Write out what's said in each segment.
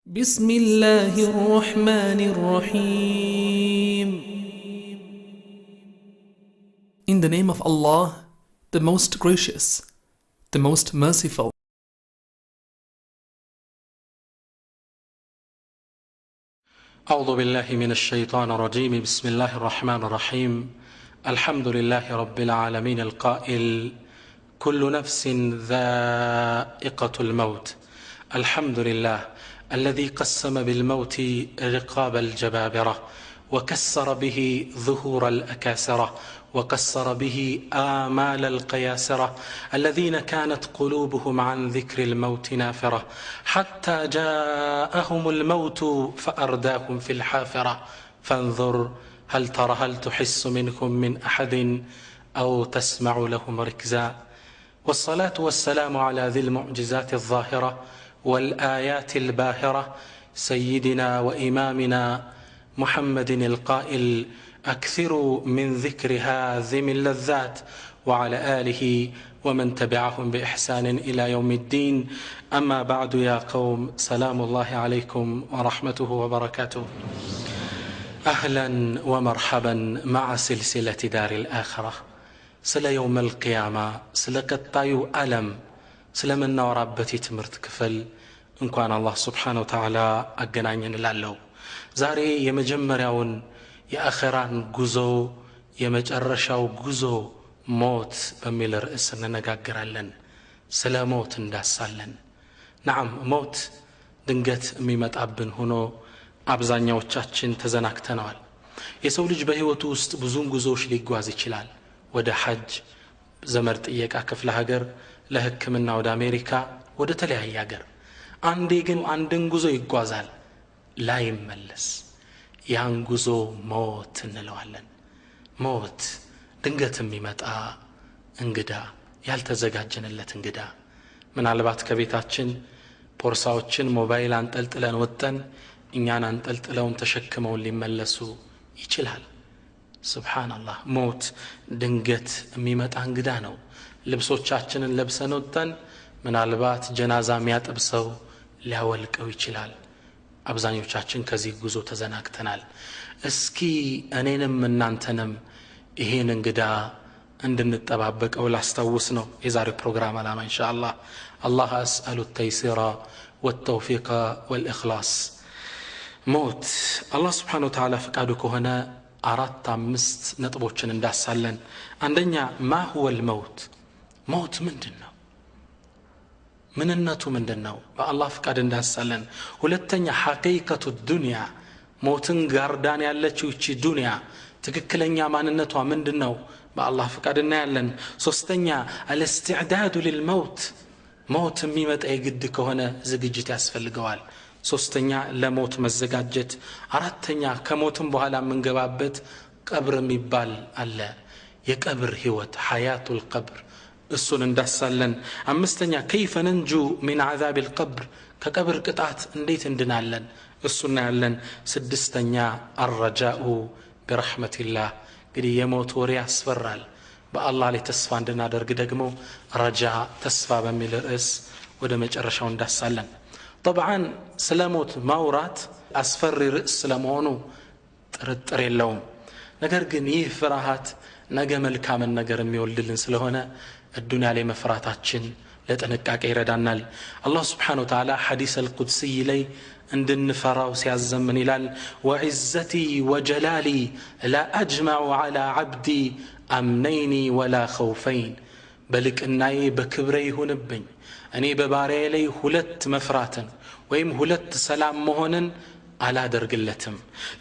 بسم الله الرحمن الرحيم. In the name of Allah, the most gracious, the most merciful. أعوذ بالله من الشيطان الرجيم. بسم الله الرحمن الرحيم. الحمد لله رب العالمين القائل: كل نفس ذائقة الموت. الحمد لله الذي قسم بالموت رقاب الجبابرة، وكسر به ظهور الأكاسرة، وقصر به آمال القياسرة الذين كانت قلوبهم عن ذكر الموت نافرة، حتى جاءهم الموت فأرداهم في الحافرة. فانظر هل تحس منهم من أحد أو تسمع لهم ركزا. والصلاة والسلام على ذي المعجزات الظاهرة والآيات الباهرة، سيدنا وإمامنا محمد القائل: أكثروا من ذكر هاذم اللذات، وعلى آله ومن تبعهم بإحسان إلى يوم الدين. أما بعد، يا قوم، سلام الله عليكم ورحمته وبركاته. أهلا ومرحبا مع سلسلة دار الآخرة. سلا يوم القيامة، سلا قطايو ألم، سلا من نورابتي تمرت كفل إن كان الله سبحانه وتعالى أجنانين لالو. زاري يمجمريون የአኺራን ጉዞ የመጨረሻው ጉዞ ሞት በሚል ርዕስ እንነጋገራለን። ስለ ሞት እንዳሳለን። ነዓም፣ ሞት ድንገት የሚመጣብን ሆኖ አብዛኛዎቻችን ተዘናግተነዋል። የሰው ልጅ በህይወቱ ውስጥ ብዙን ጉዞዎች ሊጓዝ ይችላል። ወደ ሐጅ፣ ዘመድ ጥየቃ ክፍለ ሀገር፣ ለሕክምና ወደ አሜሪካ፣ ወደ ተለያየ ሀገር። አንዴ ግን አንድን ጉዞ ይጓዛል ላይመለስ። ያን ጉዞ ሞት እንለዋለን። ሞት ድንገት የሚመጣ እንግዳ፣ ያልተዘጋጀንለት እንግዳ። ምናልባት ከቤታችን ቦርሳዎችን፣ ሞባይል አንጠልጥለን ወጥተን እኛን አንጠልጥለውን ተሸክመውን ሊመለሱ ይችላል። ሱብሃንአላህ። ሞት ድንገት የሚመጣ እንግዳ ነው። ልብሶቻችንን ለብሰን ወጥተን ምናልባት ጀናዛ የሚያጥብ ሰው ሊያወልቀው ይችላል። አብዛኞቻችን ከዚህ ጉዞ ተዘናግተናል። እስኪ እኔንም እናንተንም ይሄን እንግዳ እንድንጠባበቀው ላስታውስ ነው የዛሬው ፕሮግራም ዓላማ ኢንሻአላህ። አላህ አስአሉ ተይሲራ ወተውፊቅ ወልኢኽላስ። ሞት አላህ ስብሓነሁ ወተዓላ ፈቃዱ ከሆነ 4-5 ነጥቦችን እንዳሳለን። አንደኛ፣ ማ ሁወል መውት፣ ሞት ምንድን ነው? ምንነቱ ምንድነው? በአላህ ፍቃድ እንዳሳለን። ሁለተኛ፣ ሐቂቀቱ ዱንያ፣ ሞትን ጋርዳን ያለችው እቺ ዱንያ ትክክለኛ ማንነቷ ምንድነው? በአላህ ፍቃድ እናያለን። ሶስተኛ፣ አልእስቲዕዳዱ ሊልመውት፣ ሞት የሚመጣ የግድ ከሆነ ዝግጅት ያስፈልገዋል። ሶስተኛ፣ ለሞት መዘጋጀት። አራተኛ፣ ከሞትም በኋላ የምንገባበት ቀብር የሚባል አለ፣ የቀብር ህይወት፣ ሐያቱል ቀብር፣ እሱን እንዳሳለን። አምስተኛ፣ ከይፈ ነንጁ ሚን ዓዛብ ልቀብር፣ ከቀብር ቅጣት እንዴት እንድናለን፣ እሱና ያለን። ስድስተኛ፣ አረጃኡ ቢረሕመቲላህ። እንግዲህ የሞት ወሬ ያስፈራል። በአላህ ላይ ተስፋ እንድናደርግ ደግሞ ረጃ፣ ተስፋ በሚል ርዕስ ወደ መጨረሻው እንዳሳለን። ጠብዓን ስለ ሞት ማውራት አስፈሪ ርዕስ ስለመሆኑ ጥርጥር የለውም። ነገር ግን ይህ ፍርሃት ነገ መልካምን ነገር የሚወልድልን ስለሆነ الدنيا ላይ መፍራታችን ለጥንቃቄ ይረዳናል። አላህ ስብሓነሁ ወተዓላ ሐዲስ አልቁድሲይ ላይ እንድንፈራው ሲያዘምን ይላል: ወዕዘቲ ወጀላሊ ላ አጅመዑ ዐላ ዐብዲ አምነይኒ ወላ ኸውፈይን። በልቅናዬ በክብሬ ይሁንብኝ እኔ በባሪያዬ ላይ 2 መፍራትን ወይም 2 ሰላም መሆንን አላደርግለትም።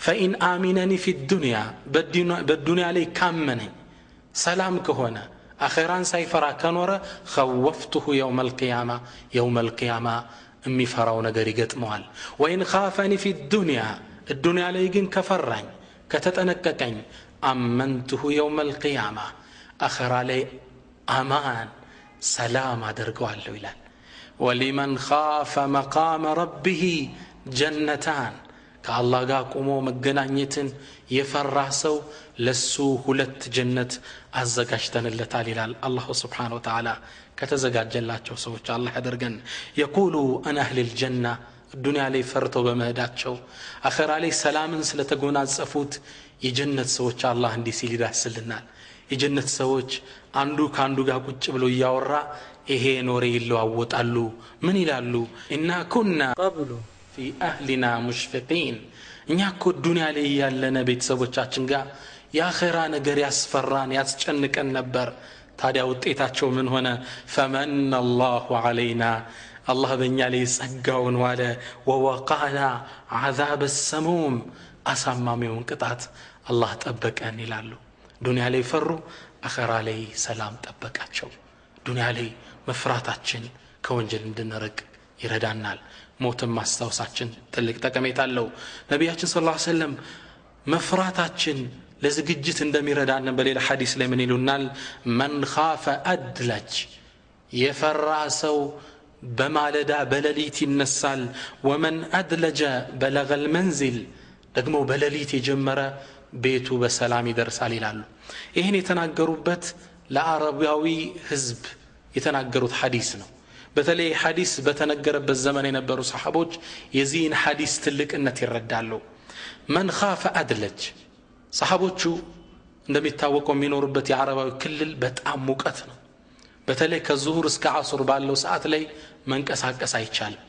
ፈኢን አሚነኒ ፊ ዱንያ፣ በዱንያ ላይ ካመነኝ ሰላም ከሆነ አኺራን ሳይፈራ ከኖረ ኸወፍቱሁ የውመል ቂያማ የሚፈራው ነገር ይገጥመዋል። ወይን ኻፈኒ ፊ ዱንያ፣ ዱንያ ላይ ግን ከፈራኝ ከተጠነቀቀኝ አመንቱሁ የውመል ቂያማ፣ አኺራ ላይ አማን ሰላም አደርገዋለሁ ይላል። ወሊመን ኻፈ መቃመ ረቢሂ ጀነታን፣ ከአላህ ጋር ቆሞ መገናኘትን የፈራ ሰው ለሱ 2 ጀነት አዘጋጅተንለታል ይላል አላሁ ስብሓነሁ ወተዓላ። ከተዘጋጀላቸው ሰዎች አላህ ያደርገን። የቁሉ አን አህሊል ጀና ዱንያ ላይ ፈርተው በመሄዳቸው አኺራ ላይ ሰላምን ስለተጎናጸፉት የጀነት ሰዎች አላህ እንዲህ ሲል ይዳስልናል። የጀነት ሰዎች አንዱ ካንዱ ጋር ቁጭ ብሎ እያወራ ይሄ ኖሬ ይለዋወጣሉ። ምን ይላሉ? ኢና ኩና ቀብሉ ፊ አህሊና ሙሽፊቂን፣ እኛ እኮ ዱንያ ላይ ያለነ ቤተሰቦቻችን ጋር የአኺራ ነገር ያስፈራን ያስጨንቀን ነበር። ታዲያ ውጤታቸው ምን ሆነ? ፈመነ አላሁ ዐለይና፣ አላህ በእኛ ላይ ጸጋውን ዋለ። ወወቃና ዐዛበ ሰሙም፣ አሳማሚውን ቅጣት አላህ ጠበቀን ይላሉ። ዱንያ ላይ ፈሩ፣ አኺራ ላይ ሰላም ጠበቃቸው። ዱንያ ላይ መፍራታችን ከወንጀል እንድንርቅ ይረዳናል። ሞትን ማስታወሳችን ትልቅ ጠቀሜታ አለው። ነቢያችን ሰለላሁ ዐለይሂ ወሰለም መፍራታችን ለዝግጅት እንደሚረዳን በሌላ ሐዲስ ላይ ምን ይሉናል? መን ኻፈ አድለጅ፣ የፈራ ሰው በማለዳ በሌሊት ይነሳል። ወመን አድለጀ በለገል መንዚል፣ ደግሞ በሌሊት የጀመረ ቤቱ በሰላም ይደርሳል ይላሉ። ይህን የተናገሩበት ለአረባዊ ህዝብ የተናገሩት ሐዲስ ነው። በተለይ ሐዲስ በተነገረበት ዘመን የነበሩ ሰሃቦች የዚህን ሐዲስ ትልቅነት ይረዳሉ። መን ኻፈ አድለጅ፣ ሰሃቦቹ እንደሚታወቀው የሚኖሩበት የአረባዊ ክልል በጣም ሙቀት ነው። በተለይ ከዙሁር እስከ ዓሱር ባለው ሰዓት ላይ መንቀሳቀስ አይቻልም።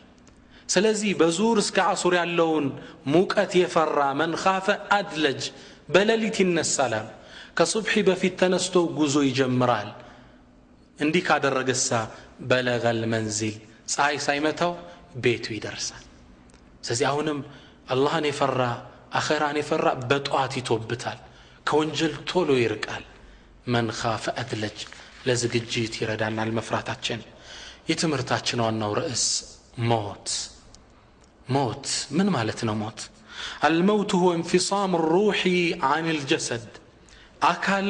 ስለዚህ በዙሁር እስከ ዓሱር ያለውን ሙቀት የፈራ መን ኻፈ አድለጅ፣ በሌሊት ይነሳል። ከሱብሒ በፊት ተነስቶ ጉዞ ይጀምራል። እንዲህ ካደረገሳ በለገል መንዚል፣ ፀሐይ ሳይመታው ቤቱ ይደርሳል። ስለዚህ አሁንም አላህን የፈራ አኺራን የፈራ በጧት ይቶብታል፣ ከወንጀል ቶሎ ይርቃል። መን ኻፈ አድለጅ፣ ለዝግጅት ይረዳናል መፍራታችን። የትምህርታችን ዋናው ርዕስ ሞት። ሞት ምን ማለት ነው? ሞት አልመውት ሁወ እንፊሳም ሩሒ አን ልጀሰድ፣ አካል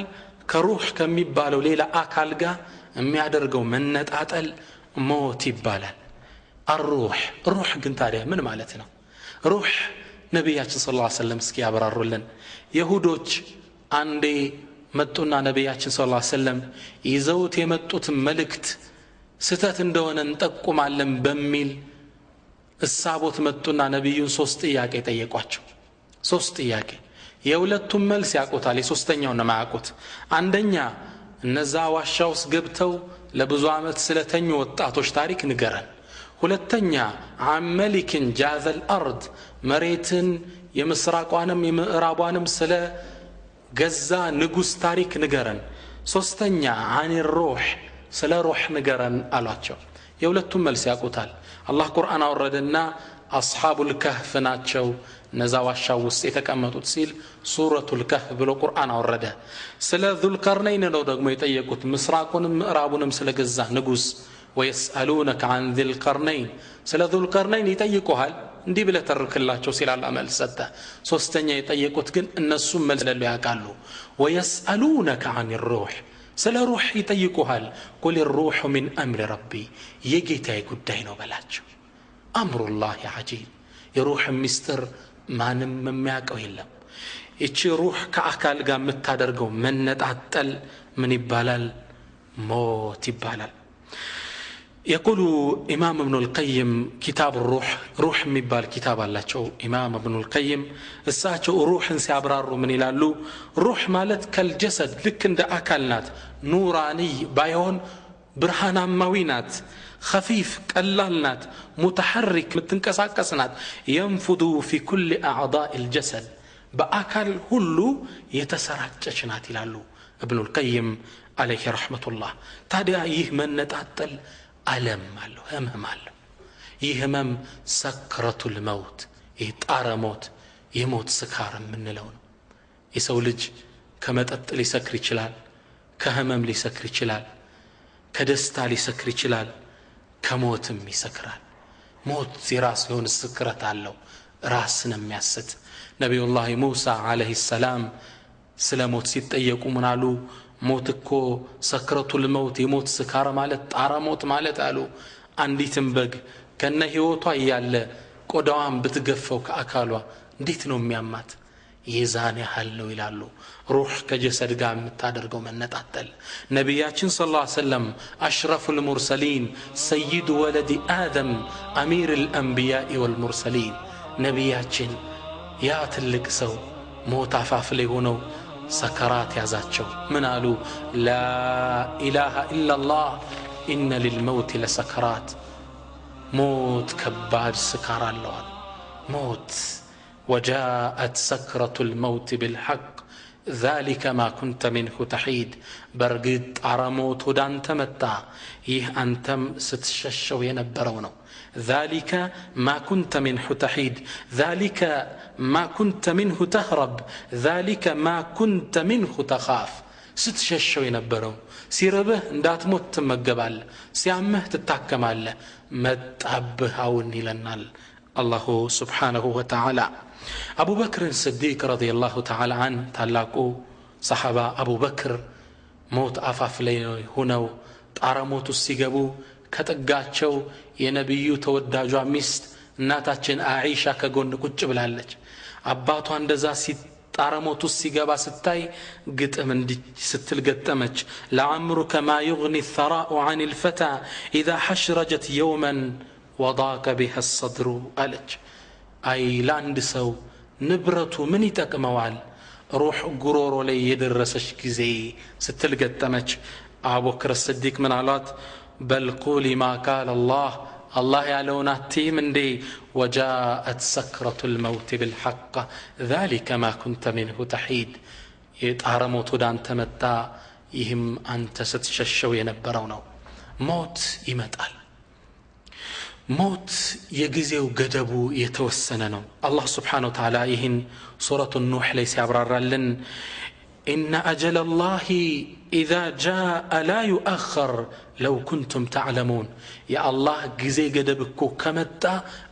ከሩህ ከሚባለው ሌላ አካል ጋር የሚያደርገው መነጣጠል ሞት ይባላል። አሩህ ሩህ ግን ታዲያ ምን ማለት ነው? ሩህ ነቢያችን ሰለላሁ ዐለይሂ ወሰለም እስኪ ያብራሩልን። የሁዶች አንዴ መጡና ነቢያችን ሰለላሁ ዐለይሂ ወሰለም ይዘውት የመጡት መልእክት ስተት እንደሆነ እንጠቁማለን በሚል እሳቦት መጡና ነቢዩን 3 ጥያቄ ጠየቋቸው። 3 ጥያቄ። የሁለቱም መልስ ያውቁታል፣ የሶስተኛውን ነው የማያውቁት። አንደኛ እነዛ ዋሻ ውስጥ ገብተው ለብዙ ዓመት ስለተኙ ወጣቶች ታሪክ ንገረን። ሁለተኛ አመሊክን ጃዘል አርድ፣ መሬትን የምስራቋንም የምዕራቧንም ስለ ገዛ ንጉሥ ታሪክ ንገረን። ሶስተኛ አን ሩህ፣ ስለ ሩህ ንገረን አሏቸው። የሁለቱም መልስ ያውቁታል። አላህ ቁርአን አወረደና አስሓቡል ከህፍ ናቸው እነዛ ዋሻው ውስጥ የተቀመጡት ሲል ሱረቱል ከህፍ ብሎ ቁርአን አወረደ። ስለ ዙልቀርነይን ነው ደግሞ የጠየቁት፣ ምስራቁንም ምዕራቡንም ስለ ገዛ ንጉሥ። ወየስአሉነከ አን ዚልቀርነይን፣ ስለ ዙልቀርነይን ይጠይቁሃል እንዲህ ብለህ ተርክላቸው ሲል አላህ መልስ ሰጠ። ሶስተኛ የጠየቁት ግን እነሱም መልስ እንደሌለው ያውቃሉ። ወየስአሉነከ አን ሩህ፣ ስለ ሩህ ይጠይቁሃል። ቁል ሩሑ ሚን አምሪ ረቢ፣ የጌታዬ ጉዳይ ነው በላቸው። አምሩላህ ዐጂብ፣ የሩህ ምስጢር ማንም የሚያውቀው የለም። እቺ ሩህ ከአካል ጋር የምታደርገው መነጣጠል ምን ይባላል? ሞት ይባላል። يقول إمام ابن القيم كتاب الروح، روح ميبال كتاب አላቸው إمام ابن القيم እሳቸው ሩህን ሲያብራሩ ምን ይላሉ? ሩህ ማለት ከልጀሰድ ልክ እንደ አካል ናት። ኑራኒ ባይሆን ብርሃናማዊ ናት። خفيف ቀላል ናት። متحرك ምትንቀሳቀስ ናት። ينفذ في كل أعضاء الجسد በአካል ሁሉ የተሰራጨች ናት ይላሉ ابن القيم عليه رحمة الله። ታዲያ ይህ መነጣጠል አለም አለው፣ ህመም አለው። ይህ ህመም ሰክረቱል መውት፣ ይህ ጣረ ሞት፣ የሞት ስካር የምንለው ነው። የሰው ልጅ ከመጠጥ ሊሰክር ይችላል፣ ከህመም ሊሰክር ይችላል፣ ከደስታ ሊሰክር ይችላል፣ ከሞትም ይሰክራል። ሞት የራሱ የሆነ ስክረት አለው፣ ራስን የሚያስት። ነቢዩላህ ሙሳ ዓለይሂ ሰላም ስለ ሞት ሲጠየቁ ምን አሉ? ሞት እኮ ሰክረቱል መውት፣ የሞት ስካር ማለት ጣረ ሞት ማለት አሉ። አንዲትም በግ ከነ ህይወቷ እያለ ቆዳዋን ብትገፈው ከአካሏ እንዴት ነው የሚያማት? ይዛን ያህል ነው ይላሉ። ሩህ ከጀሰድ ጋር የምታደርገው መነጣጠል። ነቢያችን ሰለላሁ ዐለይሂ ወሰለም አሽረፉል ሙርሰሊን ሰይዱ ወለዲ አደም አሚሩል አንቢያኢ ወልሙርሰሊን ነቢያችን ያ ትልቅ ሰው ሞት አፋፍ ላይ ሆነው ሰከራት ያዛቸው። ምን አሉ? ላ ኢላሃ ኢላላህ ኢነ ሊልመውት ለሰከራት። ሞት ከባድ ስካር አለዋል። ሞት ወጃአት ሰክረቱል መውት ቢልሐቅ ዛሊከ ማ ኩንተ ሚንሁ ተሒድ። በርግጥ ጣረ ሞት ወደ አንተ መጣ፣ ይህ አንተም ስትሸሸው የነበረው ነው። ذلك ما كنت منه تحيد ذلك ما كنت منه تهرب ذلك ما كنت منه تخاف ስትሸሸው የነበረው ሲርብህ እንዳትሞት ትመገባለህ፣ ሲያምህ ትታከማለህ፣ መጣብህ አሁን ይለናል አላሁ ስብሓነሁ ወተዓላ። አቡበክርን ስዲቅ ረዲየላሁ ተዓላ አን ታላቁ ሰሓባ አቡበክር ሞት አፋፍ ላይ ሆነው ጣረ ሞት ውስጥ ሲገቡ ከጥጋቸው የነቢዩ ተወዳጇ ሚስት እናታችን አኢሻ ከጎን ቁጭ ብላለች። አባቷ እንደዛ ሲጣረ ሞት ውስጥ ሲገባ ስታይ ግጥም እንዲህ ስትል ገጠመች። ለዐምሩከ ማ ዩግኒ ሰራኡ ዐን ልፈታ ኢዛ ሐሽረጀት የውመን ወዳከ ቢሃ ሰድሩ አለች። አይ ለአንድ ሰው ንብረቱ ምን ይጠቅመዋል ሩሕ ጉሮሮ ላይ የደረሰች ጊዜ ስትል ገጠመች። አቡበክር ስዲቅ ምን አሏት? በል ቁሊ ማ ቃለ አላህ አላህ ያለውን አትይም እንዴ? ወጃአት ሰክረቱል መውት ቢልሐቅ ዛሊከ ማ ኩንተ ሚንሁ ተሒድ። የጣረ ሞት ወደ አንተ መጣ፣ ይህም አንተ ስትሸሸው የነበረው ነው። ሞት ይመጣል። ሞት የጊዜው ገደቡ የተወሰነ ነው። አላህ ስብሓነሁ ወተዓላ ይህን ሱረቱ ኑሕ ላይ ሲያብራራልን ኢነ አጀለ ላሂ ኢዛ ጃአ ላ ዩአኸር ለው ኩንቱም ተዕለሙን። የአላህ ጊዜ ገደብ እኮ ከመጣ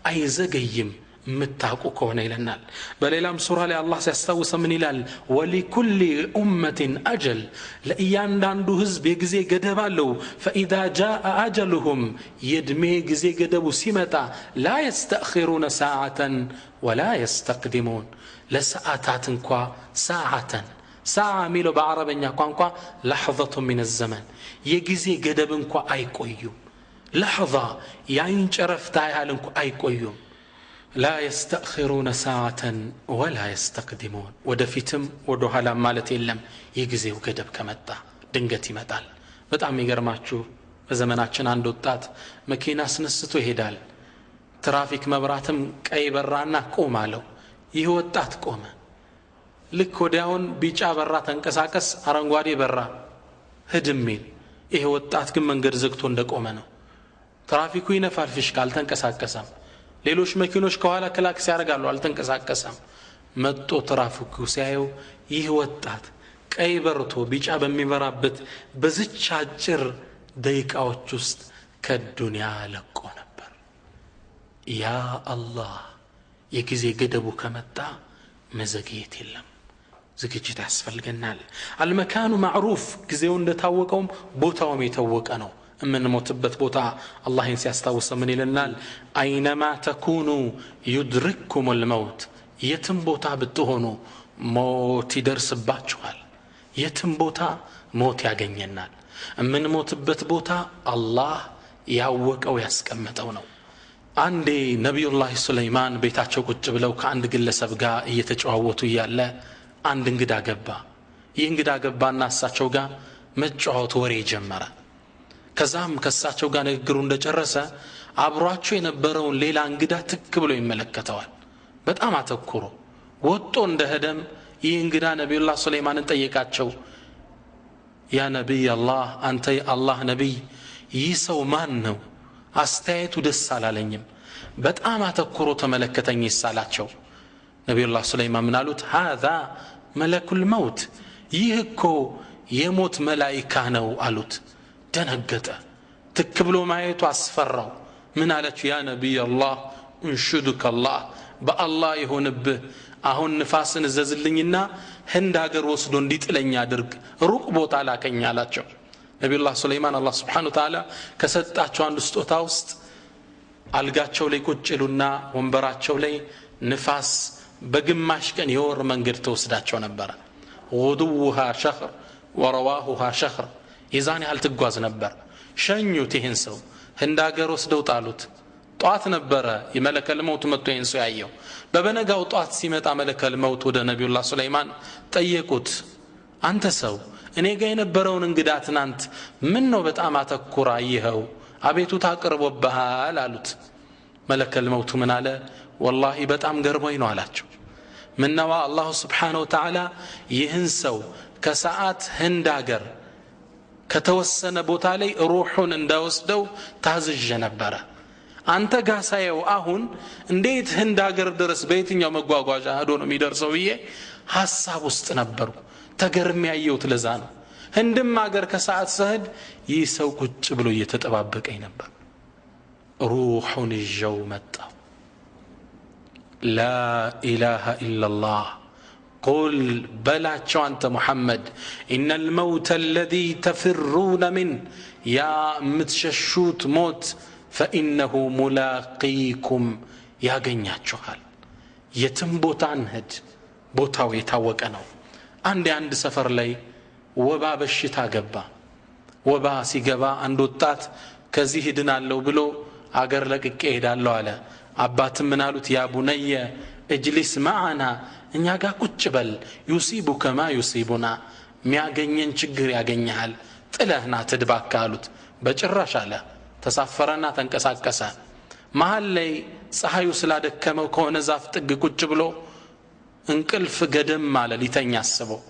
አይዘገይም የምታውቁ ከሆነ ይለናል። በሌላም ሱራ ላይ አላህ ሲያስታውሰ ምን ይላል? ወሊኩሊ ኡመትን አጀል፣ ለእያንዳንዱ ህዝብ የጊዜ ገደብ አለው። ፈኢዛ ጃአ አጀሉሁም፣ የዕድሜ ጊዜ ገደቡ ሲመጣ ላ የስተእኺሩነ ሰዓተን ወላ የስተቅድሙን፣ ለሰዓታት እንኳ ሰዓተን ሰዓ የሚለው በአረበኛ ቋንቋ ለሕظቱ ሚን ዘመን የጊዜ ገደብ እንኳ አይቆዩም። ለሕظ የአይን ጨረፍታ ያህል እንኳ አይቆዩም። ላ የስተእኺሩነ ሰዓተን ወላ የስተቅድሙን፣ ወደፊትም ወደ ኋላም ማለት የለም። የጊዜው ገደብ ከመጣ ድንገት ይመጣል። በጣም የሚገርማችሁ በዘመናችን አንድ ወጣት መኪና አስነስቶ ይሄዳል። ትራፊክ መብራትም ቀይ በራና ቆም አለው። ይህ ወጣት ቆመ። ልክ ወዲያውን ቢጫ በራ ተንቀሳቀስ፣ አረንጓዴ በራ ህድም ሚል። ይሄ ወጣት ግን መንገድ ዘግቶ እንደቆመ ነው። ትራፊኩ ይነፋል፣ ፊሽካ አልተንቀሳቀሰም። ሌሎች መኪኖች ከኋላ ክላክስ ያደርጋሉ፣ አልተንቀሳቀሰም። መጥቶ ትራፊኩ ሲያየው ይህ ወጣት ቀይ በርቶ ቢጫ በሚበራበት በዝች አጭር ደቂቃዎች ውስጥ ከዱንያ ለቆ ነበር። ያ አላህ፣ የጊዜ ገደቡ ከመጣ መዘግየት የለም፣ ዝግጅት ያስፈልገናል። አልመካኑ ማዕሩፍ፣ ጊዜው እንደታወቀውም ቦታውም የታወቀ ነው። የምንሞትበት ቦታ አላህን ሲያስታውሰ ምን ይለናል? አይነማ ተኩኑ ዩድሪክኩም ልመውት፣ የትም ቦታ ብትሆኑ ሞት ይደርስባችኋል። የትም ቦታ ሞት ያገኘናል። የምንሞትበት ቦታ አላህ ያወቀው ያስቀመጠው ነው። አንዴ ነቢዩላህ ሱለይማን ቤታቸው ቁጭ ብለው ከአንድ ግለሰብ ጋር እየተጨዋወቱ እያለ አንድ እንግዳ ገባ። ይህ እንግዳ ገባና እሳቸው ጋር መጫወት ወሬ ጀመረ። ከዛም ከእሳቸው ጋር ንግግሩ እንደጨረሰ አብሯቸው የነበረውን ሌላ እንግዳ ትክ ብሎ ይመለከተዋል። በጣም አተኩሮ ወጦ እንደሄደም ይህ እንግዳ ነቢዩላህ ሱለይማንን ጠየቃቸው። ያ ነቢይ አላህ፣ አንተ የአላህ ነቢይ፣ ይህ ሰው ማን ነው? አስተያየቱ ደስ አላለኝም። በጣም አተኩሮ ተመለከተኝ ይሳላቸው። ነቢዩላህ ሱለይማን ምን አሉት? ሃዛ መለኩል መውት፣ ይህ እኮ የሞት መላኢካ ነው አሉት። ደነገጠ። ትክ ብሎ ማየቱ አስፈራው። ምን አለችው? ያ ነቢይ አላህ እንሹዱከ አላህ፣ በአላህ የሆንብህ አሁን ንፋስን እዘዝልኝና ህንድ ሀገር ወስዶ እንዲጥለኝ አድርግ፣ ሩቅ ቦታ ላከኝ አላቸው። ነቢዩላህ ሱለይማን አላህ ስብሓነሁ ወተዓላ ከሰጣቸው አንድ ስጦታ ውስጥ አልጋቸው ላይ ቁጭ ይሉና ወንበራቸው ላይ ንፋስ በግማሽ ቀን የወር መንገድ ተወስዳቸው ነበር غدوها شهر ورواحها شهر ይዛን ያህል ትጓዝ ነበር ሸኙት ይሄን ሰው ህንድ ሀገር ወስደው ጣሉት ጧት ነበረ የመለከል መውት መጥቶ ይሄን ሰው ያየው በበነጋው ጧት ሲመጣ መለከል መውት ወደ ነብዩላህ ሱለይማን ጠየቁት አንተ ሰው እኔ ጋር የነበረውን እንግዳ ትናንት ምን ነው በጣም አተኩራ ይሄው አቤቱታ አቅርቦብሃል አሉት መለከል መውቱ ምን አለ والله በጣም ገርሞኝ ነው አላቸው ምንነዋ አላህ Subhanahu Wa Ta'ala ይህን ሰው ከሰዓት ህንድ ሀገር ከተወሰነ ቦታ ላይ ሩሑን እንዳወስደው ታዝዤ ነበር አንተ ጋር ሳየው አሁን እንዴት ህንድ ሀገር ድረስ በየትኛው መጓጓዣ ሄዶ ነው የሚደርሰው ብዬ ሐሳብ ውስጥ ነበርኩ ተገርም ያየሁት ለዛ ነው ህንድም ሀገር ከሰዓት ሰህድ ይህ ሰው ቁጭ ብሎ እየተጠባበቀኝ ነበር ሩሑን ይዤው መጣው لا إله إلا الله قل بلاچو أنت محمد إن الموت الذي تفرون منه يا متششوت موت فإنه ملاقيكم يا ገኛችኋል የትም ቦታ አንሄድ ቦታው የታወቀ ነው አንድ ሰፈር ላይ ወባ በሽታ ገባ ወባ ሲገባ አንድ ወጣት ከዚህ ድናለው ብሎ አገር ለቅቄ ሄዳለሁ አለ አባትም ምን አሉት ያ ቡነየ اجلس معنا እኛ ጋር ቁጭ በል يصيبك ما يصيبنا ሚያገኘን ችግር ያገኛል ጥለህና ተድባካ አሉት በጭራሽ አለ ተሳፈረና ተንቀሳቀሰ መሃል ላይ ፀሐዩ ስላደከመው ከሆነ ዛፍ ጥግ ቁጭ ብሎ እንቅልፍ ገደም ማለ ሊተኛ አስበው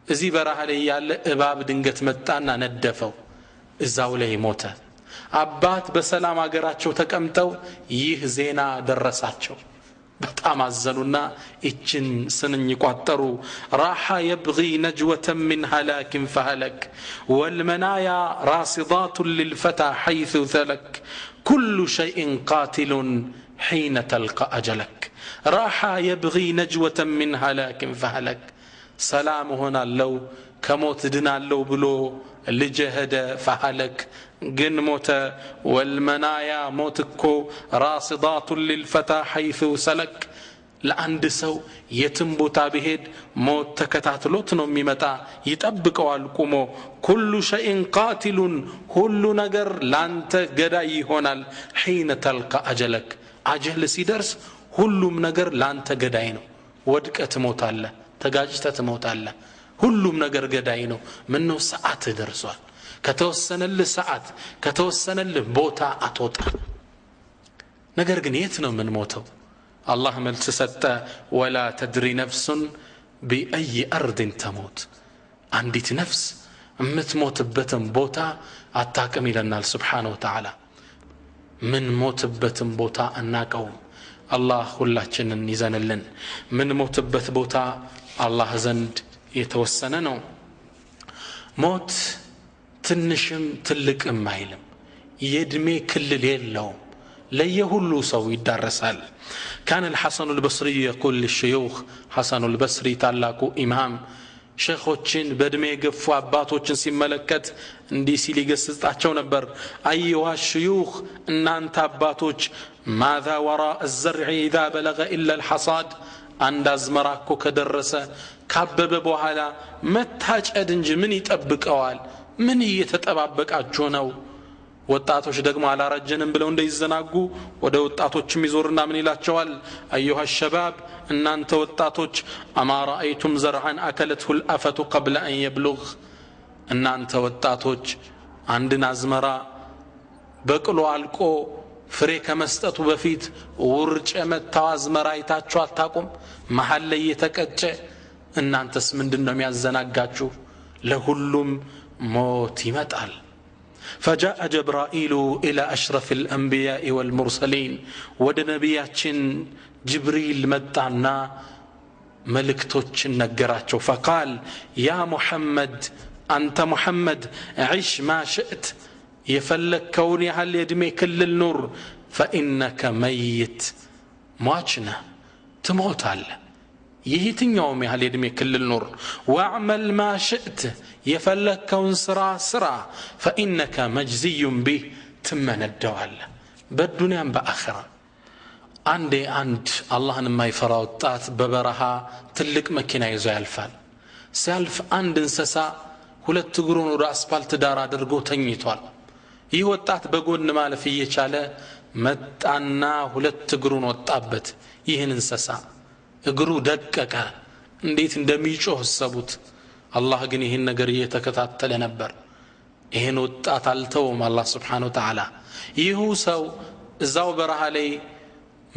እዚህ በረሃ ላይ ያለ እባብ ድንገት መጣና ነደፈው እዛው ላይ ሞተ አባት በሰላም አገራቸው ተቀምጠው ይህ ዜና ደረሳቸው በጣም አዘኑና እችን ስንኝ ቋጠሩ راح يبغي نجوة من هلاك فهلك والمنايا راصدات للفتى حيث ثلك كل شيء قاتل حين تلقى أجلك راح يبغي نجوة من هلاك فهلك سلام هنا لو كموت دنا لو بلو لجهد فهلك جن موت والمنايا موتكو راصدات للفتى حيث سلك ለአንድ ሰው የትም ቦታ ቢሄድ ሞት ተከታትሎት ነው የሚመጣ ይጠብቀዋል ቆሞ كل شيء قاتل ሁሉ ነገር ላንተ ገዳይ ይሆናል حين تلقى أجلك አጀል ሲደርስ ሁሉም ነገር ላንተ ገዳይ ነው ወድቀት ትሞታለህ ተጋጭተህ ትሞታለህ ሁሉም ነገር ገዳይ ነው ምን ነው ሰዓት ደርሷል ከተወሰነልህ ሰዓት ከተወሰነልህ ቦታ አትወጣ ነገር ግን የት ነው ምን ሞተው አላህ መልስ ሰጠ ولا تدري نفس بأي أرض تموت አንዲት ነፍስ የምትሞትበትን ቦታ አታውቅም ይለናል Subhanahu Wa Ta'ala ምን ሞትበትን ቦታ አናውቀውም አላህ ሁላችንን ይዘንልን ምን ሞትበት ቦታ አላህ ዘንድ የተወሰነ ነው ሞት ትንሽም ትልቅም አይልም የእድሜ ክልል የለውም ለየሁሉ ሰው ይዳረሳል كان الحسن البصري يقول للشيوخ حسن البصري ታላቁ ኢማም ሸኾችን በእድሜ የገፉ አባቶችን ሲመለከት እንዲህ ሲል ይገስጻቸው ነበር أيها الشيوخ እናንተ አባቶች ماذا وراء الزرع إذا بلغ إلا الحصاد አንድ አዝመራ እኮ ከደረሰ ካበበ በኋላ መታጨድ እንጂ ምን ይጠብቀዋል ምን እየተጠባበቃችሁ ነው ወጣቶች ደግሞ አላረጀንም ብለው እንደይዘናጉ ወደ ወጣቶችም ይዞርና ምን ይላቸዋል ايها الشباب እናንተ ወጣቶች اما رايتم زرعا اكلته الافه قبل ان يبلغ እናንተ ወጣቶች አንድን አዝመራ በቅሎ አልቆ ፍሬ ከመስጠቱ በፊት ውርጭ መታው አዝመራ አይታችሁ አታቁም መሃል ላይ የተቀጨ እናንተስ ምንድነው የሚያዘናጋችሁ ለሁሉም موت ይመጣል فجاء جبرائيل إلى أشرف الأنبياء والمرسلين ود نبياتين جبريل مدعنا ملكتوچن نغراچو فقال يا محمد أنت محمد عش ما شئت يفلك كوني هل يدمي كل النور فإنك ميت ماچنا تموت على يهتنيوم هل يدمي كل النور واعمل ما شئت يفلك كون سرا فإنك مجزي به تمن الدوال بالدنيا بآخرة አንድ አላህን የማይፈራ ወጣት በበረሃ ትልቅ መኪና ይዞ ያልፋል። ሲያልፍ አንድ እንስሳ ሁለት እግሩን ወደ አስፋልት ዳር አድርጎ ተኝቷል። ይህ ወጣት በጎን ማለፍ እየቻለ መጣና ሁለት እግሩን ወጣበት። ይህን እንስሳ እግሩ ደቀቀ። እንዴት እንደሚጮህ ሰቡት። አላህ ግን ይህን ነገር እየተከታተለ ነበር። ይህን ወጣት አልተውም አላህ Subhanahu Wa Ta'ala። ይህ ሰው እዛው በረሃ ላይ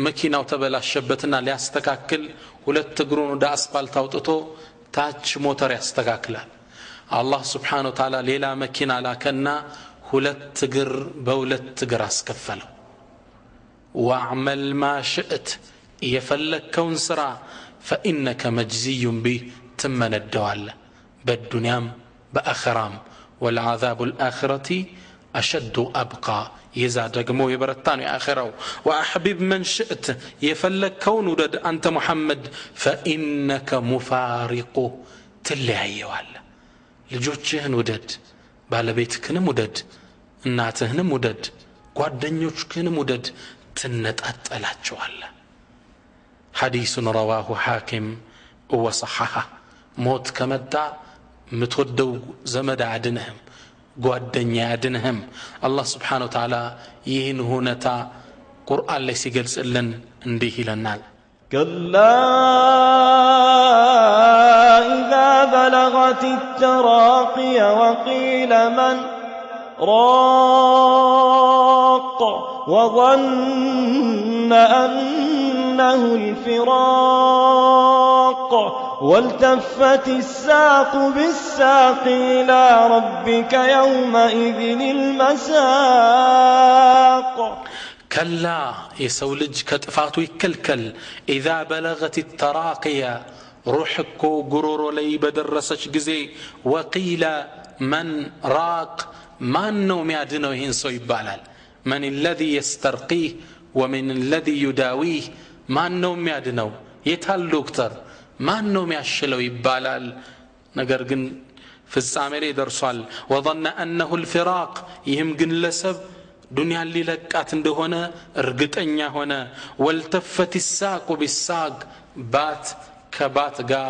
መኪናው ተበላሸበትና ሊያስተካክል ሁለት እግሩን ወደ አስፋልት አውጥቶ ታች ሞተር ያስተካክላል። አላህ Subhanahu Wa Ta'ala ሌላ መኪና ላከና ሁለት እግር በሁለት እግር አስከፈለው። ወአዕመል ማ ሽእት የፈለከውን ስራ فإنك مجزي به تمندوال بالدنيا بآخرام والعذاب الآخرة أشد أبقى يزاد قمو يبرتان آخره وأحبب من شئت يفلك كون ودد أنت محمد فإنك مفارق تلعي والا لجوتشهن ودد بالبيتكن مدد እናትህን ሙደድ ጓደኞችህን ሙደድ ትነጣጣላቸዋለህ። حديث رواه حاكم وصححه موت كمدا متودو زمد عدنهم ጓደኛ ያድንህም። አላህ Subhanahu Wa Ta'ala ይህን ሁኔታ ቁርአን ላይ ሲገልጽልን እንዲህ ይለናል። كلا إذا بلغت التراقي وقيل من راق وظن أنه الفراق والتفت الساق بالساق إلى ربك يومئذ المساق كلا يسولج كتفاتو يكلكل إذا بلغت التراقية روحكو قرور لي بدرسش جزي وقيل من راق ما النوم يعدنو هنسو يبالال من الذي يسترقيه ومن الذي يداويه ما النوم يعدنو يتهل دكتور ما النوم يعشلو يبالال نقرقن في السامري درسال وظن أنه الفراق يهمقن لسب دنيا اللي لقات اندهونا ارقتنيا هنا والتفت الساق بالساق بات كبات قا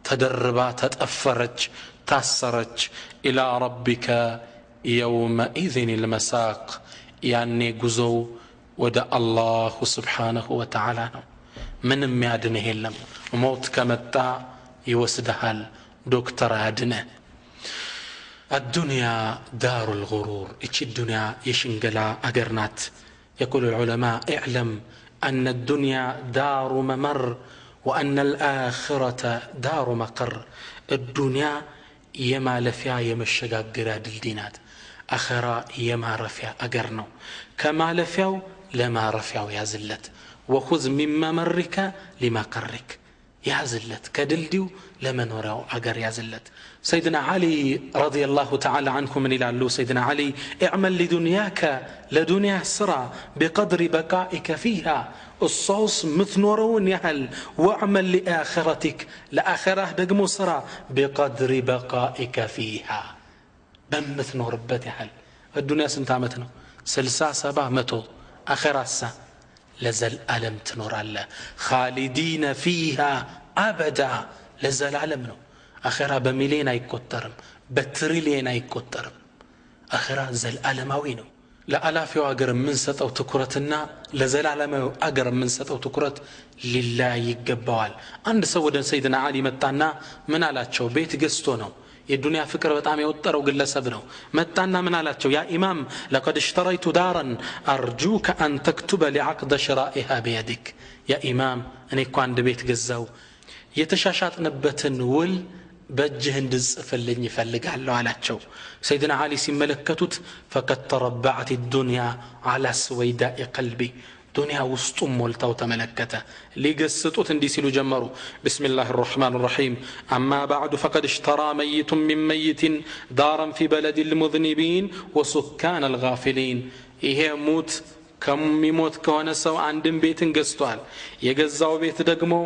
تدربا تتأفرج تاسرج إلى ربك يومئذ المساق يعني قزو ودى الله سبحانه وتعالى من ميادنه اللم موت كمتا يوسدهال دكتور عدنه الدنيا دار الغرور إيش الدنيا يشنقلا أقرنات. يقول العلماء اعلم أن الدنيا دار ممر وأن الآخرة دار مقر. الدنيا يما لفيا يمشقا قراد الدينات أخرى يما رفيا أقرنو كما لفياو لما رفياو يا زلت وخذ من ممرك لما قرك يا زلت كدلديو لمن وراو أقر يا زلت. سيدنا علي رضي الله تعالى عنه من الالو سيدنا علي اعمل لدنياك لدنيا سرى بقدر بقائك فيها الصوص مثنورون يهل واعمل لآخرتك لآخرة دقمو سرى بقدر بقائك فيها بمثنور بتهل. الدنيا سنتامتنا سلسا سبا متو آخرة سا لزل ألم تنور الله خالدين فيها أبدا لزل ألمنو أخيرا بمليين يكترم بتريلين يكترم أخيرا زل ألماوينو لا ألافي أقر من ستو تكرتنا لزل ألماو أقر من ستو تكرت لله يقبال. عند سودا سيدنا علي متانا من على تشو بيت قستونو الدنيا فكرة بتعمي وطر وقل سبنو متانا من على تشو يا إمام لقد اشتريت دارا أرجوك أن تكتب لعقد شرائها بيدك. يا إمام أنا كوان بيت قزاو يتشاشات نبتن ول بجهن دز فلن يفلق على علاتشو. سيدنا علي سملكتت فقد تربعت الدنيا على سويداء قلبي. دنيا وسطم مولتاو تملكته لقصتوت انديسيلو جمرو. بسم الله الرحمن الرحيم. أما بعد فقد اشترى ميت من ميت دارا في بلد المذنبين وسكان الغافلين. إيه موت كم يموت كونسو عندن بيت قستوال يقزاو بيت دقمو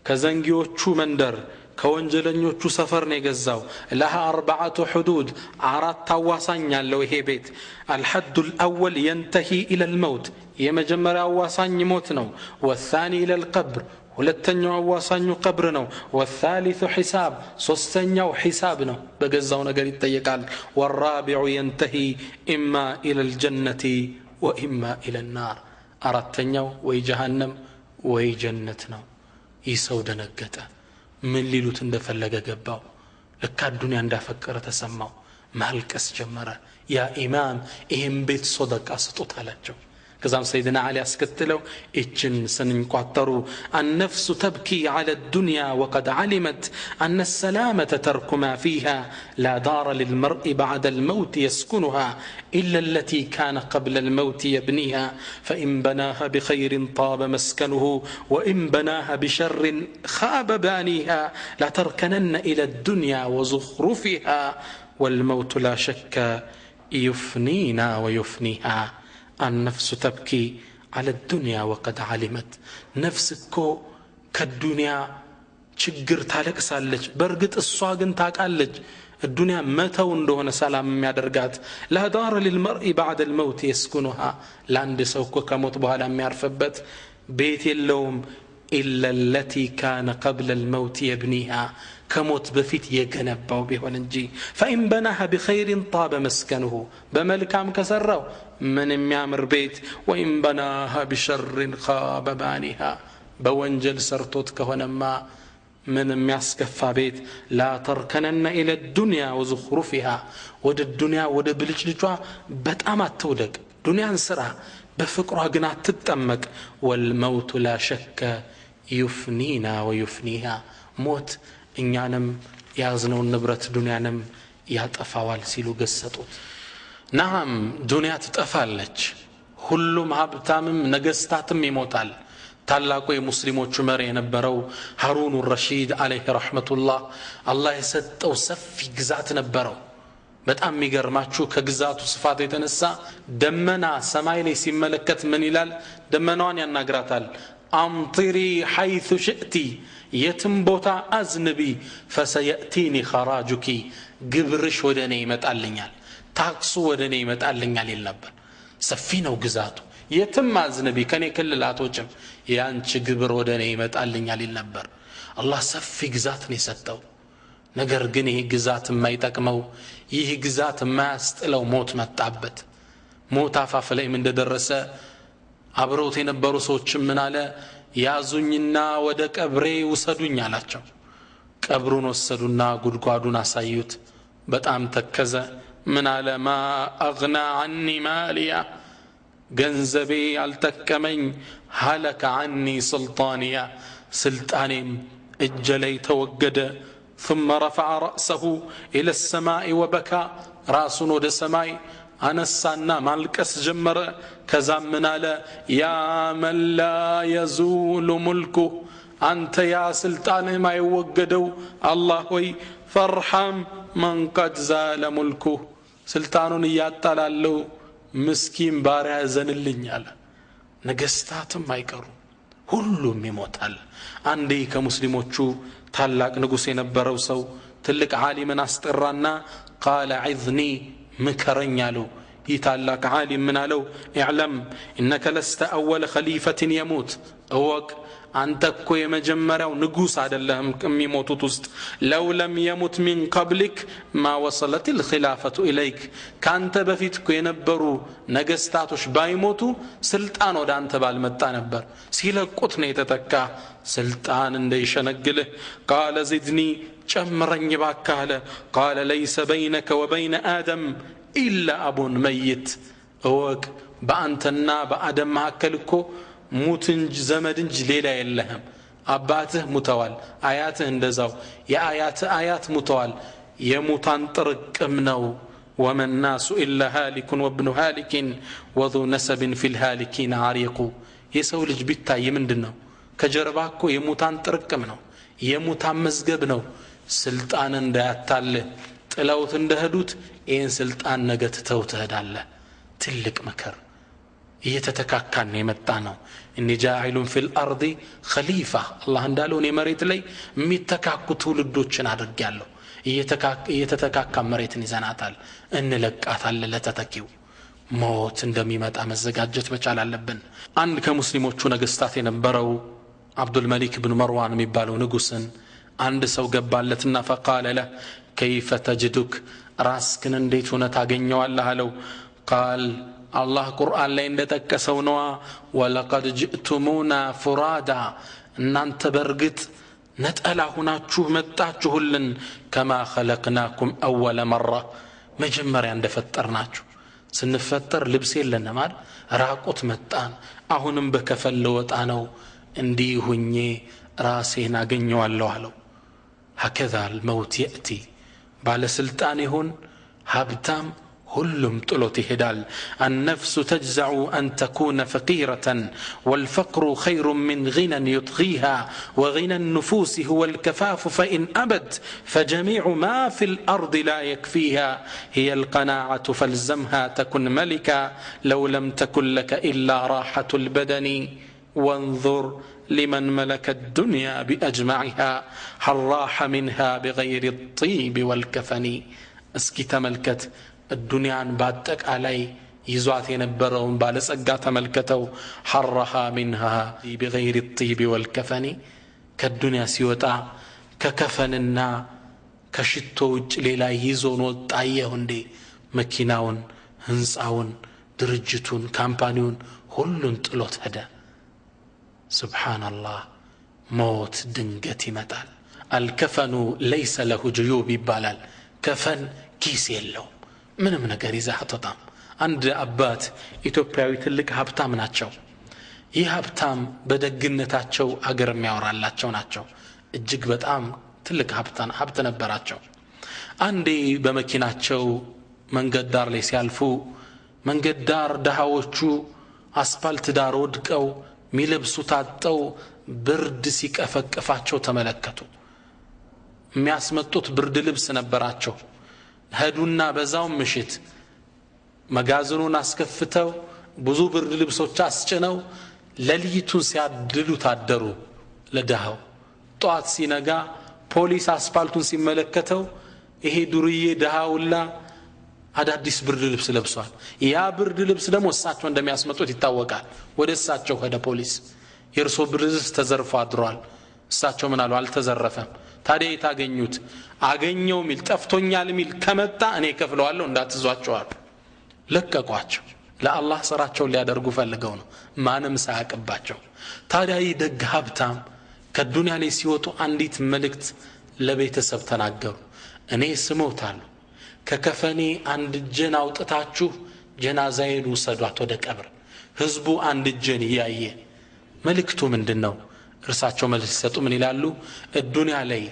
كزنجيوچو مندر كونجلنيوچو سفر نيغزاو لها 4 حدود 4 تواسان يالو هي بيت. الحد الأول ينتهي إلى الموت የመጀመሪያው አዋሳኝ ሞት ነው والثاني الى القبر ሁለተኛው አዋሳኙ ቀብር ነው والثالث حساب ሶስተኛው ሒሳብ ነው በገዛው ነገር ይጠየቃል والرابع ينتهي اما الى الجنه واما الى النار አራተኛው ወይ ጀሃነም ወይ ጀነት ነው ይሰው ደነገጠ ምን ሊሉት እንደፈለገ ገባው ለካ ዱንያ እንዳፈቀረ ተሰማው ማልቀስ ጀመረ ያ ኢማም ይሄን ቤት ሶደቃ ስጡት አላቸው كزام سيدنا علي أسكتلو إتشن سنن قطروا النفس تبكي على الدنيا وقد علمت أن السلامة ترك ما فيها لا دار للمرء بعد الموت يسكنها إلا التي كان قبل الموت يبنيها فإن بناها بخير طاب مسكنه وإن بناها بشر خاب بانيها لا تركنن إلى الدنيا وزخرفها والموت لا شك يفنينا ويفنيها النفس تبكي على الدنيا وقد علمت نفسك كالدنيا ችግር ታለቅሳለች በርግጥ እሷ ግን ታቃለች الدنيا متى እንደሆነ ሰላም የሚያደርጋት لا دار للمرء بعد الموت يسكنها ላንድ ሰው ከሞት በኋላ የሚያርፍበት ቤት የለውም إلا التي كان قبل الموت يبنيها كموت بفيت يجنباو بيهون انجي فإن بناها بخير طاب مسكنه بملكام كسروا من يعمر بيت وإن بناها بشر خاب بانيها بوانجل سرتوت كهونما من يسكفى بيت لا تركنن إلى الدنيا وزخرفها ود الدنيا ود بلجلجوا بتأمات تودك دنيا انسرها بفكرها قناع تتأمك والموت لا شك يفنينا ويفنيها موت እኛንም ያዝነው ንብረት ዱንያንም ያጠፋዋል ሲሉ ገሰጡት ናም ዱንያ ትጠፋለች ሁሉም ሀብታምም ነገስታትም ይሞታል ታላቁ የሙስሊሞቹ መሪ የነበረው ሃሩን الرشيد عليه رحمة الله አላህ የሰጠው ሰፊ ግዛት ነበረው በጣም የሚገርማችሁ ከግዛቱ ስፋት የተነሳ ደመና ሰማይ ላይ ሲመለከት ምን ይላል ደመናዋን ያናግራታል أمطري حيث شئتي يتم بوتا أزنبي فسيأتيني خراجك قبرش ودني متألنيال تاكسو ودني متألنيال النبر سفينة وقزاتو يتم أزنبي كان يكل لا توجم يانش قبر ودني متألنيال النبر الله سفي قزاتني ستو نقر قني قزات ما يتكمو يه قزات ما استلو موت ما تعبت موت عفافلي من درسة አብሮት የነበሩ ሰዎች ምን አለ ያዙኝና ወደ ቀብሬ ወሰዱኝ አላቸው ቀብሩን ወሰዱና ጉድጓዱን አሳዩት በጣም ተከዘ ምን አለ ማ አግና عني ማሊያ ገንዘቤ አልተከመኝ ሀለከ عني سلطانيا ስልጣኔም እጄ ላይ ተወገደ ثم رفع رأسه إلى السماء وبكى راسون ወደ ሰማይ አነሳና ማልቀስ ጀመረ ከዛም ምን አለ ያ መን ላ የዙሉ ሙልኩ አንተ ያ ስልጣንህ ማይወገደው አላህ ሆይ ፈርሐም መን ቀድ ዛለ ሙልኩ ስልጣኑን እያጣላለው ምስኪን ባሪያ ዘንልኝ አለ ነገስታትም አይቀሩ ሁሉም ይሞታል አንዴ ከሙስሊሞቹ ታላቅ ንጉስ የነበረው ሰው ትልቅ ዓሊምን አስጠራና قال عذني مكرن يالو يتعلق عالم من لو اعلم إنك لست أول خليفة يموت أوك أنت كوي مجمرة ونقوس على اللهم كم يموت تست لو لم يمت من قبلك ما وصلت الخلافة إليك كانت بفيت كوي نبرو نقستاتوش بايموتو سلطان ودا أنت بالمتا نبر سيلا قطني تتكا سلطان انديش نقله قال زدني جمرن يباكاله قال ليس بينك وبين آدم إلا أب ميت أوك بأنتنا بآدم معكلكو موتنج زمدنج ليلة يلهم أباته متوال آياته اندزاو يا آيات متوال يموتان ترك منو وما الناس إلا هالك وابن هالك وذو نسب في الهالكين عريق يسولج بيتا يمندنو كجرباكو يموتان ترك منو يموتان مزقبنو سلطان انداتال ጥለውት እንደሄዱት ይህን ስልጣን ነገ ትተው ትሄዳለህ ትልቅ መከር እየተተካካን የመጣ ነው እኒ ጃኢሉን ፊል አርዲ ኸሊፋ አላህ እንዳለው የመሬት ላይ የሚተካኩ ትውልዶችን አድርጌያለሁ እየተተካካ መሬትን ይዘናታል እንለቃታለን ለተተኪው ሞት እንደሚመጣ መዘጋጀት መቻል አለብን። አንድ ከሙስሊሞቹ ነገስታት የነበረው አብዱል መሊክ ብን መርዋን የሚባለው ንጉስን አንድ ሰው ገባለትና فقال له كيف تجدك ራስክን እንዴት ሆነ ታገኘዋለህ አለው። قال الله ቁርአን ላይ እንደጠቀሰው ነው ولقد جئتمونا فرادا እናንተ በርግጥ ነጠላ ሆናችሁ መጣችሁልን كما خلقناكم اول مره መጀመሪያ እንደፈጠርናችሁ ስንፈጠር ልብስ የለንም አይደል ራቆት መጣን አሁንም በከፈል ለወጣ ነው እንዲህ ሁኜ ራሴን አገኘዋለሁ አለው። هكذا الموت يأتي ባለ ስልጣን ይሁን ሀብታም ሁሉም ጥሎት ይሄዳል። النفس تجزع أن تكون فقيرة والفقر خير من غنى يطغيها وغنى النفوس هو الكفاف فإن أبد فجميع ما في الأرض لا يكفيها هي القناعة فالزمها تكن ملكا لو لم تكن لك إلا راحة البدن وانظر لمن ملك الدنيا بأجمعها هل راح منها بغير الطيب والكفن اسكي تملكت الدنيا باتك علي يزوات ينبرون بالسقا تملكتو حرها منها بغير الطيب والكفن كالدنيا سيوتا ككفننا كشتو ليلا يزون وطايه دي مكيناون هنصاون درجتون كامبانيون كلن طلوت هدا سبحان الله موت دنجت متال الكفن ليس له جيوب يبالال كفن كيس يلو ምንም ነገር ይዘህ አትወጣም። አንድ አባት ኢትዮጵያዊ ትልቅ ሀብታም ናቸው። ይህ ሀብታም በደግነታቸው አገር የሚያወራላቸው ናቸው። እጅግ በጣም ትልቅ ሀብት ነበራቸው። አንዴ በመኪናቸው መንገድ ዳር ላይ ሲያልፉ መንገድ ዳር ደሃዎቹ አስፋልት ዳር ወድቀው ሚለብሱት አጥተው ብርድ ሲቀፈቅፋቸው ተመለከቱ። የሚያስመጡት ብርድ ልብስ ነበራቸው። ሄዱና በዛው ምሽት መጋዘኑን አስከፍተው ብዙ ብርድ ልብሶች አስጭነው ለሊቱን ሲያድሉ ታደሩ። ለደሃው ጧት ሲነጋ ፖሊስ አስፋልቱን ሲመለከተው ይሄ ዱርዬ ደሃውላ አዳዲስ ብርድ ልብስ ለብሷል። ያ ብርድ ልብስ ደግሞ እሳቸው እንደሚያስመጡት ይታወቃል። ወደ እሳቸው ሄደ ፖሊስ። የርሶ ብርድ ልብስ ተዘርፎ አድሯል። እሳቸው ምን አሉ? አልተዘረፈም። ታዲያ የታገኙት? አገኘው ሚል ጠፍቶኛል ሚል ከመጣ እኔ ከፍለዋለሁ እንዳትዟቸው አሉ። ለቀቋቸው። ለአላህ ስራቸውን ሊያደርጉ ፈልገው ነው፣ ማንም ሳያቅባቸው። ታዲያ ደግ ሀብታም ከዱንያ ላይ ሲወጡ አንዲት መልእክት ለቤተሰብ ተናገሩ። እኔ ስሞታለሁ፣ ከከፈኔ አንድ እጄን አውጥታችሁ ጀናዛዬን ውሰዷት ወደ ቀብር። ህዝቡ አንድ እጄን እያየ መልእክቱ ምንድነው? እርሳቸው መልስ ሲሰጡ ምን ይላሉ? ዱንያ ላይ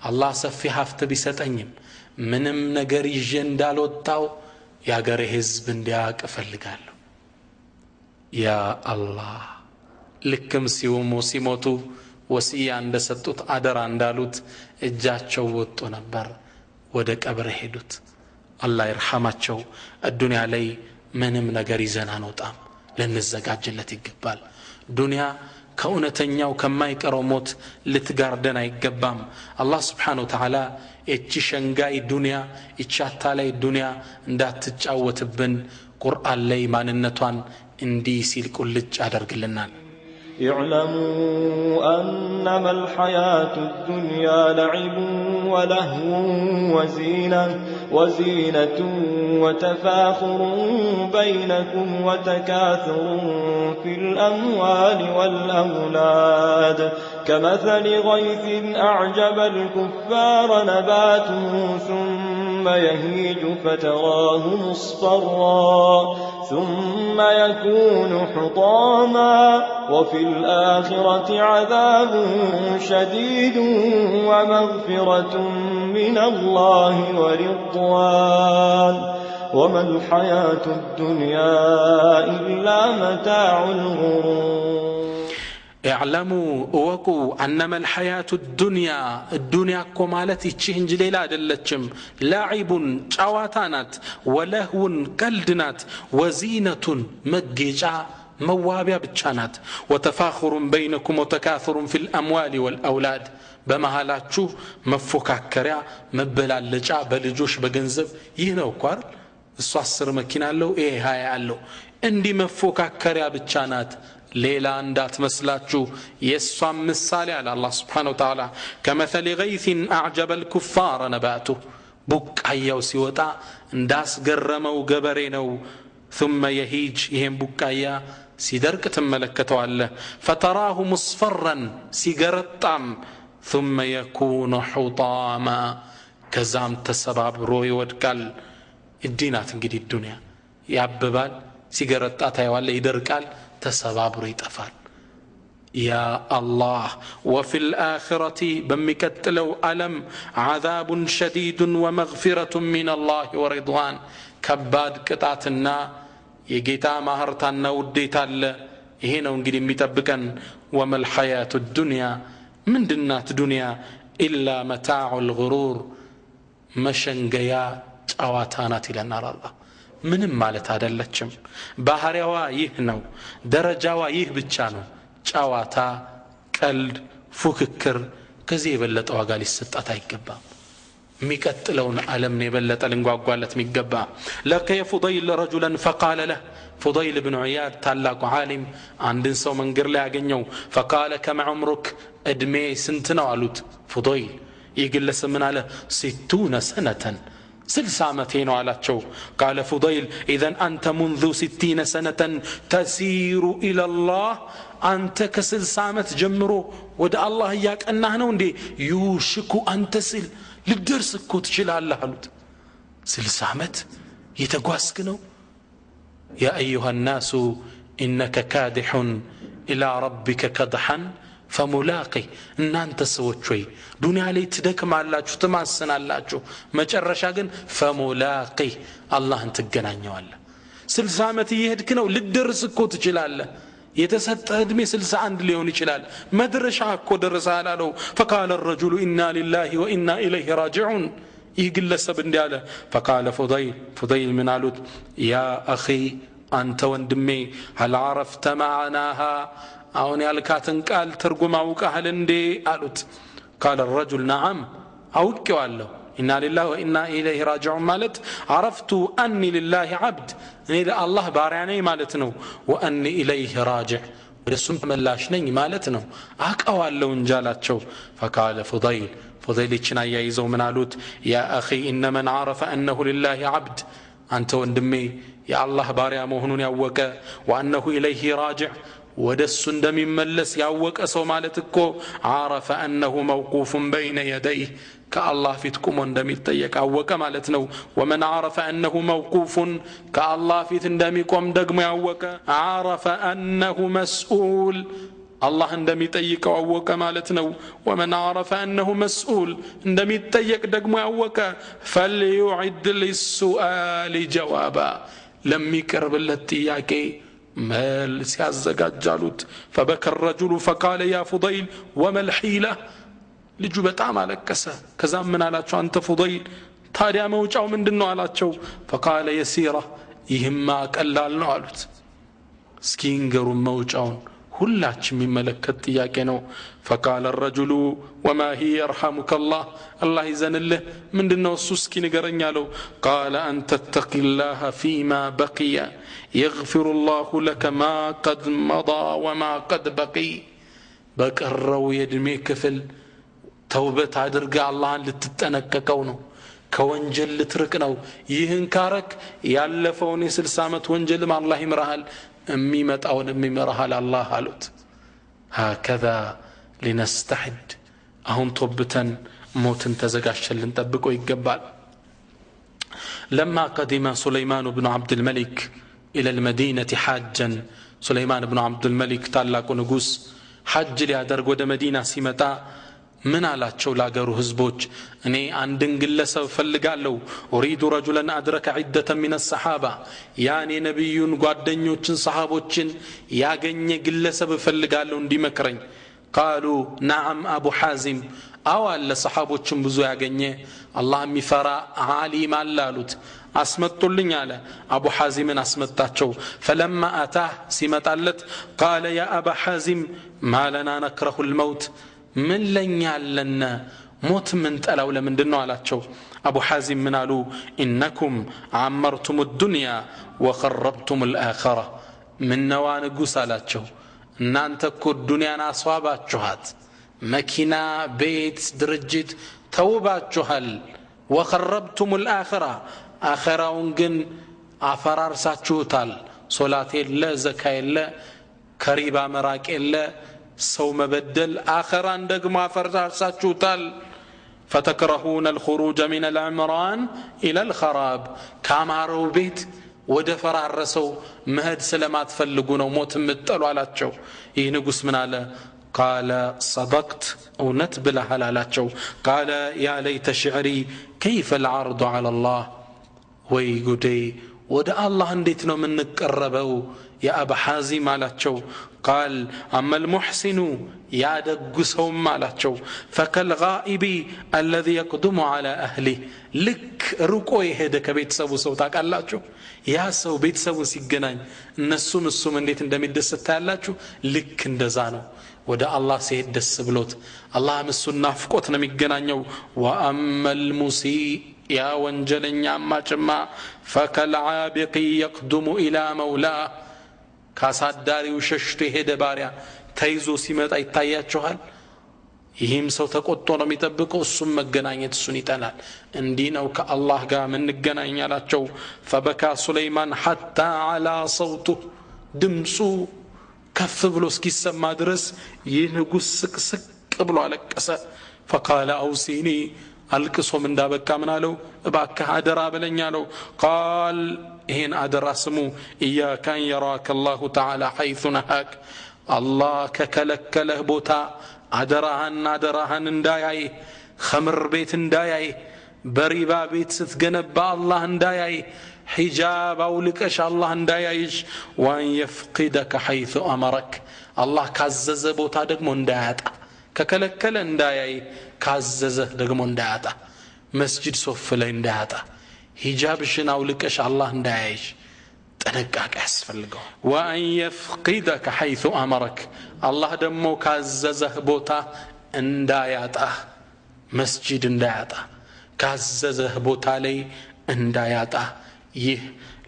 አላህ ሰፊ ሀብት ቢሰጠኝም ምንም ነገር ይዤ እንዳልወጣው የአገሬ ህዝብ እንዲያውቅ እፈልጋለሁ። ያ አላህ። ልክም ሲሞቱ ወሲያ እንደሰጡት አደራ እንዳሉት እጃቸው ወጥቶ ነበር ወደ ቀብር ሄዱት። አላህ ይርሐማቸው። ዱንያ ላይ ምንም ነገር ይዘን አንወጣም፣ ልንዘጋጅለት ይገባል። ዱንያ ከእውነተኛው ከማይቀረው ሞት ልትጋርደን አይገባም። አላህ ስብሓነሁ ወተዓላ እቺ ሸንጋይ ዱንያ እቺ አታላይ ዱንያ እንዳትጫወትብን ቁርአን ላይ ማንነቷን እንዲህ ሲል ቁልጭ አደርግልናል። اعلموا أنما الحياة الدنيا لعب ولهو وزينة وتفاخر بينكم وتكاثر في الأموال والأولاد كمثل غيث أعجب الكفار نباته ثم يهيج فتراه مصفرا ثم يكون حطاما وفي الآخرة عذاب شديد ومغفرة من الله ورضوان وما الحياة الدنيا إلا متاع الغرور. اعلموا وقوا أنما الحياة الدنيا كمالتي تشهنج ليلة دلتشم لاعب شواتانات ولهو قلدنات وزينة مجيجا موابيا بتشانات وتفاخر بينكم وتكاثر في الأموال والأولاد በመሃላችሁ መፎካከሪያ መበላለጫ በልጆች በገንዘብ ይህ ነው ቋር እሱ 10 መኪና አለው ይሄ 20 አለው እንዲህ መፎካከሪያ ብቻ ናት ሌላ እንዳትመስላችሁ የሷም ምሳሌ አለ አላህ Subhanahu Wa Ta'ala كمثل غيث أعجب الكفار نباته ቡቃያው ሲወጣ እንዳስገረመው ገበሬ ነው ثم يهيج ይሄን ቡቃያ ሲደርቅ ተመለከተዋለህ فتراه مصفرا ሲገረጣም ثم يكون حطاما ከዛም ተሰባብሮ ይወድቃል እዲናት እንግዲህ ዱንያ ያብባል ሲገረጣ ታየዋለህ ይደርቃል ተሰባብሮ ይጠፋል يا الله وفي الآخرة بمكتلو ألم عذاب شديد ومغفرة من الله ورضوان كباد قطعتنا يجيتا مهرتنا وديتا هنا ونجد متبكا وما الحياة الدنيا من دنات دنيا إلا متاع الغرور مشنجيا أواتانات إلى النار الله ምንም ማለት አይደለችም ባህሪያዋ ይህ ነው ደረጃዋ ይህ ብቻ ነው ጫዋታ ቀልድ ፉክክር ከዚህ የበለጠ ዋጋ ሊሰጣት አይገባም የሚቀጥለውን ዓለም ነው የበለጠ ልንጓጓለት የሚገባ لقي فضيل رجلا فقال له فضيل بن عياد ታላቁ ዓሊም አንድን ሰው መንገር ላይ ያገኘው فقال كم عمرك እድሜ ስንት ነው አሉት فضيل ይግለስ ምን አለ 60 سنة 60 ዓመቴ ነው አላቸው قال فضيل اذا انت منذ 60 سنة تسير الى الله አንተ ከ60 ዓመት ጀምሮ ወደ አላህ ያቀናህ ነው እንዴ يوشك ان تصل ልደርስ እኮ ትችላለህ አሉት 60 ዓመት የተጓዝክ ነው يا ايها الناس انك كادح الى ربك كدحا فملاقي እናንተ ሰዎች ወይ ዱንያ ላይ ትደክማላችሁ ትማሰናላችሁ መጨረሻ ግን فملاقي አላህን ትገናኘዋለህ 60 ዓመት ይሄድክ ነው ልደርስ እኮ ትችላለህ የተሰጠህ እድሜ 61 ሊሆን ይችላል መድረሻ እኮ ደረሰሃል አለው فقال الرجل إنا لله وإنا إليه راجعون ይግለሰብ እንዲያለ فقال فضيل من አሉት يا أخي أنت ወንድሜ هل عرفت معناها አሁን ያልካትን ቃል ትርጉም አውቀሃል እንዴ አሉት قال الرجل نعم አውቄዋለሁ إنا لله وإنا إليه راجعون مالت عرفت أني لله عبد እኔ ለአላህ ባሪያ ነኝ ማለት ነው وأني إليه راجع ወደሱም ተመላሽ ነኝ ማለት ነው አውቀዋለሁ እንጃላቸው فقال فضيل ችናያ ይዘው ምን አሉት يا أخي إن من عرف أنه لله عبد አንተ ወንድሜ የአላህ ባሪያ መሆኑን ያወቀ وأنه إليه راجع ወደሱ እንደሚመለስ ያወቀ ሰው ማለት እኮ عرف أنه موقوف بين يديه كالله في تقوم እንደሚጠየቅ አወቀ ማለት ነው ومن عرف أنه موقوف كالله في እንደሚቆም ደግሞ ያወቀ عرف أنه مسؤول الله እንደሚጠይቀው አወቀ ማለት ነው ومن عرف أنه مسؤول እንደሚጠየቅ ደግሞ ያወቀ فليعد للسؤال جوابا ለሚቀርብለት ጥያቄ መልስ ያዘጋጃሉት فبكى الرجل فقال يا فضيل وما الحيلة ልጁ በጣም አለቀሰ ከዛም ምን አላቸው አንተ فضيل ታዲያ መውጫው ምንድነው አላቸው فقال يسيرة ይህማ ቀላል ነው አሉት እስኪ እንገሩ መውጫውን ሁላችንም የሚመለከት ጥያቄ ነው فقال الرجل وما هي يرحمك الله يزنله ምንድነው እሱ እስኪ ንገረኝ አለው قال ان تتقي الله فيما بقي يغفر الله لك ما قد مضى وما قد بقي በቀረው የእድሜ ክፍል ተውበት አድርጋ አላህን ልትጠነቀቀው ነው ከወንጀል ልትርቅ ነው ይህን ካረክ ያለፈውን የ60 ዓመት ወንጀልም አላህ ይምራሃል የሚመጣውን የሚመራሃል አላህ አሉት هكذا لنستعد አሁን ተውበተን ሞትን ተዘጋጅተን ልንጠብቀው ይገባል لما قدم سليمان بن عبد الملك إلى المدينة حاجا سليمان بن عبد الملك ታላቁ ንጉስ ሐጅ ሊያደርግ ወደ መዲና ሲመጣ ምን አላቸው ላገሩ ህዝቦች እኔ አንድን ግለሰብ ፈልጋለሁ اريد رجلا ادرك عده من الصحابه ያኔ ነብዩን ጓደኞችን ሰሃቦችን ያገኘ ግለሰብ ፈልጋለሁ እንዲመክረኝ قالوا نعم ابو حازم አው አለ ሰሃቦችን ብዙ ያገኘ አላህ የሚፈራ ዓሊም አላሉት አስመጡልኝ አለ አቡ ሐዚምን አስመጣቸው فلما اتاه ሲመጣለት قال يا ابا حازم ما لنا نكره الموت من لن يعلن ሞት ምን ጠላው ለምንድነው አላቸው አቡ ሐዚም ምን አሉ ኢነኩም አመርቱም الدنيا وخربتم الآخرة ምነዋ ንጉስ አላቸው እናንተ እኮ ዱንያን አስዋባችኋት መኪና ቤት ድርጅት ተውባችኋል وخربتم الآخرة آخراውን ግን አፈራርሳችሁታል ሶላት የለ ዘካ የለ ከሪባ መራቅ የለ ሰው መበደል آخራን ደግሞ አፈራርሳችሁታል فتكرهون الخروج من العمران إلى الخراب كامارو بيت ወደ ፈራረሰው መሄድ ስለማትፈልጉ ነው ሞት የምትጠሉ አላቸው ይህ ንጉስ ምን አለ قال صدقت እውነት ብለሃል አላቸው قال يا ليت شعري كيف العرض على الله ወይ ጉዴ ወደ አላህ እንዴት ነው የምንቀርበው يا أبا حازم አላቸው قال أما المحسن يا دغسو مالاتشو فكالغائب الذي يقدم على أهله لك رقو يهد كبيتسبو سو ታቃላችሁ ያ ሰው ቤተሰቡን ሲገናኝ እነሱም እንዴት እንደሚደሰት ታያላችሁ ልክ እንደዛ ነው ወደ አላህ ሲሄድ ደስ ብሎት አላህ እሱን ናፍቆት ነው የሚገናኘው وأما المسيء يا ወንጀለኛ ማጭማ فكالعابق يقدم إلى مولاه ካሳዳሪው ሸሽቶ ሄደ ባሪያ ተይዞ ሲመጣ ይታያችኋል ይህም ሰው ተቆጥቶ ነው የሚጠብቀው እሱም መገናኘት እሱን ይጠላል እንዲህ ነው ከአላህ ጋር ምን እንገናኛላቸው فبكى سليمان حتى على صوته ድምፁ ከፍ ብሎ እስኪሰማ ድረስ ይህ ንጉስ ስቅስቅ ብሎ አለቀሰ فقال أوصيني አልቅሶም እንዳበቃ ምን አለው እባክህ አደራ በለኝ አለው قال ይሄን አደራ ስሙ إياك أن يراك الله تعالى حيث نهاك الله ከከለከለህ ቦታ አደራህን እንዳያይ ኸምር ቤት እንዳያይ በሪባ ቤት ስትገነባ አላህ እንዳያይ ሒጃብ አውልቀሽ አላህ እንዳያይሽ وأن يفقدك حيث أمرك الله ካዘዘ ቦታ ደግሞ እንዳያጣ ከከለከለ እንዳያይ ካዘዘህ ደግሞ እንዳያጣ መስጂድ ሶፍ ላይ እንዳያጣ ሂጃብሽን አውልቀሽ አላህ እንዳያይሽ ጥንቃቄ ያስፈልገው وأن يفقدك حيث أمرك الله ደግሞ ካዘዘህ ቦታ እንዳያጣ መስጂድ እንዳያጣ ካዘዘህ ቦታ ላይ እንዳያጣ ይህ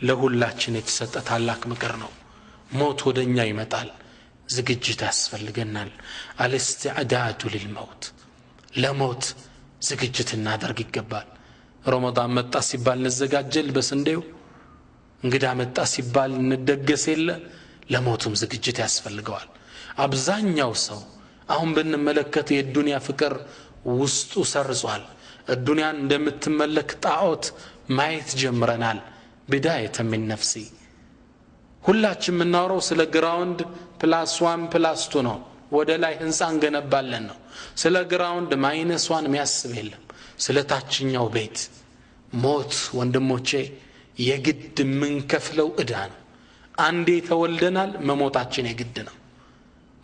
ለሁላችን የተሰጠ ታላቅ ምክር ነው ሞት ወደኛ ይመጣል ዝግጅት ያስፈልገናል الاستعداد للموت ለሞት ዝግጅት እናደርግ ይገባል ረመዳን መጣ ሲባል እንዘጋጀል በስንዴው እንግዳ መጣ ሲባል እንደገስ የለ ለሞቱም ዝግጅት ያስፈልገዋል አብዛኛው ሰው አሁን በእንመለከት የዱንያ ፍቅር ውስጡ ሰርጿል الدنيان እንደምትመለክ ጣዖት ማየት ጀምረናል بدايه من نفسي ሁላችን ምናወራው ስለ ግራውንድ +1+2 ነው ወደ ላይ ህንጻ እንገነባለን ነው ስለ ግራውንድ -1 የሚያስብ የለም ስለ ታችኛው ቤት ሞት ወንድሞቼ የግድ ምን ከፍለው እዳ ነው አንዴ ተወልደናል መሞታችን የግድ ነው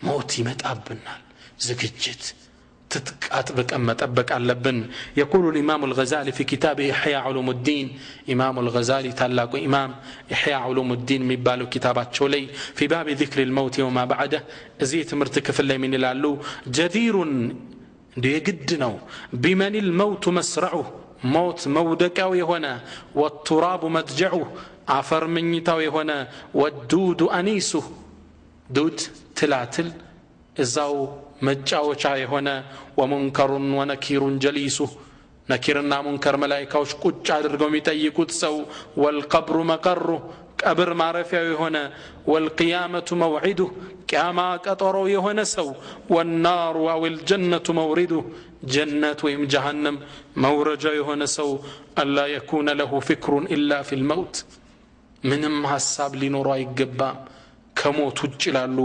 ሞት ይመጣብናል ዝግጅት تتقات مطبق አለብን يقول الامام الغزالي في كتابه احياء علوم الدين امام الغزالي ታላቁ ኢማም احياء علوم الدين የሚባለው ኪታባቸው ላይ في باب ذكر الموت وما بعده እዚህ ትምህርት ክፍል ላይ ምን ይላሉ جدير የግድ ነው بمن الموت مسرعه موت مودقاው የሆነ والتراب مدجعه አፈር ምኝታው የሆነ والدود انيسه دود تلاتل እዛው መጫወቻ የሆነ ومنكر ونكير جليسه نكيرنا منكر ملائكዎች ቁጭ አድርገው የሚጠይቁት ሰው والقبر مقره ቀብር ማረፊያው የሆነ والقيامة موعده ቂያማ ቀጠሮ የሆነ ሰው والنار والجنة مورده جنة ወይም جهنم መውረጃ የሆነ ሰው الا يكون له فكر الا في الموت ምንም ሐሳብ ሊኖረው አይገባም ከሞት ውጭ ይላሉ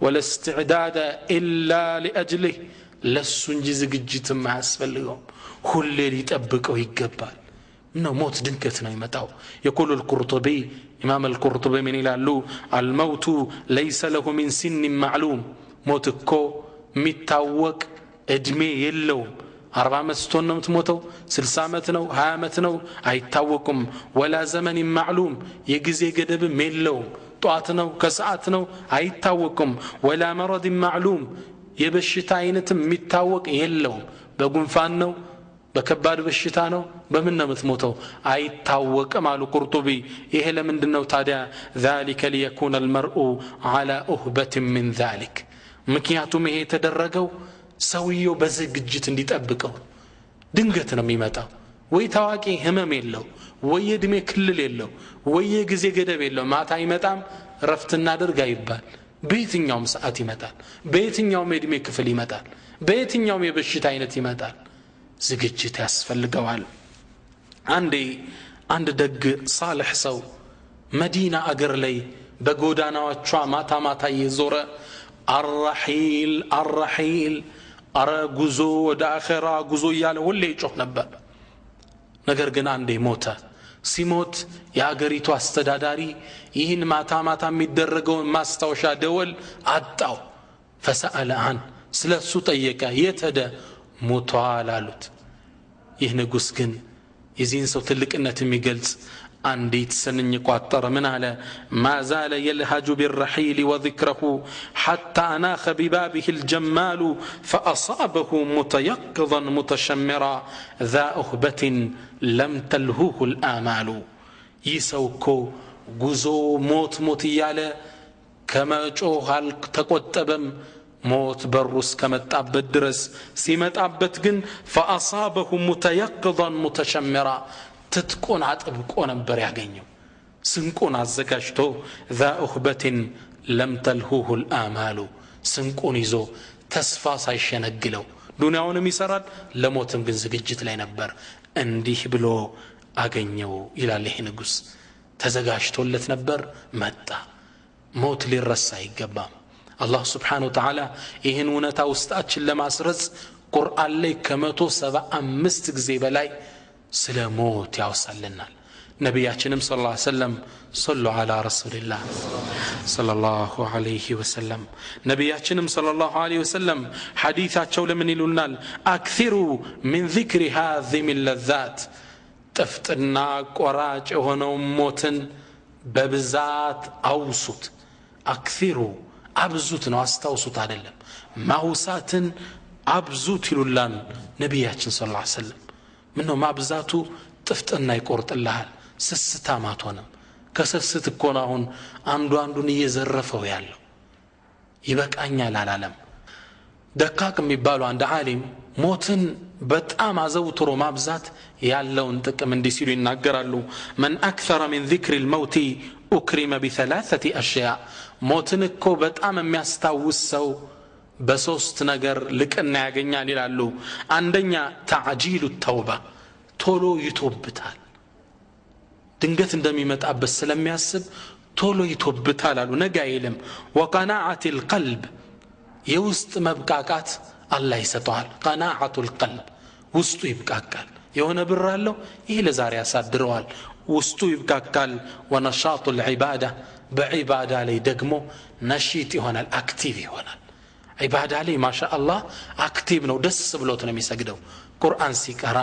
ወለስተዕዳደ ኢላ ሊአጅሊህ ለሱ እንጂ ዝግጅትም አያስፈልገው ሁሌ ሊጠብቀው ይገባል ነው ሞት ድንገት ነው ይመጣው يقول القرطبي امام القرطبي من ይላሉ الموت ليس له من سن معلوم ሞት እኮ የሚታወቅ እድሜ የለውም 40 ዓመት ስትሆን ነው የምትሞተው 60 ዓመት ነው 20 ዓመት ነው አይታወቅም ولا زمن معلوم የጊዜ ገደብም የለውም ጧት ነው ከሰዓት ነው አይታወቅም ولا مرض معلوم የበሽታ አይነትም የሚታወቅ የለውም። በጉንፋን ነው፣ በከባድ በሽታ ነው፣ በምን ነው የምትሞተው አይታወቅም አሉ ቁርጡቢ። ይሄ ለምንድነው ታዲያ? ذلك ليكون المرء على أهبة من ذلك። ምክንያቱም ይሄ የተደረገው ሰውየው በዝግጅት እንዲጠብቀው። ድንገት ነው የሚመጣው። ወይ ታዋቂ ህመም የለው፣ ወይ እድሜ ክልል የለው፣ ወይ ጊዜ ገደብ የለው። ማታ ይመጣም ረፍትና አድርግ አይባል። በየትኛውም ሰዓት ይመጣል፣ በየትኛውም እድሜ ክፍል ይመጣል፣ በየትኛውም የበሽታ አይነት ይመጣል። ዝግጅት ያስፈልገዋል። አንድ ደግ ሳልሕ ሰው መዲና አገር ላይ በጎዳናዎቿ ማታ ማታ እየዞረ አርረሒል አርረሒል፣ አረ ጉዞ ወደ አኼራ ጉዞ እያለ ሁሌ ይጮህ ነበር። ነገር ግን አንዴ ሞተ። ሲሞት የአገሪቱ አስተዳዳሪ ይህን ማታ ማታ የሚደረገውን ማስታወሻ ደወል አጣው። ፈሰአለ አን፣ ስለሱ ጠየቀ። የት ሄደ? ሞቷል አሉት። ይህ ንጉሥ ግን የዚህን ሰው ትልቅነት የሚገልጽ አንዲት ስንኝ ቋጠረ። ምን አለ? ما زال يلهج بالرحيل وذكره حتى أناخ ببابه الجمال فأصابه متيقظا متشمرا ذا أهبة لم تلهوه الآمال. يسوكو ጉዞ ሞት ሞት እያለ ከመጮህ አልተቆጠበም። ሞት በሩስ ከመጣበት ድረስ ሲመጣበት ግን فأصابه متيقظا متشمرا ትጥቁን አጥብቆ ነበር ያገኘው። ስንቁን አዘጋጅቶ ذا أهبة لم تلهوه الآمال፣ ስንቁን ይዞ ተስፋ ሳይሸነግለው ዱንያውንም ይሰራል፣ ለሞትም ግን ዝግጅት ላይ ነበር። እንዲህ ብሎ አገኘው ይላል ይህ ንጉሥ። ተዘጋጅቶለት ነበር፣ መጣ። ሞት ሊረሳ አይገባም። አላህ ስብሓነሁ ወተዓላ ይህን እውነታ ውስጣችን ለማስረጽ ቁርአን ላይ ከ175 ጊዜ በላይ ስለ ሞት ያወሳልናል። ነቢያችንም ሰለላሁ ዐለይሂ ወሰለም ሰሉ ዐላ ረሱሊላህ ሰለላሁ ዐለይሂ ወሰለም ነቢያችንም ሰለላሁ ዐለይሂ ወሰለም ሐዲታቸው ለምን ይሉናል? አክሲሩ ሚን ዚክሪ ሃዚሚ ለዛት፣ ጥፍጥና ቆራጭ የሆነው ሞትን በብዛት አውሱት። አክሲሩ አብዙት ነው፣ አስታውሱት አይደለም። ማውሳትን አብዙት ይሉላን ነቢያችን ሰለላሁ ዐለይሂ ወሰለም። ምን ነው ማብዛቱ? ጥፍጥና ይቆርጥልሃል፣ ስስታም አትሆንም። ከስስት እኮ ነው አሁን አንዱን እየዘረፈው ያለው። ይበቃኛል አላለም። ደቃቅ የሚባሉ አንድ ዓሊም ሞትን በጣም አዘውትሮ ማብዛት ያለውን ጥቅም እንዲህ ሲሉ ይናገራሉ። መን አክተረ ሚን ዚክሪ ልመውቲ ኡክሪመ ቢሰላሰቲ አሽያ። ሞትን እኮ በጣም የሚያስታውስ ሰው በሶስት ነገር ልቅና ያገኛል ይላሉ። አንደኛ ተዕጂሉ ተውባ፣ ቶሎ ይቶብታል። ድንገት እንደሚመጣበት ስለሚያስብ ቶሎ ይቶብታል አሉ። ነገ አይልም። ወቀናዓት ልቀልብ፣ የውስጥ መብቃቃት አላህ ይሰጠዋል። ቀናዓቱ ልቀልብ፣ ውስጡ ይብቃቃል። የሆነ ብር አለው፣ ይህ ለዛሬ ያሳድረዋል፣ ውስጡ ይብቃቃል። ወነሻጡ ልዒባዳ፣ በዒባዳ ላይ ደግሞ ነሺጥ ይሆናል፣ አክቲቭ ይሆናል። ዒባዳ ላይ ማሻአላህ አክቲቭ ነው፣ ደስ ብሎት ነው የሚሰግደው። ቁርአን ሲቀራ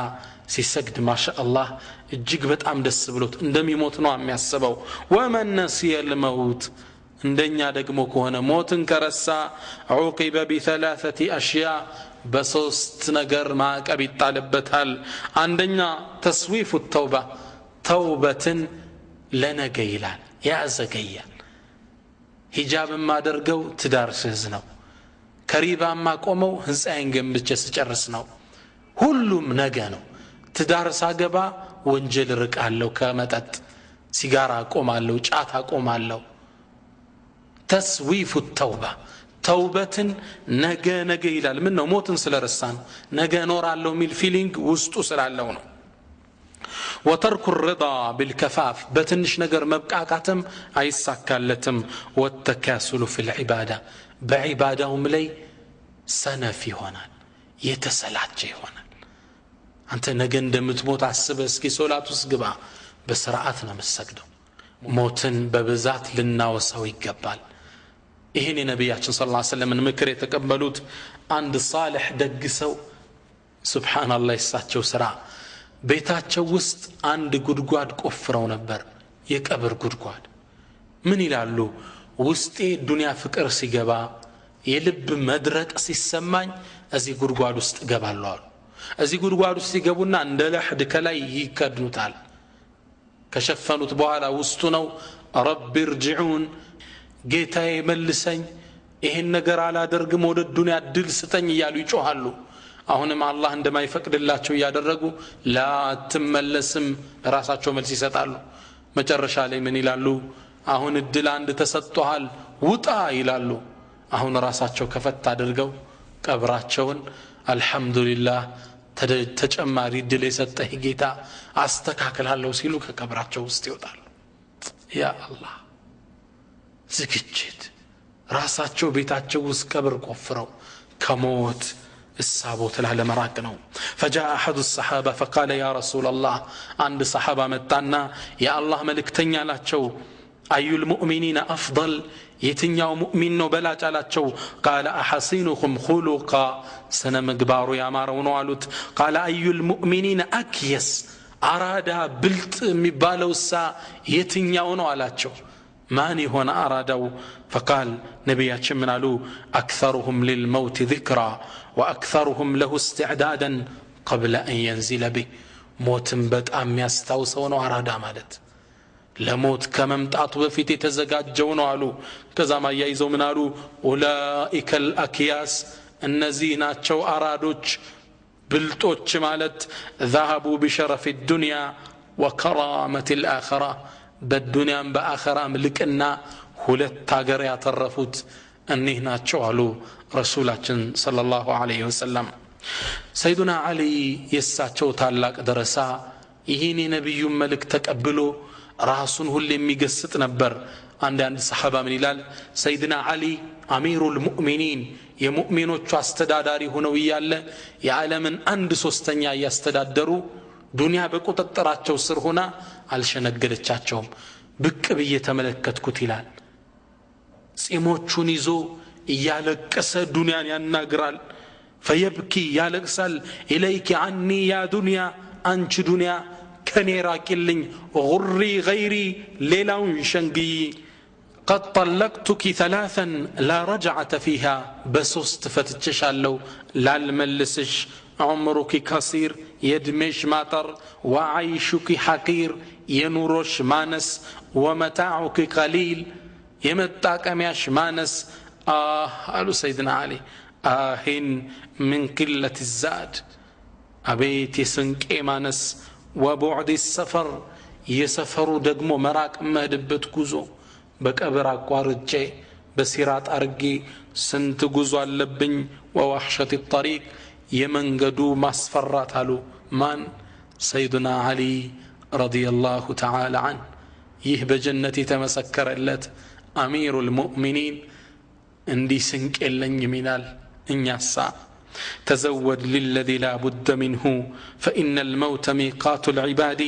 ሲሰግድ ማሻአላህ እጅግ በጣም ደስ ብሎት እንደሚሞት ነው የሚያስበው። ወመን ነሲየ ልመውት፣ እንደኛ ደግሞ ከሆነ ሞትን ከረሳ ዑቂበ ቢሰላሰቲ አሽያ፣ በሶስት ነገር ማዕቀብ ይጣልበታል። አንደኛ ተስዊፉ ተውባ፣ ተውበትን ለነገ ይላል፣ ያዘገያል። ሂጃብ ማደርገው ትዳር ስዝ ነው፣ ከሪባማ ቆመው ህንፃዬን ገንብቼ ስጨርስ ነው። ሁሉም ነገ ነው። ትዳር ሳገባ ወንጀል ርቃለሁ፣ ከመጠጥ ሲጋራ አቆማለሁ፣ ጫት አቆማለሁ። ተስዊፉ ተውባ፣ ተውበትን ነገ ነገ ይላል። ምን ነው? ሞትን ስለረሳን ነገ እኖራለሁ የሚል ፊሊንግ ውስጡ ስላለው ነው። ወተርኩ ርዳ ቢልከፋፍ፣ በትንሽ ነገር መብቃቃትም አይሳካለትም። ወተካሱሉ ፊል ዒባዳ፣ በዒባዳውም ላይ ሰነፍ ይሆናል፣ የተሰላቸ ይሆናል። አንተ ነገ እንደምትሞት አስበህ እስኪ ሶላት ውስጥ ግባ፣ በስርዓት ነው የምትሰግደው። ሞትን በብዛት ልናወሳው ይገባል። ይህን የነቢያችን ሰለላሁ ዐለይሂ ወሰለም ምክር የተቀበሉት አንድ ሳልሕ ደግ ሰው ሱብሓነላህ፣ የሳቸው ስራ ቤታቸው ውስጥ አንድ ጉድጓድ ቆፍረው ነበር፣ የቀብር ጉድጓድ። ምን ይላሉ? ውስጤ ዱንያ ፍቅር ሲገባ የልብ መድረቅ ሲሰማኝ እዚህ ጉድጓድ ውስጥ እገባለሁ አሉ። እዚህ ጉድጓድ ውስጥ ሲገቡና እንደ ለሕድ ከላይ ይከድኑታል። ከሸፈኑት በኋላ ውስጡ ነው ረቢ እርጅዑን፣ ጌታዬ መልሰኝ፣ ይሄን ነገር አላደርግም፣ ወደ ዱንያ ድል ስጠኝ እያሉ ይጮሃሉ። አሁንም አላህ እንደማይፈቅድላቸው እያደረጉ ላ አትመለስም፣ ራሳቸው መልስ ይሰጣሉ። መጨረሻ ላይ ምን ይላሉ? አሁን እድል አንድ ተሰጥቷል ውጣ ይላሉ። አሁን ራሳቸው ከፈት አድርገው ቀብራቸውን አልহামዱሊላህ ተጨማሪ እድል የሰጠህ ጌታ አስተካክላለሁ ሲሉ ከቀብራቸው ውስጥ ይወጣሉ። ያ አላህ ዝግጅት! ራሳቸው ቤታቸው ውስጥ ቀብር ቆፍረው ከሞት السابوت العالم راكنو. فجاء أحد الصحابة فقال يا رسول الله عند صحابة متانا يا الله ملك تنيا لاتشو أي المؤمنين أفضل يتنيا مؤمن بلا جالاتشو قال أحسنكم خلقا سنة مقبار يا مارونو علوت قال أي المؤمنين أكيس أرادا بلت مبالو سا يتنيا ونو علاتشو ماني هنا أرادوا فقال نبيات شمنالو أكثرهم للموت ذكرى وأكثرهم له استعدادا قبل أن ينزل به موت بد أم يستوسون أرادا مالت لموت كممتعط بفيت تزقات جونو علو كذا ما يأيزو منالو أولئك الأكياس النزينات شو أرادوش بلتوش مالت ذهبوا بشرف الدنيا وكرامة الآخرة بالدنيا بآخرة ملكنا ሁለት ሀገር ያተረፉት እኒህ ናቸው አሉ ረሱላችን ሰለላሁ ዐለይሂ ወሰለም። ሰይዱና አሊ የሳቸው ታላቅ ደረሳ ይህን የነብዩን መልእክት ተቀብሎ ራሱን ሁሉ የሚገስጥ ነበር። አንዳንድ ሰሃባ ምን ይላል? ሰይድና አሊ አሚሩል ሙእሚኒን የሙእሚኖቹ አስተዳዳሪ ሆነው እያለ የዓለምን 1/3 እያስተዳደሩ ዱንያ በቁጥጥራቸው ስር ሆና አልሸነገለቻቸውም። ብቅ ብዬ ተመለከትኩት ይላል። ጺሞቹን ይዞ እያለቀሰ ዱንያን ያናግራል። ፈየብኪ ያለቅሳል። ኢለይኪ ዐኒ ያ ዱንያ፣ አንቺ ዱንያ ከኔ ራቂልኝ። ጉሪ ገይሪ ሌላውን ሸንግይ። ቀድ ጠለቅቱኪ 3 ላ ረጅዐተ ፊሃ፣ በ3 ፈትቼሻለሁ ላልመልስሽ። ዑምሩኪ ከሲር የእድሜሽ ማጠር፣ ወዐይሹኪ ሐቂር የኑሮሽ ማነስ፣ ወመታዑኪ ቀሊል የመጣቀሚያሽ ማነስ። አሉ ሰይድና አሊ አሂን ምን ቅለት ዛድ፣ አቤት የስንቄ ማነስ። ወቡዕድ ሰፈር የሰፈሩ ደግሞ መራቅ መሄድበት ጉዞ፣ በቀብር አቋርጬ በሲራጥ አርጌ ስንት ጉዞ አለብኝ። ወወሕሸት ጠሪቅ የመንገዱ ማስፈራት አሉ ማን? ሰይድና አሊ ረዲየላሁ ተዓላ ዐንሁ። ይህ በጀነት የተመሰከረለት አሚሩል ሙእሚኒን እንዲህ ስንቅ የለኝም ይላል። እኛሳ ተዘወድ ሊለዚ ላ ቡደ ሚንሁ ፈኢነ ልመውተ ሚቃቱ ልዕባዲ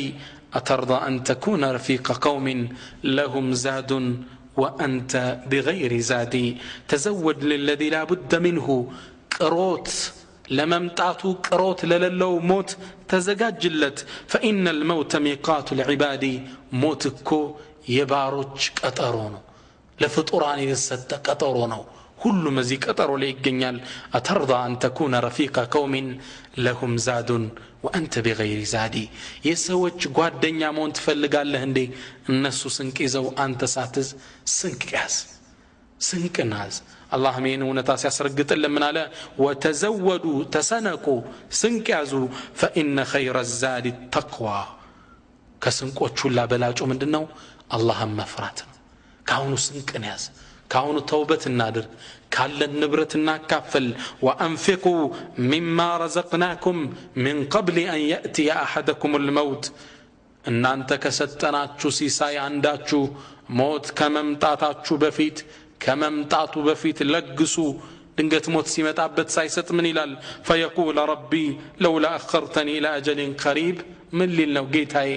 አተርዳ አን ተኩነ ረፊቀ ቀውምን ለሁም ዛዱን ወአንተ ቢገይሪ ዛዲ። ተዘወድ ሊለዚ ላ ቡደ ሚንሁ ቅሮት ለመምጣቱ ቅሮት ለሌለው ሞት ተዘጋጅለት። ፈኢነ ልመውተ ሚቃቱ ልዕባዲ ሞት እኮ የባሮች ቀጠሮ ነው፣ ለፍጡራን የተሰጠ ቀጠሮ ነው። ሁሉም እዚህ ቀጠሮ ላይ ይገኛል። አተርዳ አን ተኩነ ረፊቀ ቀውሚን ለሁም ዛዱን ወአንተ ቢገይሪ ዛዲ። የሰዎች ጓደኛ መሆን ትፈልጋለህ እንዴ? እነሱ ስንቅ ይዘው አንተ ሳትዝ ስንቅ ያዝ፣ ስንቅ ናዝ። አላህ ምን እውነታ ሲያስረግጥልን ምን አለ? ወተዘወዱ ተሰነቁ፣ ስንቅ ያዙ። ፈኢነ ኸይረ ዛዲ ተቅዋ፣ ከስንቆች ሁላ በላጩ ምንድነው? አላህን መፍራት ነው። ካሁኑ ስንቅን ያዝ፣ ካሁኑ ተውበት እናድርግ፣ ካለን ንብረት እናካፈል። ወአንፊቁ ሚማ ረዘቅናኩም ሚን ቀብል አን የእትየ አሐደኩም ልመውት፣ እናንተ ከሰጠናችሁ ሲሳይ አንዳችሁ ሞት ከመምጣታችሁ በፊት ከመምጣቱ በፊት ለግሱ። ድንገት ሞት ሲመጣበት ሳይሰጥ ምን ይላል? ፈየቁል ረቢ ለውላ አኸርተኒ ኢላ አጀሊን ቀሪብ። ምን ሊል ነው? ጌታዬ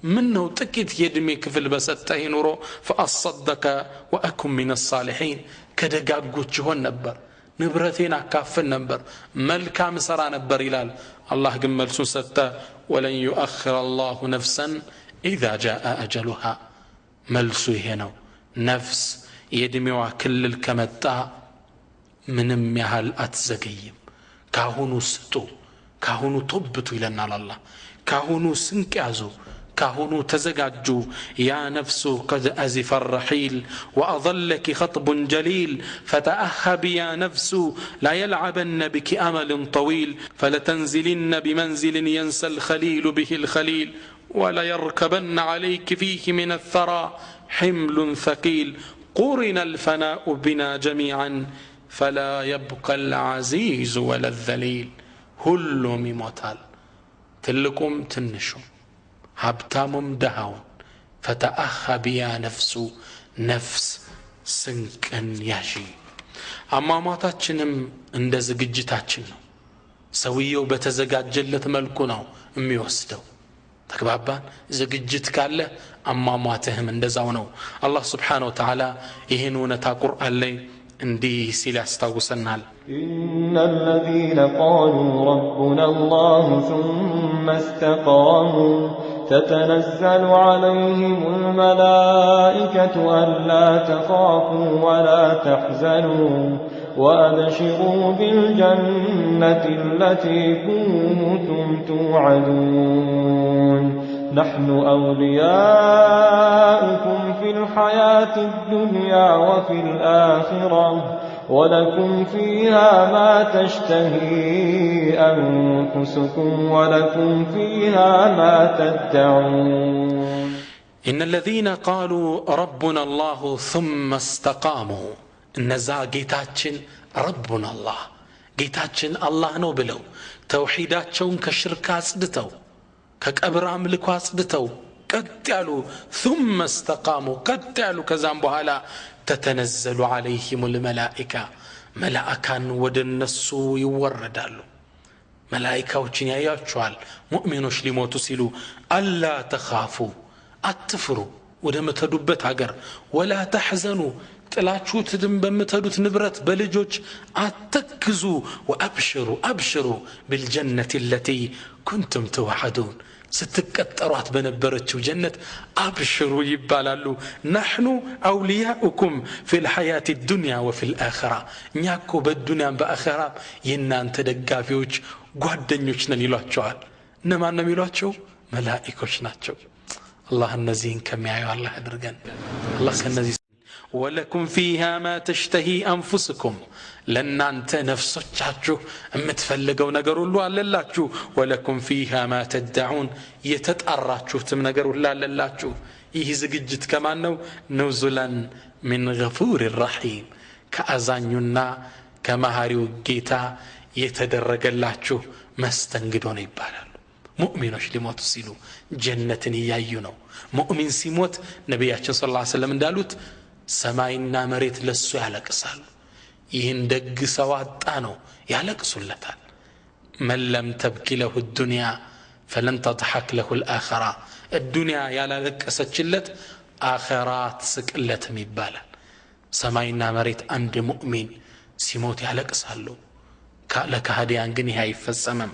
ምን ነው ጥቂት የእድሜ ክፍል በሰጠህ ኑሮ ፈአሰደከ ወአኩን ሚነ ሳሊሒን፣ ከደጋጎች ይሆን ነበር፣ ንብረቴን አካፍል ነበር፣ መልካም ሰራ ነበር ይላል። አላህ ግን መልሱን ሰጠ። ወለን ዩአኽር አላሁ ነፍሰን ኢዛ ጃአ አጀሉሃ። መልሱ ይሄ ነው። ነፍስ የእድሜዋ ክልል ከመጣ ምንም ያህል አትዘገይም ካሁኑ ስጡ ካሁኑ ቶብቱ ይለናል አላህ ካሁኑ ስንቅ ያዙ ካሁኑ ተዘጋጁ يا نفس قد أزف الرحيل وأظلك خطب جليل فتأهبي يا نفس لا يلعبن بك أمل طويل فلتنزلن بمنزل ينسى الخليل به الخليل ولا يركبن عليك فيه من الثرى حمل ثقيل قرن الفناء بنا جميعا فلا يبقى العزيز ولا الذليل ሁሉም ይሞታል ትልቁም ትንሹም ሀብታሙም ደሃውን فتأخب يا نفس ነፍስ ስንቅን ያዢ አሟሟታችንም እንደ ዝግጅታችን ነው ሰውየው በተዘጋጀለት መልኩ ነው የሚወስደው ተግባባን ዝግጅት ካለ አሟሟትህም እንደዛው ነው አላህ Subhanahu Wa Ta'ala ይህን እውነታ ቁርአን ላይ እንዲህ ሲል ያስታውሰናል إن الذين قالوا ربنا الله ثم استقاموا تتنزل عليهم الملائكة ألا تخافوا ولا تحزنوا وأبشروا بالجنة التي كنتم توعدون نحن أولياؤكم في الحياة الدنيا وفي الآخرة ولكم فيها ما تشتهي أنفسكم ولكم فيها ما تدعون إن الذين قالوا ربنا الله ثم استقاموا النزا جيتاتشن ربنا الله جيتاتشن الله نوبلو توحيداتشون كشركات صدتو كقبر أملكوا صدتو قتلوا ثم استقاموا قتلوا كزام بحالا تتنزل عليهم الملائكة ملائكة ودنسوا يوردالوا ملائكة وچن يايوچوال مؤمنوش لموتو سيلو ألا تخافوا أتفروا ودمتدوبت هاجر ولا تحزنوا ጥላችሁ ትድም በመተዱት ንብረት በልጆች አትክዙ وابشروا ابشروا بالجنة التي كنتم توعدون ስትቀጠሯት በነበረችው ጀነት አብሽሩ ይባላሉ نحن أولياؤكم في الحياة الدنيا وفي الآخرة እኛኮ በዱንያም በአኺራም የናንተ ደጋፊዎች ጓደኞች ነን ይሏቸዋል እነማን ነው የሚሏቸው መላእክቶች ናቸው አላህ እነዚህን ከሚያዩ አላህ ያድርገን አላህ ከነዚህ ولكم فيها ما تشتهي أنفسكم لن أنت نفسك متفلقوا نقروا لله ولكم فيها ما تدعون يتتأراتشو تم نقروا لله يهزقجت كمان نزلا من غفور الرحيم كأزانينا كمهاريو جيتا يتدرق الله مستنقدون يبالل مؤمنوش لموت سيلو جنة يايونو مؤمن سيموت نبياتنا صلى الله عليه وسلم اندالوت ሰማይና መሬት ለሱ ያለቅሳሉ ይህን ደግ ሰው አጣነው ያለቅሱለታል من لم تبكي له الدنيا فلن تضحك له الآخرة الدنيا ያላለቀሰችለት አኺራት ስቅለትም ይባላል ሰማይና መሬት አንድ ሙእሚን ሲሞት ያለቅሳሉ ለካህዲያን ግን ይሄ አይፈጸምም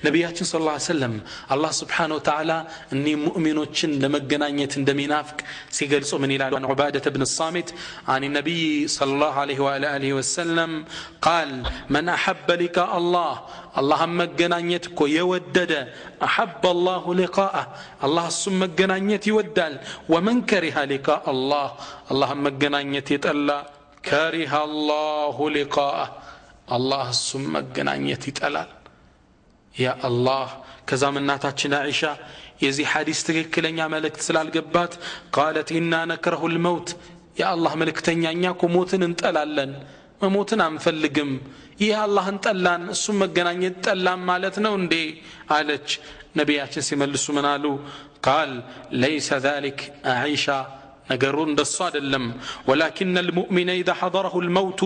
ነብያችን ሰለላሁ ዐለይሂ ወሰለም አላህ Subhanahu Wa Ta'ala እኒ ሙእሚኖችን ለመገናኘት እንደሚናፍቅ ሲገልጹ ምን ይላሉ عن عبادة بن الصامت عن النبي صلى الله عليه وآله وسلم قال من أحب لقاء الله مገናኘትኮ የወደደ أحب الله لقاءه الله እሱም መገናኘት ይወዳል ومن كره لقاء الله መገናኘት ይጠላ كره الله لقاءه الله እሱም መገናኘት ይጠላል ያ አላህ ከዛ እናታችን አይሻ የዚህ ሐዲስ ትክክለኛ መልእክት ስላልገባት قالت إنا نكره الموت ያ አላህ መልእክተኛ እኛ እኮ ሞትን እንጠላለን መሞትን አንፈልግም ይህ አላህን ጠላን እሱም መገናኘት ጠላን ማለት ነው እንዴ አለች ነብያችን ሲመልሱ ምን አሉ قال ليس ذلك عائشة ነገሩ እንደሱ አይደለም ولكن المؤمن إذا حضره الموت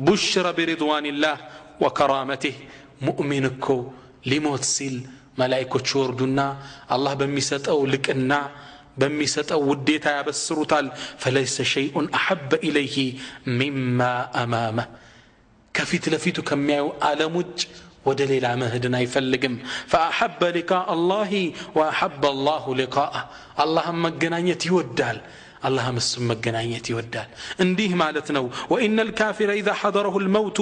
بشر برضوان الله وكرامته مؤمنك لموت ሲል መላእክቶች ወርዱና አላህ በሚሰጠው ልቅና በሚሰጠው ውዴታ ያበስሩታል فليس شيء أحب إليه مما أمامه ከፊት ለፊቱ ከሚያዩ ዓለም ውጭ ወደ ሌላ መሄድን አይፈልግም فأحب لقاء الله وأحب الله لقاءه الله መገናኘት ይወዳል አላህም እሱን መገናኘት ይወዳል። እንዲህ ማለት ነው وإن الكافر إذا حضره الموت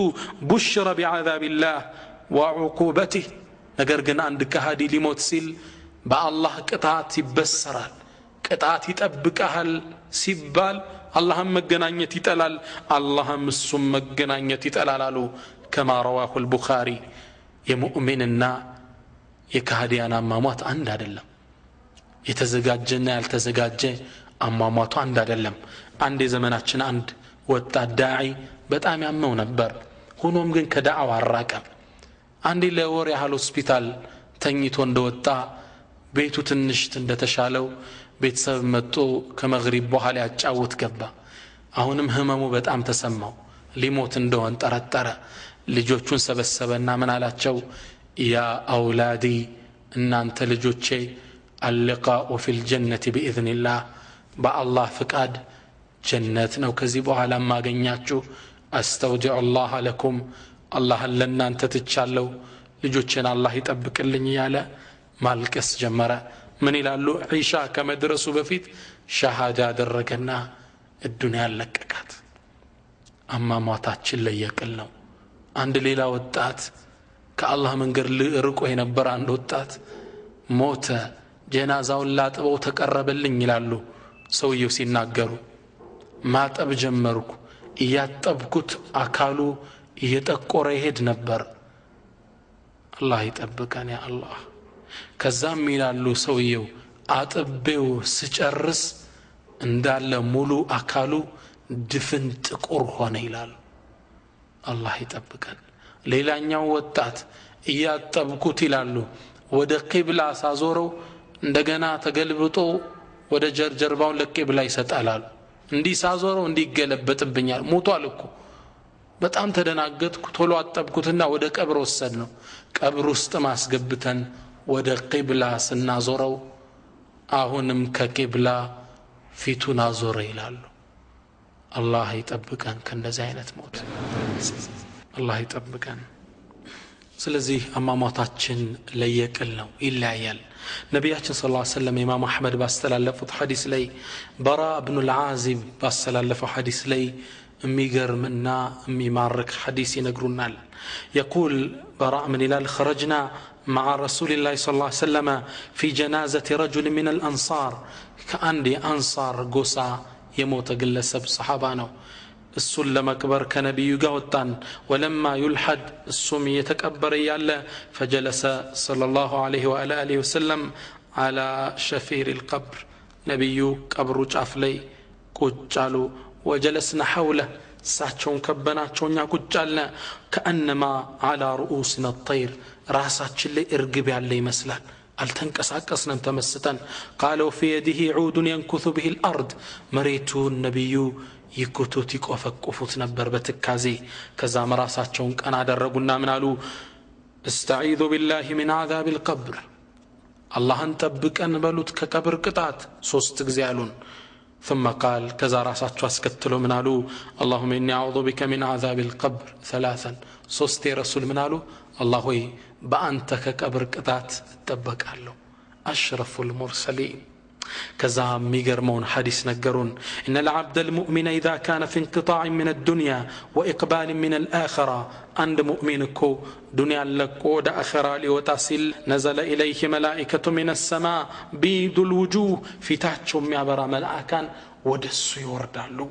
بشر بعذاب الله وعقوبته ነገር ግን አንድ ከሃዲ ሊሞት ሲል በአላህ ቅጣት ይበሰራል። ቅጣት ይጠብቃል ሲባል አላህም መገናኘት ይጠላል፣ አላህም እሱም መገናኘት ይጠላል አሉ። كما رواه البخاري የሙእሚንና የካህዲያን አሟሟት አንድ አይደለም። የተዘጋጀና ያልተዘጋጀ አሟሟቱ አንድ አይደለም። አንድ የዘመናችን አንድ ወጣት ዳዒ በጣም ያመው ነበር። ሆኖም ግን ከዳዓው አራቀም። አንድ ለወር ያህል ሆስፒታል ተኝቶ እንደወጣ ቤቱ ትንሽ እንደተሻለው ቤተሰብ መጥቶ ከመግሪብ በኋላ ያጫውት ገባ። አሁንም ህመሙ በጣም ተሰማው። ሊሞት እንደሆነ ጠረጠረ። ልጆቹን ሰበሰበና ምን አላቸው? ያ አውላዲ እናንተ ልጆቼ اللقاء في الجنة بإذن الله بالله فقاد جنة ነው ከዚህ በኋላ ማገኛችሁ استودع الله لكم الله ለእናንተ ትቻለው ልጆቼን አላህ ይጠብቅልኝ ያለ ማልቀስ ጀመረ። ምን ይላሉ? ዒሻ ከመድረሱ በፊት ሸሃዳ አደረገና الدنيا ለቀቃት። አሟሟታችን ለየቅል ነው። አንድ ሌላ ወጣት ከአላህ መንገድ ርቆ የነበረ አንድ ወጣት ሞተ። ጀናዛውን ላጥበው ተቀረበልኝ ይላሉ ሰውየው ሲናገሩ። ማጠብ ጀመርኩ። እያጠብኩት አካሉ እየጠቆረ ይሄድ ነበር። አላህ ይጠብቀን ያ አላህ። ከዛም ይላሉ ሰውየው አጥቤው ስጨርስ እንዳለ ሙሉ አካሉ ድፍን ጥቁር ሆነ ይላሉ። አላህ ይጠብቀን። ሌላኛው ወጣት እያጠብኩት ይላሉ ወደ ቂብላ ሳዞረው እንደገና ተገልብጦ ወደ ጀርባውን ለቂብላ ይሰጣላል። እንዲህ ሳዞረው እንዲገለበጥብኛል። ሞቷል እኮ። በጣም ተደናገጥኩ። ቶሎ አጠብኩትና ወደ ቀብር ወሰድነው። ቀብር ውስጥ ማስገብተን ወደ ቂብላ ስናዞረው አሁንም ከቂብላ ፊቱን አዞረ ይላሉ። አላህ ይጠብቀን ከእንደዚህ አይነት ሞት። አላህ ይጠብቀን። ስለዚህ አሟሟታችን ለየቅል ነው፣ ይለያያል። ነቢያችን ሰለላሁ ዐለይሂ ወሰለም ኢማም አሕመድ ባስተላለፉት ሐዲስ ላይ በራ ኢብኑ አልዓዚብ ባስተላለፈው ሐዲስ ላይ የሚገርምና የሚማርክ ሐዲስ ይነግሩናል። يقول براء من الهلال خرجنا مع رسول الله صلى الله عليه وسلم في جنازة رجل من الأنصار كأندي أنصار قصا يموت قلسب صحابانه السل مكبر كنبي قوتان ولما يلحد السم يتكبر يالا فجلس صلى الله عليه وآله وسلم على شفير القبر نبي قبر جعفلي قجالو وجلسنا حوله ساتشون كبناتشون يا قجالنا كأنما على رؤوسنا الطير راساتش اللي ارقب علي مسلال التنكساكسنا تمستن قالوا في يده عود ينكث به الأرض مريتو النبي يكتوت يقفقفوت نبر بتكازي كذا مراساتشون كان አደረጉና ምን አሉ? استعيذ بالله من عذاب القبر الله انطبقن በሉት ከቀብር ቅጣት 3 ጊዜ አሉን። ثم قال كذا راساتشو አስከትለው ምን አሉ? اللهم اني اعوذ بك من عذاب القبر 3 3 رسول ምን አሉ? الله ሆይ በአንተ ከቀብር ቅጣት እጠበቃለሁ። أشرف المرسلين كذا ميغرمون حديث نقرون إن العبد المؤمن إذا كان في انقطاع من الدنيا وإقبال من الآخرة عند مؤمنكو دنيا لكو دا آخرة لوتاسل نزل إليه ملائكة من السماء بيد الوجوه في تحتهم يعبر ملائكان ودسوا يوردالو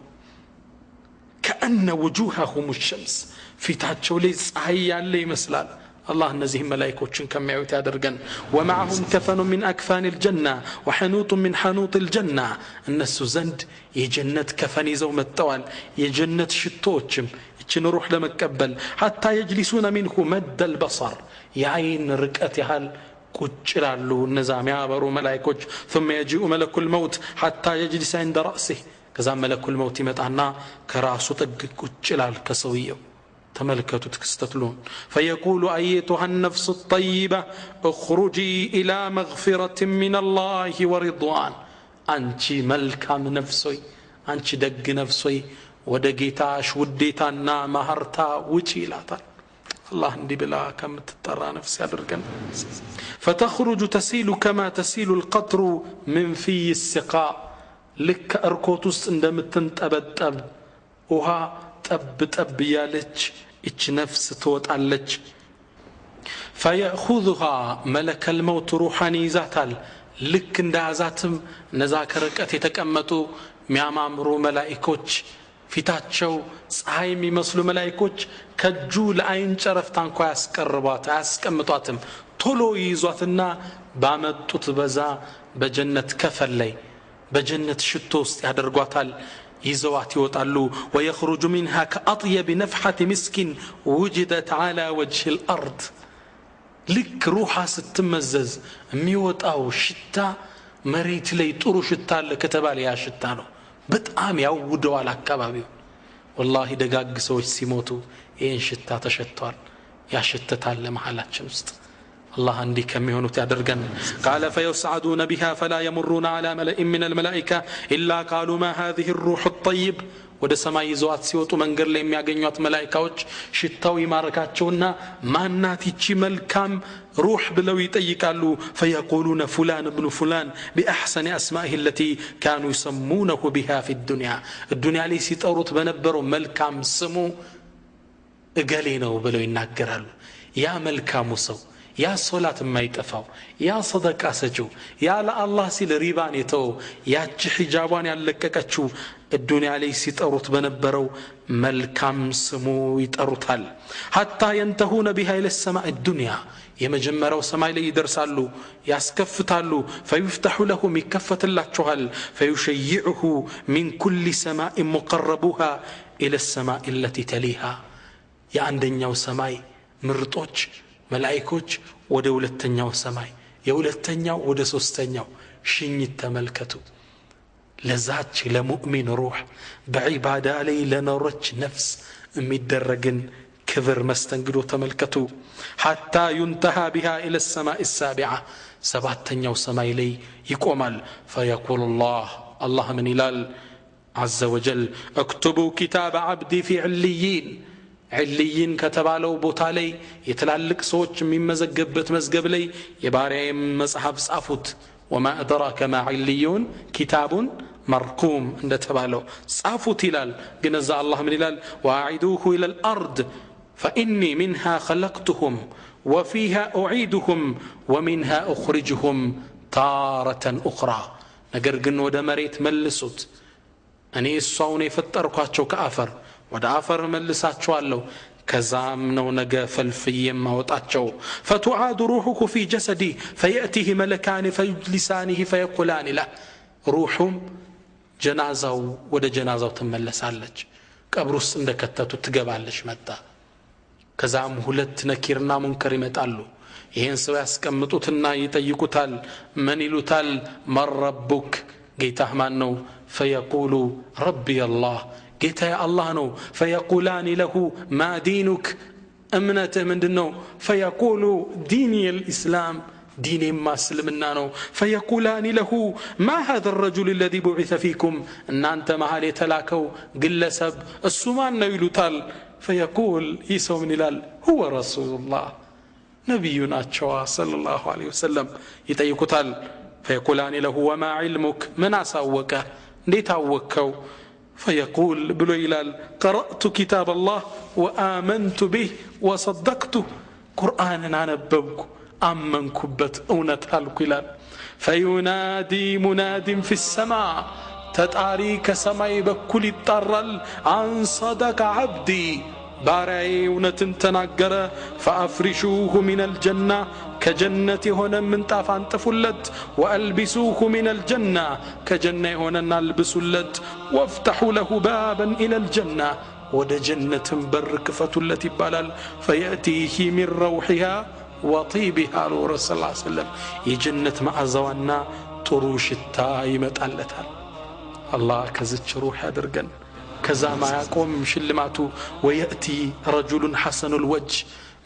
كأن وجوههم الشمس في تحتهم ليس هيا اللي مسلال الله نزيهم ملائكوچن كميعوت ያደርገን ومعهم كفن من أكفان الجنة وحنوط من حنوط الجنة الناس زند የጀነት ከፈን ይዘው መጥተዋል። የጀነት ሽቶዎችም እችን ሩህ ለመቀበል حتى يجلسون منه مد البصر የአይን ርቀት ያህል ቁጭ ይላሉ እነዛ የሚያበሩ መላእክቶች ثم يجيء ملك الموت حتى يجلس عند رأسه ከዛ ملك الموت ይመጣና ከራሱ ጥግ ቁጭ ይላል ከሰውየው تملكتوا تكستتلون فيقول أيتها النفس الطيبة اخرجي إلى مغفرة من الله ورضوان أنتي ملكة نفسي أنتي دق نفسي ودقيتاش وديتانا مهرتا وجيلاتا الله ندي بلا كم تترى نفسي أدركن فتخرج تسيل كما تسيل القطر من في السقاء ልክ እርኮት ውስጥ እንደምትንጠበጠብ ውሃ ጠብ ጠብ ያለች እች ነፍስ ትወጣለች فيأخذها ملك الموت روحاني ذاتال ልክ እንዳያዛትም እነዛ ከርቀት የተቀመጡ የሚያማምሩ መላእክቶች ፊታቸው ፀሐይ የሚመስሉ መላእክቶች ከጁ ለአይን ጨረፍታ እንኳን ያስቀምጧትም ቶሎ ይዟትና ባመጡት በዛ በጀነት ከፈል ላይ በጀነት ሽቶ ውስጥ ያደርጓታል ይዘዋት ይወጣሉ ويخرج منها كأطيب نفحة مسك وجدت على وجه الأرض ልክ ሩሃ ስትመዘዝ የሚወጣው ሽታ መሬት ላይ ጥሩ ሽታ አለ ከተባለ ያ ሽታ ነው በጣም ያውደዋል አካባቢው والله ደጋግ ሰዎች ሲሞቱ ይሄን ሽታ ተሸቷል ያሽተታል ለመሐላችን ውስጥ الله عندي كم يهونت يدرجن قال فيسعدون بها فلا يمرون على ملئ من الملائكة إلا قالوا ما هذه الروح الطيب ወደ ሰማይ ይዘዋት ሲወጡ መንገር ላይ የሚያገኙት መላእክቶች ሽታው ይማርካቸውና ማናት ይቺ መልካም روح ብለው ይጠይቃሉ فيقولون فلان ابن فلان بأحسن أسمائه التي كانوا يسمونه بها في الدنيا ላይ ሲጠሩት በነበረው መልካም ስሙ እገሌ ነው ብለው ይናገራሉ ያ መልካሙ ሰው ያ ሶላት የማይጠፋው ያ ሰደቃ ሰጪው ያ ለአላህ ሲል ሪባን የተው ያቺ ሒጃቧን ያለቀቀችው الدنيا ላይ ሲጠሩት በነበረው መልካም ስሙ ይጠሩታል حتى ينتهون بها الى السماء الدنيا የመጀመሪያው ሰማይ ላይ ይደርሳሉ ያስከፍታሉ فيفتح لهم ይከፈትላቸዋል فيشيعه من كل سماء مقربوها الى السماء التي تليها የአንደኛው ሰማይ ምርጦች መላእክቶች ወደ ሁለተኛው ሰማይ የሁለተኛው ወደ ሶስተኛው ሽኝት ተመልከቱ ለዛች ለሙእሚን ሩህ በዒባዳ ላይ ለኖረች ነፍስ የሚደረግን ክብር መስተንግዶ ተመልከቱ حتى ينتهى بها الى السماء السابعه ሰባተኛው ሰማይ ላይ ይቆማል فيقول الله من ይላል عز وجل اكتبوا كتاب عبدي في عليين عليين ከተባለው ቦታ ላይ የተላልቅ ሰዎች የሚመዘገብበት መዝገብ ላይ የባሪያም መጽሐፍ ጻፉት وما أدراك ما عليون كتاب مرقوم እንደተባለው ጻፉት ይላል ግን እዛ አላህ ምን ይላል واعيدوه الى الارض فاني منها خلقتهم وفيها اعيدهم ومنها اخرجهم تارة اخرى ነገር ግን ወደ መሬት መልሱት እኔ እሷውን የፈጠርኳቸው ከአፈር ወደ አፈር መልሳቸዋለሁ ከዛም ነው ነገ ፈልፍዬ ማውጣቸው فتعاد روحه في جسدي فيأتيه ملكان فيجلسانه فيقولان له روحهم جنازው ወደ ጀናዛው ተመለሳለች ቀብር ውስጥ እንደከተቱ ትገባለች መጣ ከዛም ሁለት ነኪርና ሙንከር ይመጣሉ ይሄን ሰው ያስቀምጡትና ይጠይቁታል ምን ይሉታል መረቡክ ጌታህ ማን ነው فيقول ربي الله ጌታዬ አላህ ነው فيقولان له ما دينك እምነትህ ምንድነው فيقول ديني الإسلام ديني ما اسلمنا نو فيقولان له ما هذا الرجل الذي بعث فيكم ان انت مهال يتلاكو قلسب السمان نيلوتال فيقول عيسى بن هلال هو رسول الله نبينا صلى الله عليه وسلم يطيقوتال فيقولان له وما علمك من اسوك እንዴት አወከው فيقول بلو هلال قرأت كتاب الله وآمنت به وصدقته قرآننا نببك አመንኩበት እውነት አልኩ ይላል فينادي مناد في السماء ተጣሪ ከሰማይ በኩል ይጣራል አን صدق عبدي ባሪያዬ እውነትን ተናገረ فأفرشوه من الجنة ከጀነት የሆነ ምንጣፍ አንጥፉለት وألبسوه من الجنة ከጀነት የሆነና አልብሱለት وافتحوا له بابا إلى الجنة ወደ ጀነትም በር ክፈቱለት ይባላል فيأتيه من روحها وطيبها رسول الله صلى الله عليه وسلم يجنت معزوانا طروشتا يمطالتال الله كزچ روح يادرغن كذا ما يقوم شلماتو وياتي رجل حسن الوجه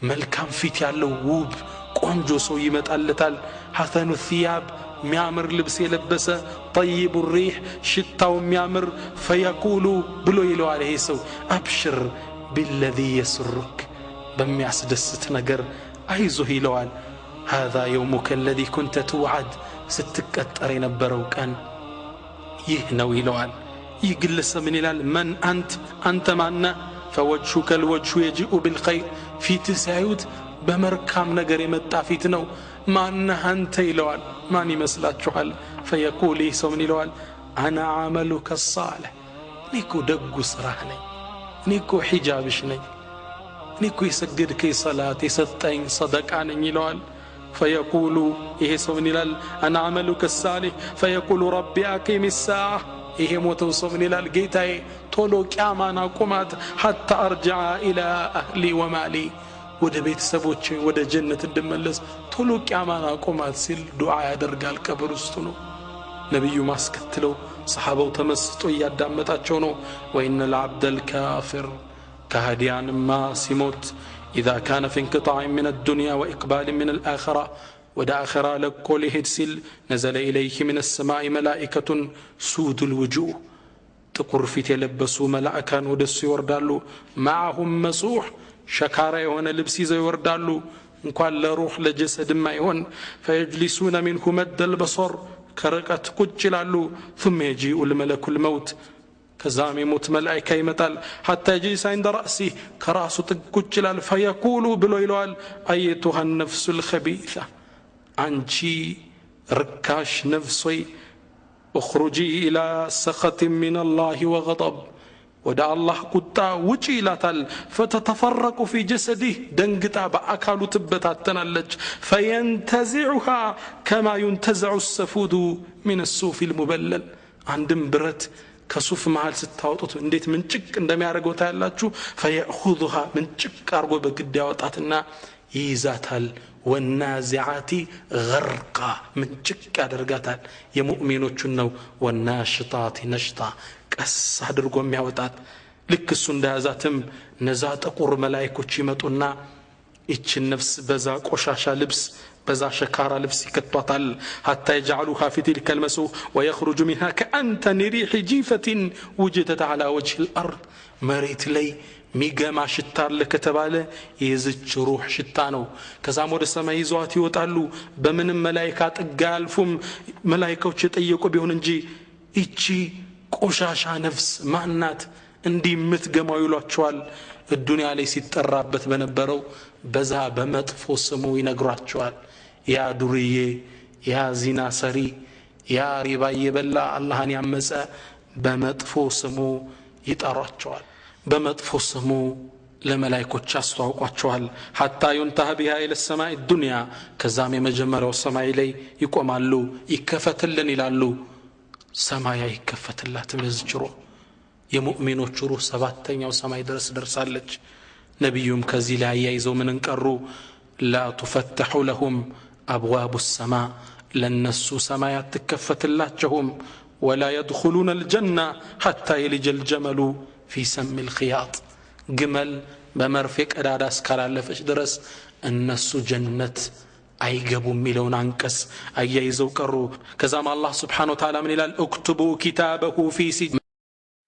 ملكم فيت ያለው ውብ ቆንጆ ሰው ይመጣለታል حسن الثياب ሚያምር ልብስ የለበሰ طيب الريح ሽታው ሚያምር فيقول ብሎ ይለዋል ይሄ ሰው ابشر بالذي يسرك በሚያስደስት ነገር አይዞህ ይለዋል هذا يومك الذي كنت توعد ስትቀጠር የነበረው ቀን ይህ ነው ይለዋል። ይህ ግለሰብ ምን ይላል? መን አንተ ማነ? ፈወጅሁከ ልወጅሁ የጂኡ ቢልኸይር ፊት ሲያዩት በመልካም ነገር የመጣ ፊት ነው። ማነህ አንተ ይለዋል። ማን ይመስላችኋል? ፈየቁል ይህ ሰው ምን ይለዋል? አና ዓመሉከ ሳሊሕ እኔ እኮ ደጉ ሥራህ ነኝ፣ እኔ እኮ ሒጃብሽ ነኝ፣ እኔ እኮ የሰገድከኝ ሰላት የሰጠኝ ሰደቃ ነኝ ይለዋል። ፈየቁሉ ይሄ ሰው ምን ይላል? አና ዓመሉከ ሳሊሕ ፈየቁሉ ረቢ አቂም ሳዓ ይሄ ሞተው ሰው ምን ይላል? ጌታዬ ቶሎ ቂያማን አቁማት ሐታ አርጅዐ ኢላ አህሊ ወማሊ ወደ ቤተሰቦቼ ወደ ጀነት እንድመለስ ቶሎ ቂያማን አቁማት ሲል ዱዓ ያደርጋል። ቀብር ውስጥ ነው። ነቢዩ ማስከትለው ሰሓባው ተመስጦ እያዳመጣቸው ነው። ወኢነ ልዓብደል ካፊር ከሃዲያንማ ሲሞት ኢዛ ካነ ፊ እንቅጣዕ ምን አዱንያ ወኢቅባል ምን አልአኸራ ወደ አኸራ ለቆ ሊሄድ ሲል ነዘለ ኢለይህ ምን ሰማይ መላኢከቱን ሱድ ልውጁህ ጥቁር ፊት የለበሱ መላእካን ወደ እሱ ይወርዳሉ። ማዓሁም መሱሕ ሸካራ የሆነ ልብስ ይዘው ይወርዳሉ። እንኳን ለሩሕ ለጀሰድም አይሆን። ፈየጅሊሱነ ሚንሁ መደል በሶር ከርቀት ቁጭ ይላሉ። ثم يجيء الملك الموت ከዛም የሞት መላእካ ይመጣል። ሐታ የጅሊስ ዐንደ ረእሲህ ከራሱ ጥግ ቁጭ ይላል። ፈየቁሉ ብሎ ይለዋል አየቱሃ ነፍሱ ልኸቢሳ አንቺ ርካሽ ነፍሶይ እኽሩጂ ኢላ ሰኸት ምን አላህ ወገضብ ወደ አላህ ቁጣ ውጪ ይላታል። ፈተተፈረቁ ፊ ጀሰዲህ ደንግጣ በአካሉ ትበታተናለች። ፈየንተዚዑሃ ከማ ዩንተዘዑ ሰፉዱ ምን ሱፍ ልሙበለል አንድም ብረት ከሱፍ መሃል ስታወጡት እንዴት ምንጭቅ እንደሚያደርገው ታያላችሁ። ፈየእኹዙሃ ምንጭቅ አርጎ በግድ ያወጣትና ይይዛታል። ወናዚዓቲ ገርቃ ምንጭቅ ያደርጋታል። የሙእሚኖቹን ነው። ወናሽጣቲ ነሽጣ ቀስ አድርጎ የሚያወጣት። ልክ እሱ እንደያዛትም እነዛ ጥቁር መላእክቶች ይመጡና ይችን ነፍስ በዛ ቆሻሻ ልብስ በዛ ሸካራ ልብስ ይከቷታል። ሐታ የጀዓሉሃ ፊ ቲልከ ልመስሕ ወየኽሩጁ ሚንሃ ከአንተኒ ሪሕ ጂፈትን ውጅደት ዐላ ወጅህ ልአርድ መሬት ላይ ሚገማ ሽታ አለ ከተባለ የዝች ሩህ ሽታ ነው። ከዛም ወደ ሰማይ ይዘዋት ይወጣሉ። በምንም መላእክት ጥጋ አያልፉም። መላእክቶች የጠየቁ ቢሆን እንጂ እቺ ቆሻሻ ነፍስ ማናት እንዲህ የምትገማው ይሏቸዋል። ዱንያ ላይ ሲጠራበት በነበረው በዛ በመጥፎ ስሙ ይነግሯቸዋል። ያ ዱርዬ፣ ያ ዚና ሰሪ፣ ያ ሪባ የበላ አላህን ያመፀ በመጥፎ ስሙ ይጠሯቸዋል። በመጥፎ ስሙ ለመላእክቶች አስተዋውቋቸዋል። ሐታ ዩንተሃ ቢሃ ኢለ ሰማይ ዱንያ ከዛም የመጀመሪያው ሰማይ ላይ ይቆማሉ። ይከፈትልን ይላሉ። ሰማይ አይከፈትላትም ለዚች ሩህ። የሙእሚኖቹ ሩህ ሰባተኛው ሰማይ ድረስ ደርሳለች። ነቢዩም ከዚህ ላይ አያይዘው ምን እንቀሩ? ላ ቱፈተሑ ለሁም አብዋቡ ሰማ ለነሱ ሰማይ አትከፈትላቸውም። ወላ የድኹሉነ አልጀና ሐታ የልጀ አልጀመሉ ፊ ሰሚ ልኽያጥ ግመል በመርፌ ቀዳዳ እስካላለፈች ድረስ እነሱ ጀነት አይገቡም የሚለውን አንቀስ አያይዘው ቀሩ። ከዛም አላህ ስብሓነሁ ወተዓላ ምን ይላል? እክቱቡ ኪታበሁ ፊ ሲጅ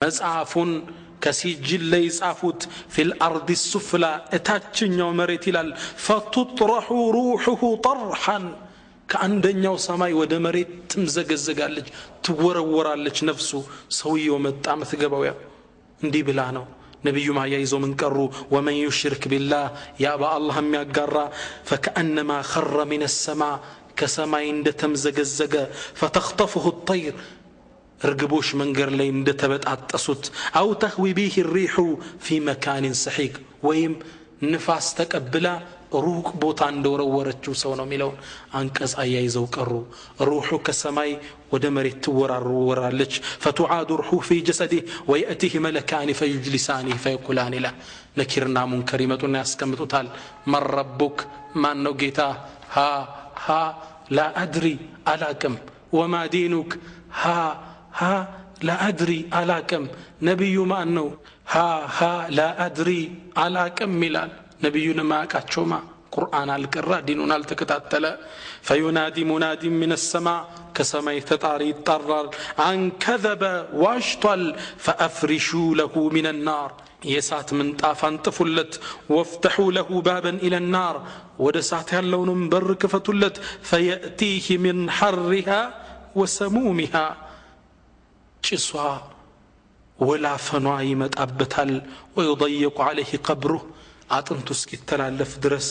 መጽሐፉን ከሲጅል ላይ ጻፉት። ፊል አርድ ሱፍላ እታችኛው መሬት ይላል። ፈቱጥረሑ ሩሑሁ ጠርሐን ከአንደኛው ሰማይ ወደ መሬት ትምዘገዘጋለች፣ ትወረወራለች ነፍሱ። ሰውየው መጣ ምትገባው እንዲህ ብላ ነው። ነቢዩም አያይዘው ምን ቀሩ? ወመን ዩሽርክ ቢላህ ያ በአላህ የሚያጋራ ፈከአነማ ኸረ ሚነ ሰማ ከሰማይ እንደተምዘገዘገ ፈተኽጠፍሁ ጠይር እርግቦች መንገድ ላይ እንደተበጣጠሱት አው ተህዊ ቢህ ሪሑ ፊ መካንን ሰሒቅ ወይም ንፋስ ተቀብላ ሩቅ ቦታ እንደወረወረችው ሰው ነው የሚለውን አንቀጽ አያይዘው ቀሩ። ሩሑ ከሰማይ ወደ መሬት ትወራወራለች። ፈቱዓዱ ሩሑ ፊ ጀሰዲህ ወየእቲህ መለካኒ ፈዩጅሊሳኒህ ፈየቁላኒ ላ ነኪርና ሙንከር ይመጡና ያስቀምጡታል። መን ረቡክ ማን ነው ጌታ? ሃ ላ አድሪ አላቅም። ወማ ዲኑክ ሃ ላ አድሪ አላቅም። ነቢዩ ማን ነው? ሃ ላ አድሪ አላቅም ይላል። ነቢዩን ማያውቃቸውማ ቁርአን አልቀራ ዲኑን አልተከታተለ። ፈዩናዲ ሙናዲ ምን ሰማ ከሰማይ ተጣሪ ይጠራል። አንከዘበ ዋሽቷል። ፈአፍሪሹ ለሁ ምን ናር የእሳት ምንጣፍ አንጥፉለት። ወፍተሑ ለሁ ባበን ኢለ ናር ወደ እሳት ያለውንም በር ክፈቱለት። ፈየእቲህ ምን ሐሪሃ ወሰሙሚሃ ጭሷ ወላፈኗ ይመጣበታል ويضيق عليه قبره አጥንቱ እስኪተላለፍ ድረስ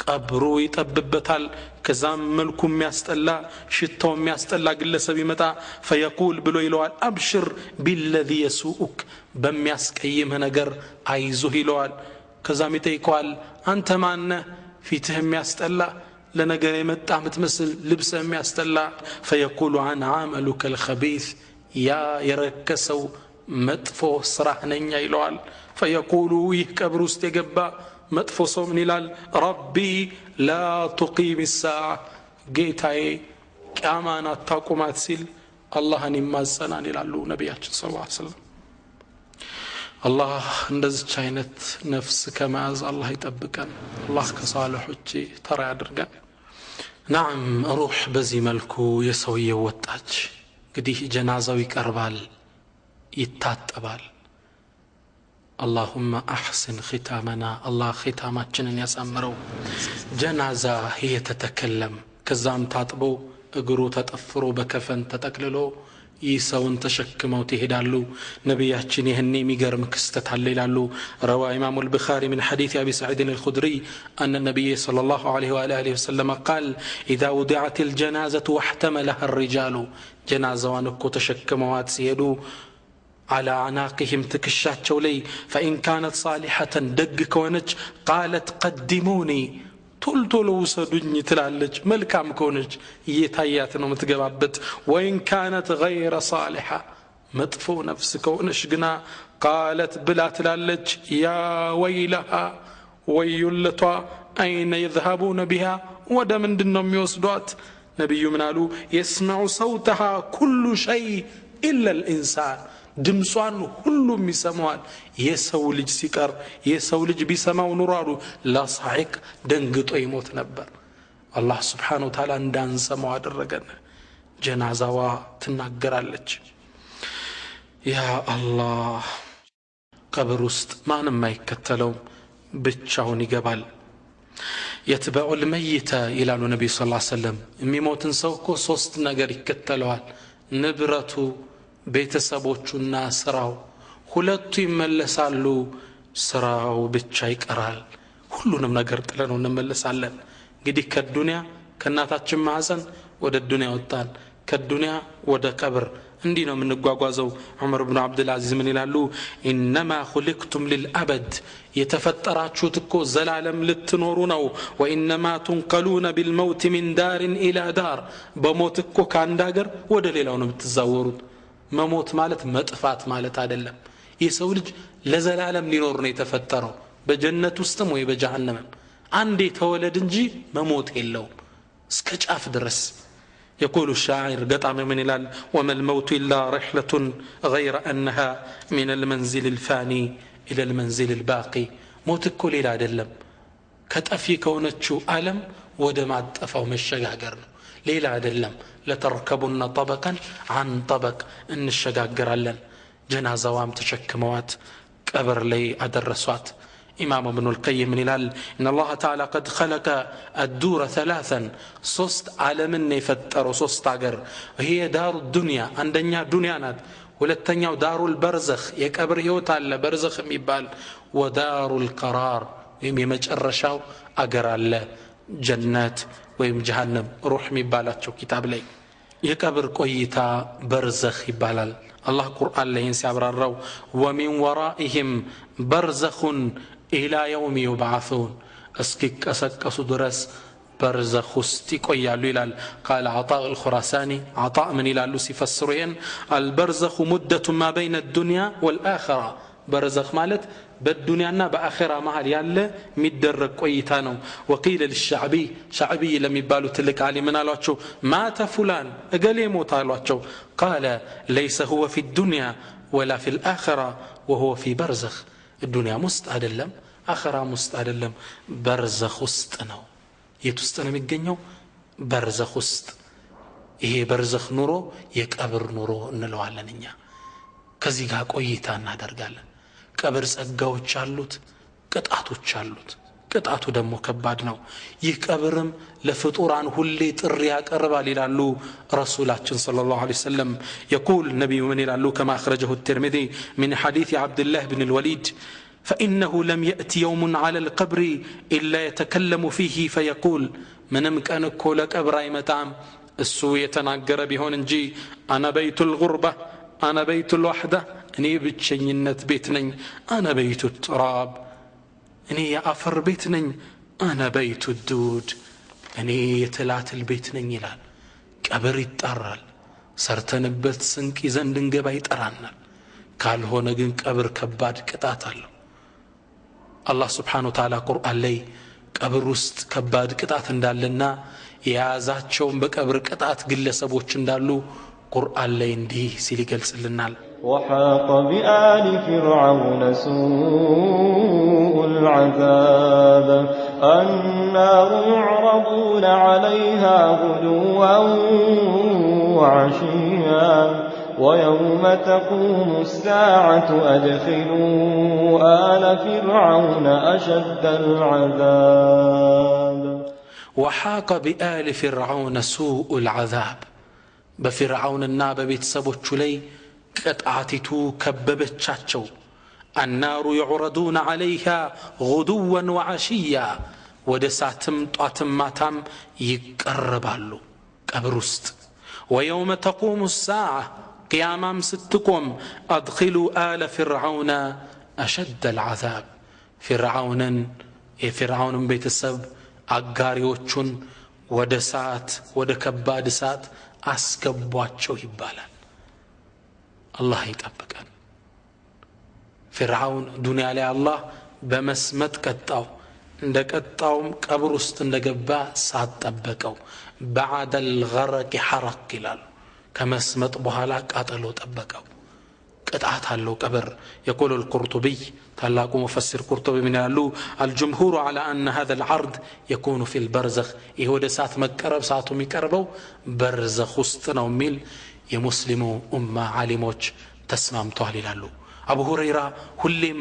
ቀብሩ ይጠብበታል ከዛም መልኩ የሚያስጠላ ሽታው የሚያስጠላ ግለሰብ ይመጣ فيقول ብሎ ይለዋል አብሽር بالذي يسوءك በሚያስቀይምህ ነገር አይዞህ ይለዋል ከዛም ይጠይቀዋል አንተ ማን ፊትህ የሚያስጠላ ለነገር የመጣ ምትመስል ልብስህ የሚያስጠላ فيقول عن عملك الخبيث ያ የረከሰው መጥፎ ስራህ ነኝ ይለዋል فيقول يكبر استجبا መጥፎ ሰው ምን ይላል ربي لا تقيم الساعة ጌታዬ ቂያማን አታቁማት ሲል አላህን ይማጸናል ይላሉ ነብያችን ሰለላሁ ዐለይሂ ወሰለም አላህ እንደዚህ አይነት ነፍስ ከመያዝ አላህ ይጠብቀን አላህ ከሷሊሖች ተራ ያድርገን نعم روح በዚህ መልኩ የሰውየው ወጣች እንግዲህ ጀናዛው ይቀርባል ይታጠባል اللهم أحسن ختامنا الله ختاماتنا يسامرو جنازة هي تتكلم كزام تاطبو اقرو تتأفرو بكفن تتكللو يساون تشكمو تهدالو نبياتشن يهني ميقرم كستتحللالو روى إمام البخاري من حديث أبي سعيد الخدري أن النبي صلى الله عليه وآله وسلم قال إذا وضعت الجنازة واحتملها الرجال جنازة وانكو تشكموات سيدو على عناقهم تكشاتشو لي فإن كانت صالحة دق كونج قالت قدموني تلتلو وسدني تلالج ملكام كونج يتاياتنا متقبابت وإن كانت غير صالحة مطفو نفس كونش قنا قالت بلا تلالج يا ويلها ويلتوا أين يذهبون بها ودم دنهم يوسدوات نبي منالو يسمع صوتها كل شيء إلا الإنسان ድምጿን ሁሉም ይሰማዋል የሰው ልጅ ሲቀር የሰው ልጅ ቢሰማው ኑራሉ ላሳይቅ ደንግጦ ይሞት ነበር አላህ Subhanahu Wa Ta'ala እንዳንሰማው አደረገን ጀናዛዋ ትናገራለች ያ አላህ ቀብር ውስጥ ማንም አይከተለው ብቻውን ይገባል يتبع الميت ይላሉ ነብዩ ሰለላሁ ዐለይሂ ወሰለም የሚሞትን ሰው እኮ ሶስት ነገር ይከተለዋል ንብረቱ ቤተሰቦቹና ስራው ሁለቱ ይመለሳሉ ስራው ብቻ ይቀራል ሁሉንም ነገር ጥለነው እንመለሳለን እንግዲህ ከዱንያ ከናታችን ማህፀን ወደ ዱንያ ወጣን ከዱንያ ወደ ቀብር እንዲህ ነው የምንጓጓዘው ዑመር ኢብኑ አብዱል አዚዝ ምን ይላሉ انما خلقتم للابد የተፈጠራችሁት እኮ ዘላለም ልትኖሩ ነው وانما تنقلون بالموت من دار الى دار በሞት እኮ ከአንድ ሀገር ወደ ሌላው ነው የምትዛወሩት መሞት ማለት መጥፋት ማለት አይደለም የሰው ልጅ ለዘላለም ሊኖር ነው የተፈጠረው በጀነት ውስጥም ወይ በጀሃነም አንዴ ተወለድ እንጂ መሞት የለውም እስከ ጫፍ ድረስ يقول الشاعر قطع من الال وما الموت إلا رحلة غير أنها من المنزل الفاني إلى المنزل الباقي موت كل إلى دلم كتأفي كونتشو ألم ودمات أفو مشاقرنا ليلة دلم لتركبن طبقا عن طبق إن الشقاقر لن جنازة وام تشكموات كبر لي أدرسوات إمام ابن القيم من الال إن الله تعالى قد خلق الدور ثلاثا صست عالم يفتر صست عقر وهي دار الدنيا عندنا دنيانات ولتنيا دار البرزخ يكبر هيوت على برزخ ميبال ودار القرار يمجرشاو أقر الله جنات ويم جهنم روح ميبالاتشو كتاب لي يكبر قويتا برزخ يبالال الله قرآن لين سيابرارو ومن ورائهم برزخ إلى يوم يبعثون أسكك أسكسو درس برزخ استيقوا يالو قال عطاء الخراساني عطاء من إلى لوسي فسرين البرزخ مدة ما بين الدنيا والآخرة برزخ مالت بالدنيا بآخرة معال يالا مدرق قويتانو وقيل للشعبي شعبي لم يبالو تلك علي من الواتشو مات فلان أقل يموت الواتشو قال ليس هو في الدنيا ولا في الآخرة وهو في برزخ الدنيا مستعدلم آخرة مستعدلم برزخ استنو يتستنو ميقنيو برزخ است إيه برزخ نورو يكابر نورو نلو علنيا كزيقا قويتان نادر قال قبر ጸጋዎች አሉት ቅጣቶች አሉት ቅጣቱ ደግሞ ከባድ ነው። ይህ ቀብርም ለፍጡራን ሁሌ ጥሪ ያቀርባል ይላሉ ረሱላችን ሰለላሁ ዐለይሂ ወሰለም። يقول ነብዩ ምን ይላሉ? كما أخرجه الترمذي من حديث عبد الله بن الوليد فإنه لم يأتي يوم على القبر إلا يتكلم فيه فيقول ምንም ቀን እኮ ለቀብር አይመጣም እሱ የተናገረ ቢሆን እንጂ أنا بيت الغربة أنا بيت الوحدة እኔ ብቸኝነት ቤት ነኝ أنا بيت التراب እኔ የአፈር ቤት ነኝ أنا بيت الدود እኔ የትላትል ቤት ነኝ ይላል። ቀብር ይጣራል። ሰርተንበት ስንቅ ይዘን እንድንገባ ይጠራናል። ካልሆነ ግን ቀብር ከባድ ቅጣት አለው። አላህ Subhanahu Wa Ta'ala ቁርአን ላይ ቀብር ውስጥ ከባድ ቅጣት እንዳለና የያዛቸውን በቀብር ቅጣት ግለሰቦች እንዳሉ ቁርአን ላይ እንዲህ ሲል ይገልጽልናል። وحاق بآل فرعون سوء العذاب النار يعرضون عليها غدوا وعشيا ويوم تقوم الساعة أدخلوا آل فرعون أشد العذاب وحاق بآل فرعون سوء العذاب بفرعون الناب بيتسبوچ لي قطعتو كببچاچو النار يعرضون عليها غدوا وعشيا ودساتم طاتم ماتام يقربالو قبرست ويوم تقوم الساعة قيامام ستكم أدخلوا آل فرعون أشد العذاب فرعون بيتسب አጋሪዎቹን ወደ ሰዓት ወደ ከባድ ሰዓት አስገቧቸው ይባላል። አላህ ይጠብቀን። فرعون ዱንያ ላይ አላህ በመስመጥ ቀጣው። እንደ ቀጣውም ቀብር ውስጥ እንደገባ ሳጠበቀው بعد الغرق حرق ይላል። ከመስመጥ በኋላ ቃጠሎ ጠበቀው። ቅጣት አለው ቀብር። يقول القرطبي ታላቁ ሙፈሲር ቁርጡቢ ምን ይላሉ? الجمهور على أن هذا العرض يكون في البرزخ ይሄ ወደ ሰዓት መቀረብ ሰዓቱ የሚቀርበው በርዘኽ ውስጥ ነው የሚል የሙስሊሙ ኡማ ዓሊሞች ተስማምተዋል ይላሉ። አቡ ሁረይራ ሁሌም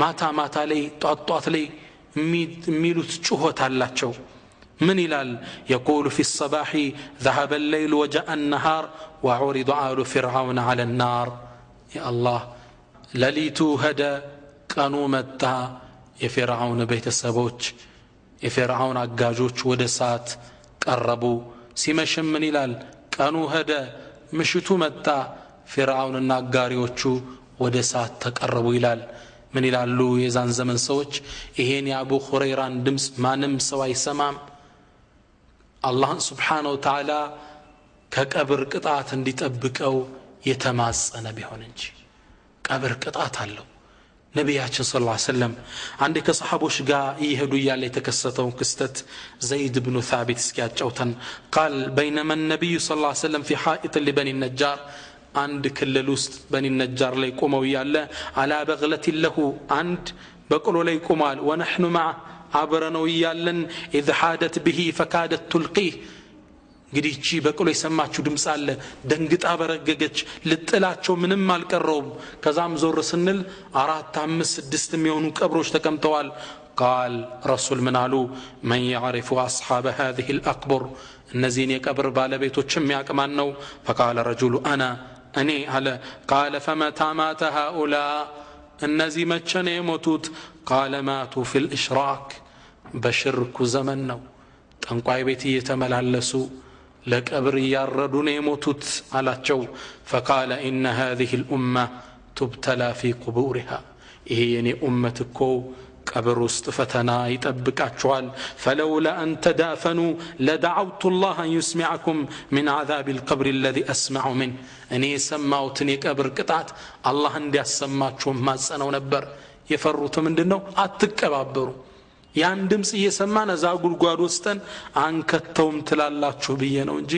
ማታ ማታ ላይ ጧት ላይ የሚሉት ጩኸት አላቸው። من ይላል? يقول في الصباح ذهب الليل وجاء النهار وعرض آل فرعون على النار يا الله ለሊቱ ሄደ ቀኑ መጣ የፈርዖን ቤተሰቦች የፈርዖን አጋጆች ወደ ሰዓት ቀረቡ። ሲመሽም ምን ይላል? ቀኑ ሄደ ምሽቱ መጣ ፈርዖንና አጋሪዎቹ ወደ ሰዓት ተቀረቡ ይላል። ምን ይላሉ የዛን ዘመን ሰዎች? ይሄን የአቡ ሁረይራን ድምጽ ማንም ሰው አይሰማም አላህ Subhanahu Wa Ta'ala ከቀብር ቅጣት እንዲጠብቀው የተማጸነ ቢሆን እንጂ ቀብር ቅጣት አለው። ነብያችን ሰለላሁ ዐለይሂ ወሰለም አንድ ከሰሃቦች ጋር ይሄዱ ያለ የተከሰተውን ክስተት ዘይድ ኢብኑ ثابت እስኪያጫውተን قال بينما النبي صلى الله عليه وسلم في حائط لبني النجار አንድ ክልል ውስጥ በኒ ነጃር ላይ ቆመው ያለ على بغلة له አንድ በቅሎ ላይ ቆማል ونحن معه አብረነው ያለን اذ حادت به فكادت تلقيه እንግዲህ እቺ በቅሎ የሰማችሁ ድምጽ አለ ደንግጣ በረገገች ልጥላቸው ምንም አልቀረውም። ከዛም ዞር ስንል 4 5 6 የሚሆኑ ቀብሮች ተቀምጠዋል። قال رسول من قالوا من يعرف اصحاب هذه الاقبر እነዚህን የቀብር ባለቤቶች የሚያቀማን ነው። فقال رجل انا እኔ አለ قال فمتى مات هؤلاء እነዚህ መቼ ነው የሞቱት? قال ماتوا في الاشراك በሽርኩ ዘመን ነው ጠንቋይ ቤት እየተመላለሱ ለቀብር ያረዱ ነው የሞቱት አላቸው። فقال ان هذه الامه تبتلى في قبورها ይሄ የኔ ኡመት እኮ ቀብር ውስጥ ፈተና ይጠብቃቸዋል። فلولا ان تدافنوا لدعوت الله ان يسمعكم من عذاب القبر الذي اسمع منه እኔ ሰማውትን የቀብር ቅጣት አላህ እንዲያሰማችሁ ማጸነው ነበር። የፈሩት ምንድነው? አትቀባበሩ ያን ድምጽ እየሰማን እዛ ጉድጓድ ውስጥን አንከተውም ትላላችሁ ብዬ ነው እንጂ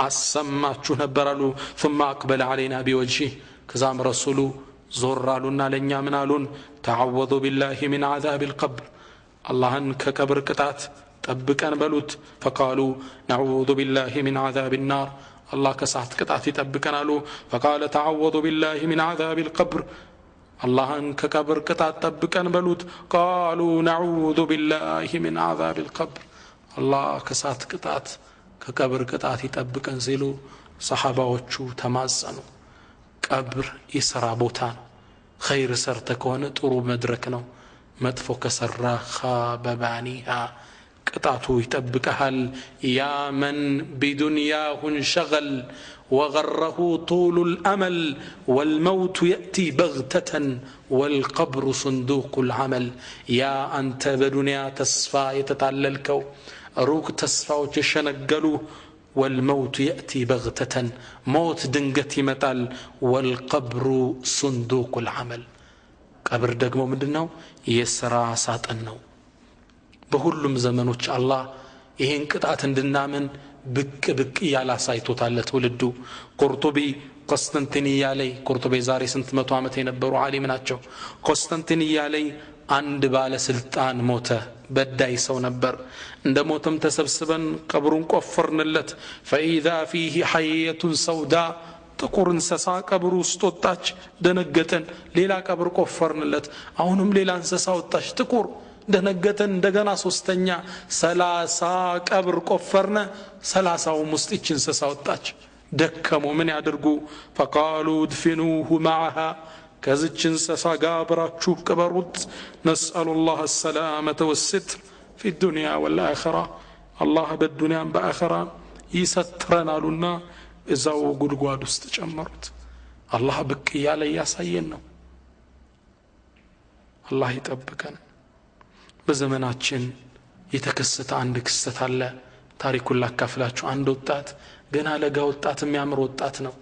አሰማችሁ ነበር አሉ። ثم اقبل علينا بوجهه ከዛም ረሱሉ ዞር አሉና ለኛ ምን አሉን? تعوذوا بالله من عذاب القبر አላህን ከቀብር ቅጣት ጠብቀን በሉት። فقالوا نعوذ بالله من عذاب النار الله ከሳት ቅጣት ይጠብቀን አሉ። فقال تعوذوا بالله من عذاب القبر አላህን ከቀብር ቅጣት ጠብቀን በሉት። ቃሉ ነዑዙ ቢላሂ ሚን ዓዛቢል ቀብር አላህ ከሳት ቅጣት ከቀብር ቅጣት ይጠብቀን ሲሉ ሰሓባዎቹ ተማጸኑ። ቀብር የሥራ ቦታ ነው። ኸይር ሰርተ ከሆነ ጥሩ መድረክ ነው። መጥፎ ከሰራ ኻበ ባኒሃ ቅጣቱ ይጠብቀሃል። ያ መን ቢዱንያሁ እንሸገል ወገረሁ ጡሉ ልአመል ወልመውቱ የእቲ በግተተን ወልቀብሩ ሱንዱቁ ልዓመል። ያ አንተ በዱንያ ተስፋ የተታለልከው ሩቅ ተስፋዎች የሸነገሉ ወልመውቱ የእቲ በግተተን ሞት ድንገት ይመጣል። ወልቀብሩ ሱንዱቁ ልዓመል ቀብር ደግሞ ምንድን ነው? የሥራ ሳጥን ነው። በሁሉም ዘመኖች አላህ ይሄን ቅጣት እንድናምን ብቅ ብቅ እያለ አሳይቶታል ለትውልዱ። ቁርጡቢ ቆስጠንጢንያ ላይ ቁርጡቢ ዛሬ ስንት መቶ ዓመት የነበሩ ዓሊም ናቸው። ቆስጠንጢንያ ላይ አንድ ባለስልጣን ሞተ። በዳይ ሰው ነበር። እንደ ሞተም ተሰብስበን ቀብሩን ቆፈርንለት። ፈኢዛ ፊህ ሐየቱን ሰውዳ ጥቁር እንስሳ ቀብሩ ውስጥ ወጣች። ደነገጠን። ሌላ ቀብር ቆፈርንለት። አሁንም ሌላ እንስሳ ወጣች ጥቁር። ደነገጠን። እንደገና ሶስተኛ 30 ቀብር ቆፈርነ። 30ውም ውስጥ ይህች እንስሳ ወጣች። ደከሙ። ምን ያድርጉ? ፈቃሉ ድፊኑሁ መዓሃ ከዚች እንስሳ ጋር አብራችሁ ቅበሩት። ነስአሉ ላህ ሰላመተ ወስትር ፊ ዱንያ ወልአኸራ አላህ በዱንያም በአኸራ ይሰትረን አሉና እዛው ጉድጓድ ውስጥ ጨመሩት። አላህ ብቅ እያለ እያሳየን ነው። አላህ ይጠብቀን። በዘመናችን የተከሰተ አንድ ክስተት አለ። ታሪኩን ላካፍላችሁ። አንድ ወጣት ገና ለጋ ወጣት የሚያምር ወጣት ነው።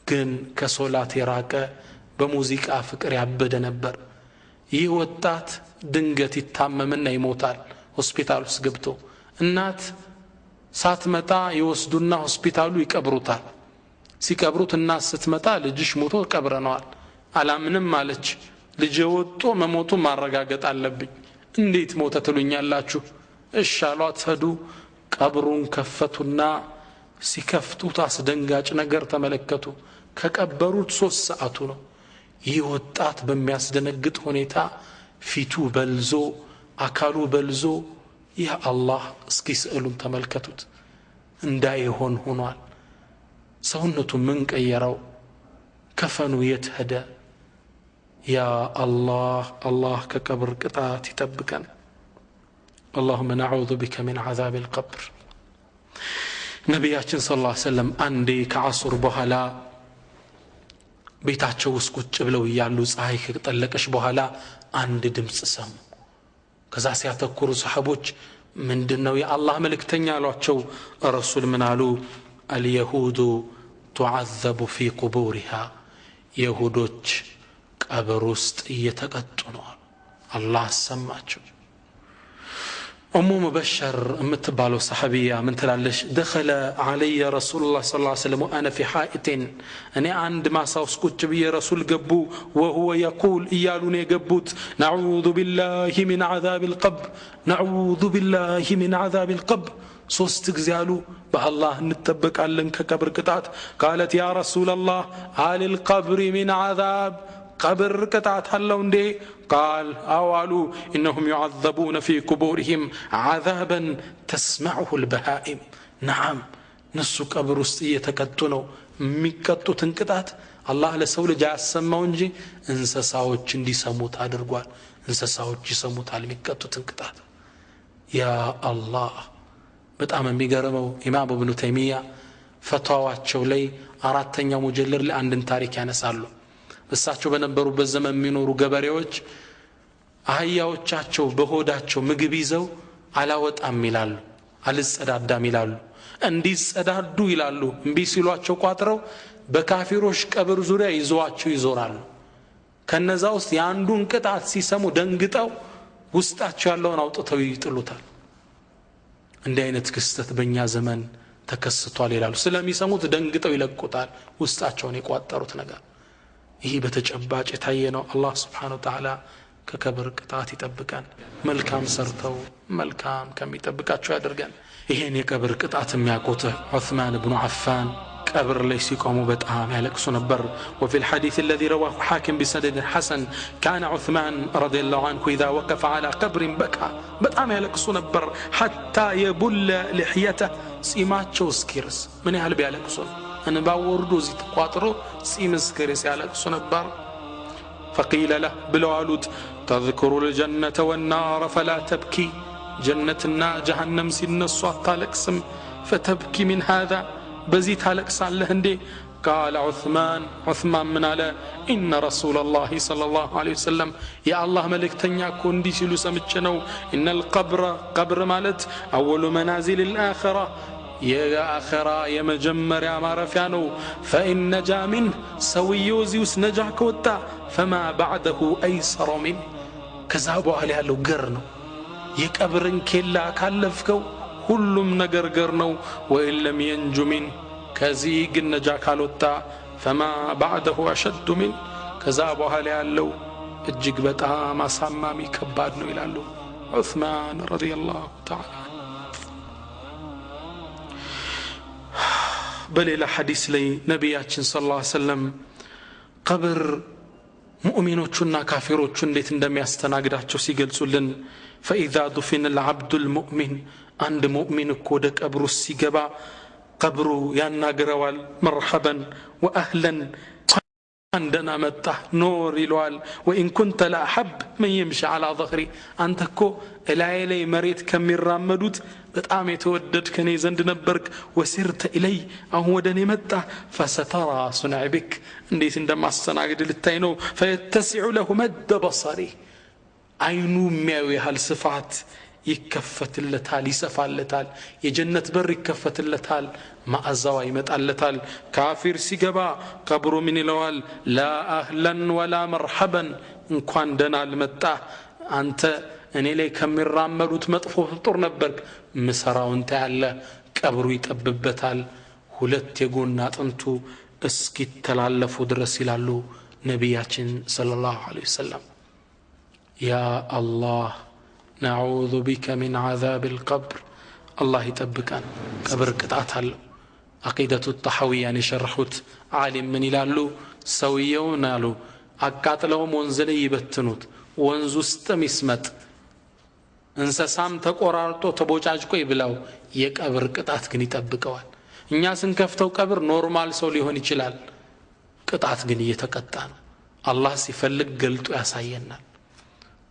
ግን ከሶላት የራቀ በሙዚቃ ፍቅር ያበደ ነበር። ይህ ወጣት ድንገት ይታመምና ይሞታል። ሆስፒታል ውስጥ ገብቶ እናት ሳትመጣ ይወስዱና ሆስፒታሉ ይቀብሩታል። ሲቀብሩት እናት ስትመጣ ልጅሽ ሞቶ ቀብረነዋል። አላምንም አለች። ልጅ ወጦ መሞቱ ማረጋገጥ አለብኝ። እንዴት ሞተ ትሉኛላችሁ? እሺ አሏት። ሄዱ። ቀብሩን ከፈቱና ሲከፍቱት አስደንጋጭ ነገር ተመለከቱ። ከቀበሩት 3 ሰዓቱ ነው። ይህ ወጣት በሚያስደነግጥ ሁኔታ ፊቱ በልዞ አካሉ በልዞ ያ አላህ እስኪ ስዕሉን ተመልከቱት። እንዳይሆን ሆኗል። ሰውነቱ ምን ቀየረው? ከፈኑ የት ሄደ? ያ አላህ አላህ ከቀብር ቅጣት ይጠብቀን። اللهم نعوذ بك من عذاب القبر። ነቢያችን ሰለላሁ ዐለይሂ ወሰለም አንዴ ከዐሱር በኋላ ቤታቸው ውስጥ ቁጭ ብለው እያሉ ፀሐይ ከጠለቀች በኋላ አንድ ድምፅ ሰሙ። ከዛ ሲያተኩሩ ሰሃቦች ምንድነው የአላህ መልእክተኛ አሏቸው። ረሱል ምን አሉ? አልየሁዱ ቱዐዘቡ ፊ ቁቡሪሃ የሁዶች ቀብር ውስጥ እየተቀጡ ነው። አላህ ሰማቸው። ኡሙ ሙበሸር የምትባለው ሰሐቢያ ምን ትላለች? ደኸለ ዐለየ ረሱሉላህ ሰለላሁ ዐለይሂ ወሰለም ወአነ ፊ ሐኢቲን እኔ አንድ ማሳ ውስጥ ቁጭ ብዬ ረሱል ገቡ። ወሁወ የቁል እያሉ ነው የገቡት ነዑዙ ቢላሂ ሚን ዐዛቢል ቀብር ነዑዙ ቢላሂ ሚን ዐዛቢል ቀብር 3 ጊዜ አሉ። በአላህ እንጠበቃለን ከቀብር ቅጣት። ቃለት ያ ረሱለላህ አሊል ቀብሪ ሚን ዐዛብ ቀብር ቅጣት አለው እንዴ? ቃል አዋሉ ኢነሁም ዩዐዘቡነ ፊ ቁቡሪሂም ዐዛበን ተስመዑሁ ልበሃኢም። ነዓም እነሱ ቀብር ውስጥ እየተቀጡ ነው። የሚቀጡትን ቅጣት አላህ ለሰው ልጅ አያሰማው እንጂ እንስሳዎች እንዲሰሙት አድርጓል። እንስሳዎች ይሰሙታል የሚቀጡትን ቅጣት። ያ አላህ በጣም የሚገርመው ኢማም ኢብኑ ተይሚያ ፈትዋቸው ላይ 4ኛው ሙጀለድ ላይ አንድን ታሪክ ያነሳሉ። እሳቸው በነበሩበት ዘመን የሚኖሩ ገበሬዎች አህያዎቻቸው በሆዳቸው ምግብ ይዘው አላወጣም ይላሉ፣ አልጸዳዳም ይላሉ። እንዲጸዳዱ ይላሉ እምቢ ሲሏቸው ቋጥረው በካፊሮች ቀብር ዙሪያ ይዘዋቸው ይዞራሉ። ከነዛ ውስጥ የአንዱን ቅጣት ሲሰሙ ደንግጠው ውስጣቸው ያለውን አውጥተው ይጥሉታል። እንዲህ አይነት ክስተት በእኛ ዘመን ተከስቷል ይላሉ። ስለሚሰሙት ደንግጠው ይለቁታል ውስጣቸውን የቋጠሩት ነገር። ይህ በተጨባጭ የታየ ነው። አላህ ስብሓነሁ ወተዓላ ከቀብር ቅጣት ይጠብቀን። መልካም ሰርተው መልካም ከሚጠብቃቸው ያደርገን። ይሄን የቀብር ቅጣት የሚያውቁት ዑስማን ብኑ አፋን ቀብር ላይ ሲቆሙ በጣም ያለቅሱ ነበር وفي الحديث الذي رواه حاكم بسند حسن كان عثمان رضي الله عنه إذا وقف على قبر بكى በጣም ያለቅሱ ነበር حتى يبل لحيته ጺማቸው እስኪርስ ምን ያህል ቢያለቅሱ እንባው ወርዶ እዚህ ተቋጥሮ ጺም እስኪርስ ያለቅሱ ነበር فقيل له بلوالوت تذكر الجنة والنار فلا تبكي جنتنا جهنم سينسوا تالقسم فتبكي من هذا بزي تالقسالله اندي قال عثمان من على إن رسول الله صلى الله عليه وسلم يا الله ملكتنيا كوندي سيلو سمچنو إن القبر قبر مالت أول منازل الآخرة يا آخرة يا مجمر يا معرفيانو فإن نجا منه سويوزيوس نجا كوتا فما بعده أيسر منه كذابوا عليها لو قرنو يكبرن كلا كالفكو كلهم نجر قرنو وإن لم ينجو منه كزيق النجا كالوتا فما بعده أشد منه كذابوا عليها لو እጅግ በጣም አሳማሚ ከባድ ነው ይላሉ ዑስማን ረዲየላሁ ተዓላ በሌላ ሐዲስ ላይ ነብያችን ሰለላሁ ዐለይሂ ወሰለም ቀብር ሙእሚኖቹና ካፊሮቹ እንዴት እንደሚያስተናግዳቸው ሲገልጹልን فإذا دفن العبد المؤمن عند مؤمن ወደ ቀብሩ ሲገባ ቀብሩ ያናግረዋል مرحبا واهلا عندنا متى نور يلوال وإن كنت لا أحب من يمشي على ظهري أنت كو إلي مريت كم يرامدوت بتقام يتودد كني زند نبرك وسرت إلي أهو دني متى فسترى صنع بك نديت عندما استناقد للتينو فيتسع له مد بصري عينو ميوي هالصفات ይከፈትለታል ይሰፋለታል የጀነት በር ይከፈትለታል ማዕዛዋ ይመጣለታል ካፊር ሲገባ ቀብሩ ምን ይለዋል ላ አህለን ወላ መርሐበን እንኳን ደህና አልመጣ አንተ እኔ ላይ ከሚራመዱት መጥፎ ፍጡር ነበር ምሰራውን ታያለ ቀብሩ ይጠብበታል ሁለት የጎን አጥንቱ እስኪተላለፉ ድረስ ይላሉ ነብያችን ሰለላሁ ዐለይሂ ወሰለም ያ አላህ نعوذ بك من عذاب القبر الله يتبكان قبر قطعت له عقيدة الطحاوية يعني شرحت عالم من يلالو سويون قالوا አቃጥለውም ወንዝ ላይ ይበትኑት ወንዙ ውስጥ ይስመጥ እንሰሳም ተቆራርጦ ተቦጫጭቆ ይብላው የቀብር ቅጣት ግን ይጠብቀዋል እኛ ስንከፍተው ቀብር ኖርማል ሰው ሊሆን ይችላል ቅጣት ግን እየተቀጣ ነው አላህ ሲፈልግ ገልጦ ያሳየናል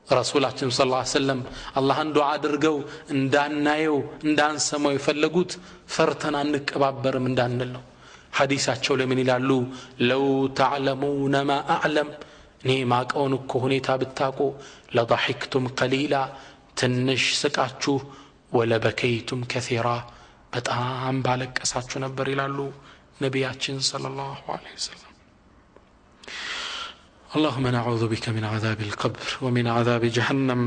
ረሱላችን ሰለላሁ ዐለይሂ ወሰለም አላህን ዱዓ አድርገው እንዳናየው እንዳንሰማው ይፈልጉት ፈርተን አንቀባበርም እንዳንል ነው ሐዲሳቸው ለምን ይላሉ ለው ተዕለሙነ ማ አዕለም እኔ ማቀውን እኮ ሁኔታ ብታቁ ለضحክቱም ቀሊላ ትንሽ ስቃችሁ ወለበከይቱም ከሲራ በጣም ባለቀሳችሁ ነበር ይላሉ ነብያችን ሰለላሁ ዐለይሂ ወሰለም اللهم نعوذ بك من عذاب القبر ومن عذاب جهنم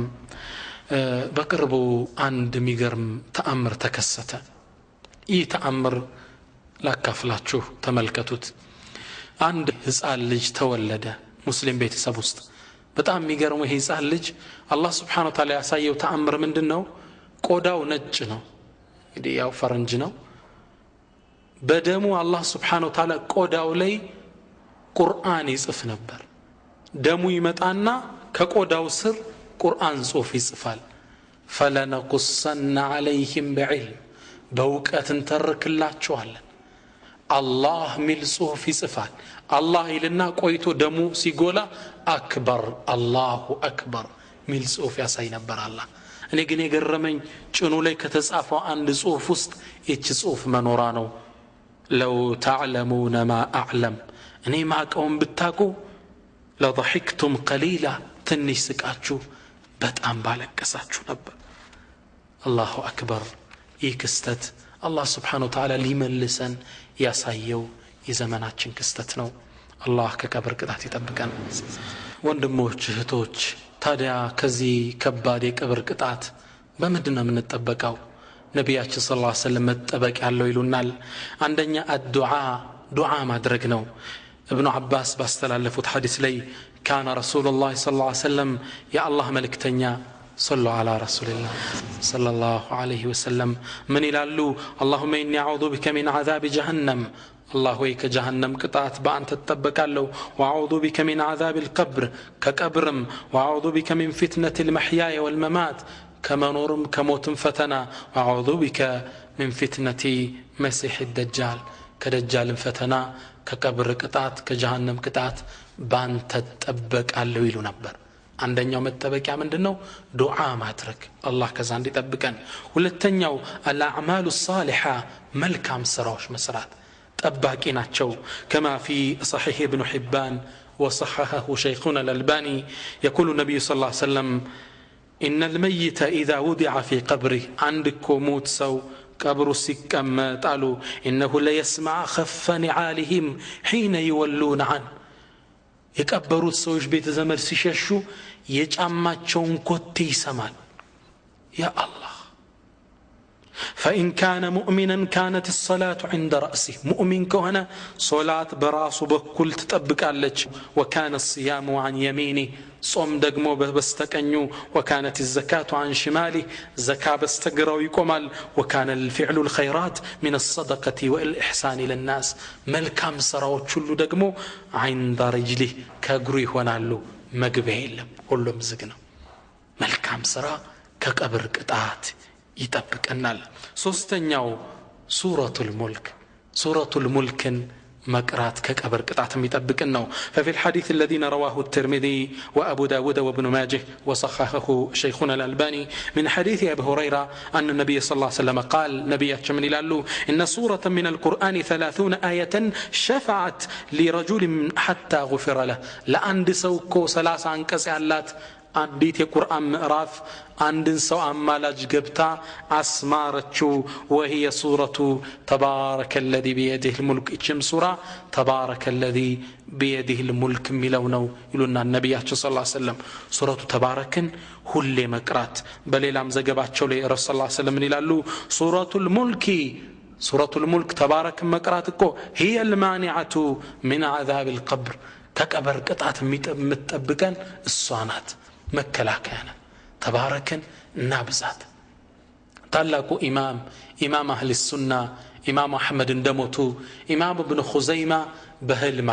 بقربوا عند ميغرم تأمر تكسته تأمر لا كفلاتشو تملكتوت عند هزال لج تولده مسلم بيت سبوست በጣም የሚገርመው ይሄ ህፃን ልጅ አላህ Subhanahu Wa Ta'ala ያሳየው ተአምር ምንድነው ቆዳው ነጭ ነው እንግዲህ ያው ፈረንጅ ነው በደሙ አላህ Subhanahu Wa Ta'ala ቆዳው ላይ ቁርአን ይጽፍ ነበር ደሙ ይመጣና ከቆዳው ስር ቁርአን ጽሑፍ ይጽፋል فلنقصن عليهم بعلم በእውቀት እንተርክላቸዋለን አላህ ሚል ጽሑፍ ይጽፋል አላህ ይልና ቆይቶ ደሙ ሲጎላ አክበር አላሁ አክበር ሚል ጽሑፍ ያሳይ ነበር አላህ እኔ ግን የገረመኝ ጭኑ ላይ ከተጻፈው አንድ ጽሑፍ ውስጥ እቺ ጽሑፍ መኖራ ነው ለው ተዕለሙነ ማ አዕለም እኔ ማቀውን ብታቁ ለضحክቱም ቀሊላ ትንሽ ስቃችሁ በጣም ባለቀሳችሁ ነበር አላሁ አክበር ይህ ክስተት አላህ Subhanahu Wa Ta'ala ሊመልሰን ያሳየው የዘመናችን ክስተት ነው አላህ ከቀብር ቅጣት ይጠብቀን ወንድሞች እህቶች ታዲያ ከዚህ ከባድ የቀብር ቅጣት በምንድነው የምንጠበቀው ነብያችን ሰለላሁ ዐለይሂ ወሰለም መጠበቅ ያለው ይሉናል አንደኛ ዱዓ ማድረግ ነው ابن عباس باستلالفوت حديث لي كان رسول الله صلى الله عليه وسلم يا الله ملكتنيا صلوا على رسول الله صلى الله عليه وسلم من يلالو اللهم إني أعوذ بك من عذاب جهنم الله ويك جهنم قطعت بأن تتبكالو وأعوذ بك من عذاب القبر كقبرم وأعوذ بك من فتنة المحيا والممات كما نورم كموت فتنا وأعوذ بك من فتنة مسيح الدجال كدجال فتنا كقبر قطعت كجهنم قطعت بأن تتبكالو يلو نبر አንደኛው መጠበቂያ ምንድነው ዱዓ ማድረግ አላህ ከዛ እንዲጠብቀን ሁለተኛው አልአዕማሉ ሷሊሃ መልካም ስራዎች መስራት ጠባቂ ናቸው كما في صحيح ابن حبان وصححه شيخنا الألباني يقول النبي صلى الله عليه وسلم إن الميت إذا وضع في قبره عندك موت سو قبر ሲቀመጥ አሉ إنه ليسمع خف نعالهم حين يولون عنه የቀበሩት ሰዎች ቤተ ዘመድ ሲሸሹ የጫማቸውን ኮቴ ይሰማል ያ አላህ فإن كان مؤمنا كانت الصلاة عند رأسه مؤمن كهنا صلاة براس بكل تطبقالج وكان الصيام عن يمينه صوم دغمو بستقنيو وكانت الزكاة عن شماله زكاة بستقراو يقومال وكان الفعل الخيرات من الصدقة والإحسان للناس ملكام سراوچ ሁሉ ደግሞ عند رجله ከእግሩ ይሆናሉ መግቢያ የለም ሁሉም ዝግ ነው መልካም ስራ ከቀብር ቅጣት ይጠብቀናል ሶስተኛው ሱረቱል ሙልክን مقرات كقبر قطعت ميطبقن ففي الحديث الذين رواه الترمذي وابو داود وابن ماجه وصححه شيخنا الألباني من حديث ابي هريره ان النبي صلى الله عليه وسلم قال نبياتنا من يلالو ان سوره من القران 30 ايه شفعت لرجل حتى غفر له لعند سوكو 30 አንቀጽ ያላት አንዲት የቁርአን ምዕራፍ አንድን ሰው አማላጅ ገብታ አስማረችው وهي سوره تبارك الذي بيده الملك እችም ሱራ تبارك الذي بيده الملك ሚለው ነው ይሉና ነብያችን ሰለላሁ ዐለይሂ ወሰለም ሱረቱ ተባረክን ሁሌ መቅራት በሌላም ዘገባቸው ላይ ረሱል ሰለላሁ ዐለይሂ ወሰለም ይላሉ ሱረቱል ሙልክ ተባረክ መቅራት እኮ هي المانعه من عذاب القبر ከቀብር ቅጣት የምትጠብቀን እሷ ናት መከላከያና ተባረክን ናብዛት ታላቁ ኢማም አህሊ ሱና ኢማም አህመድ እንደሞቱ ኢማም ኢብኑ ኹዘይማ በህልም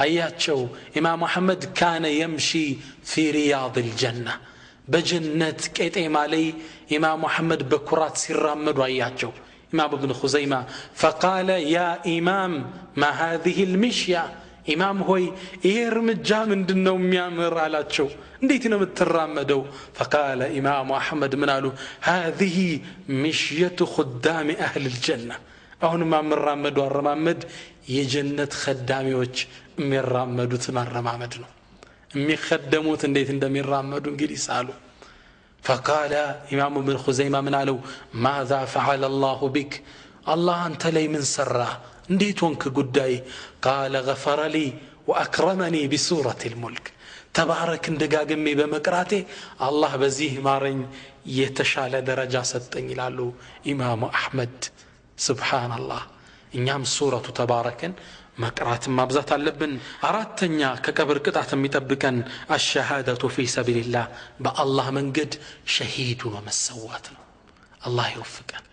አያቸው ኢማም አህመድ ካነ يمشي في رياض الجنه በጀነት ቄጤማ ላይ ኢማም አህመድ በኩራት ሲራመዱ አያቸው ኢማም ኢብኑ ኹዘይማ فقال يا امام ما هذه المشيه ኢማም ሆይ ይሄ እርምጃ ምንድነው የሚያምር አላቸው እንዴት ነው የምትራመደው فقال ኢማም አህመድ ምን አሉ هذه مشيه خدام اهل الجنه አሁን ማምራመዱ አረማመድ የጀነት ኸዳሚዎች የሚራመዱት ማረማመድ ነው የሚخدሙት እንዴት እንደሚራመዱ እንግዲህ ሳሉ فقال ኢማም ኢብኑ ኹዘይማ ምን አሉ ماذا فعل الله بك الله انت لي من سرا እንዴት ወንክ ጉዳይ قال غفر لي واكرمني بسوره الملك تبارك እንደጋገሜ በመቅራቴ አላህ በዚህ ማረኝ የተሻለ ደረጃ ሰጠኝ ይላሉ ኢማሙ አህመድ ሱብሃንአላህ እኛም ሱረቱ ተባረክን መቅራት ማብዛት አለብን አራተኛ ከቀብር ቅጣት የሚጠብቀን الشهاده في سبيل الله በአላህ መንገድ ሸሂድ ሆኖ መሰዋት ነው አላህ ይወፍቀን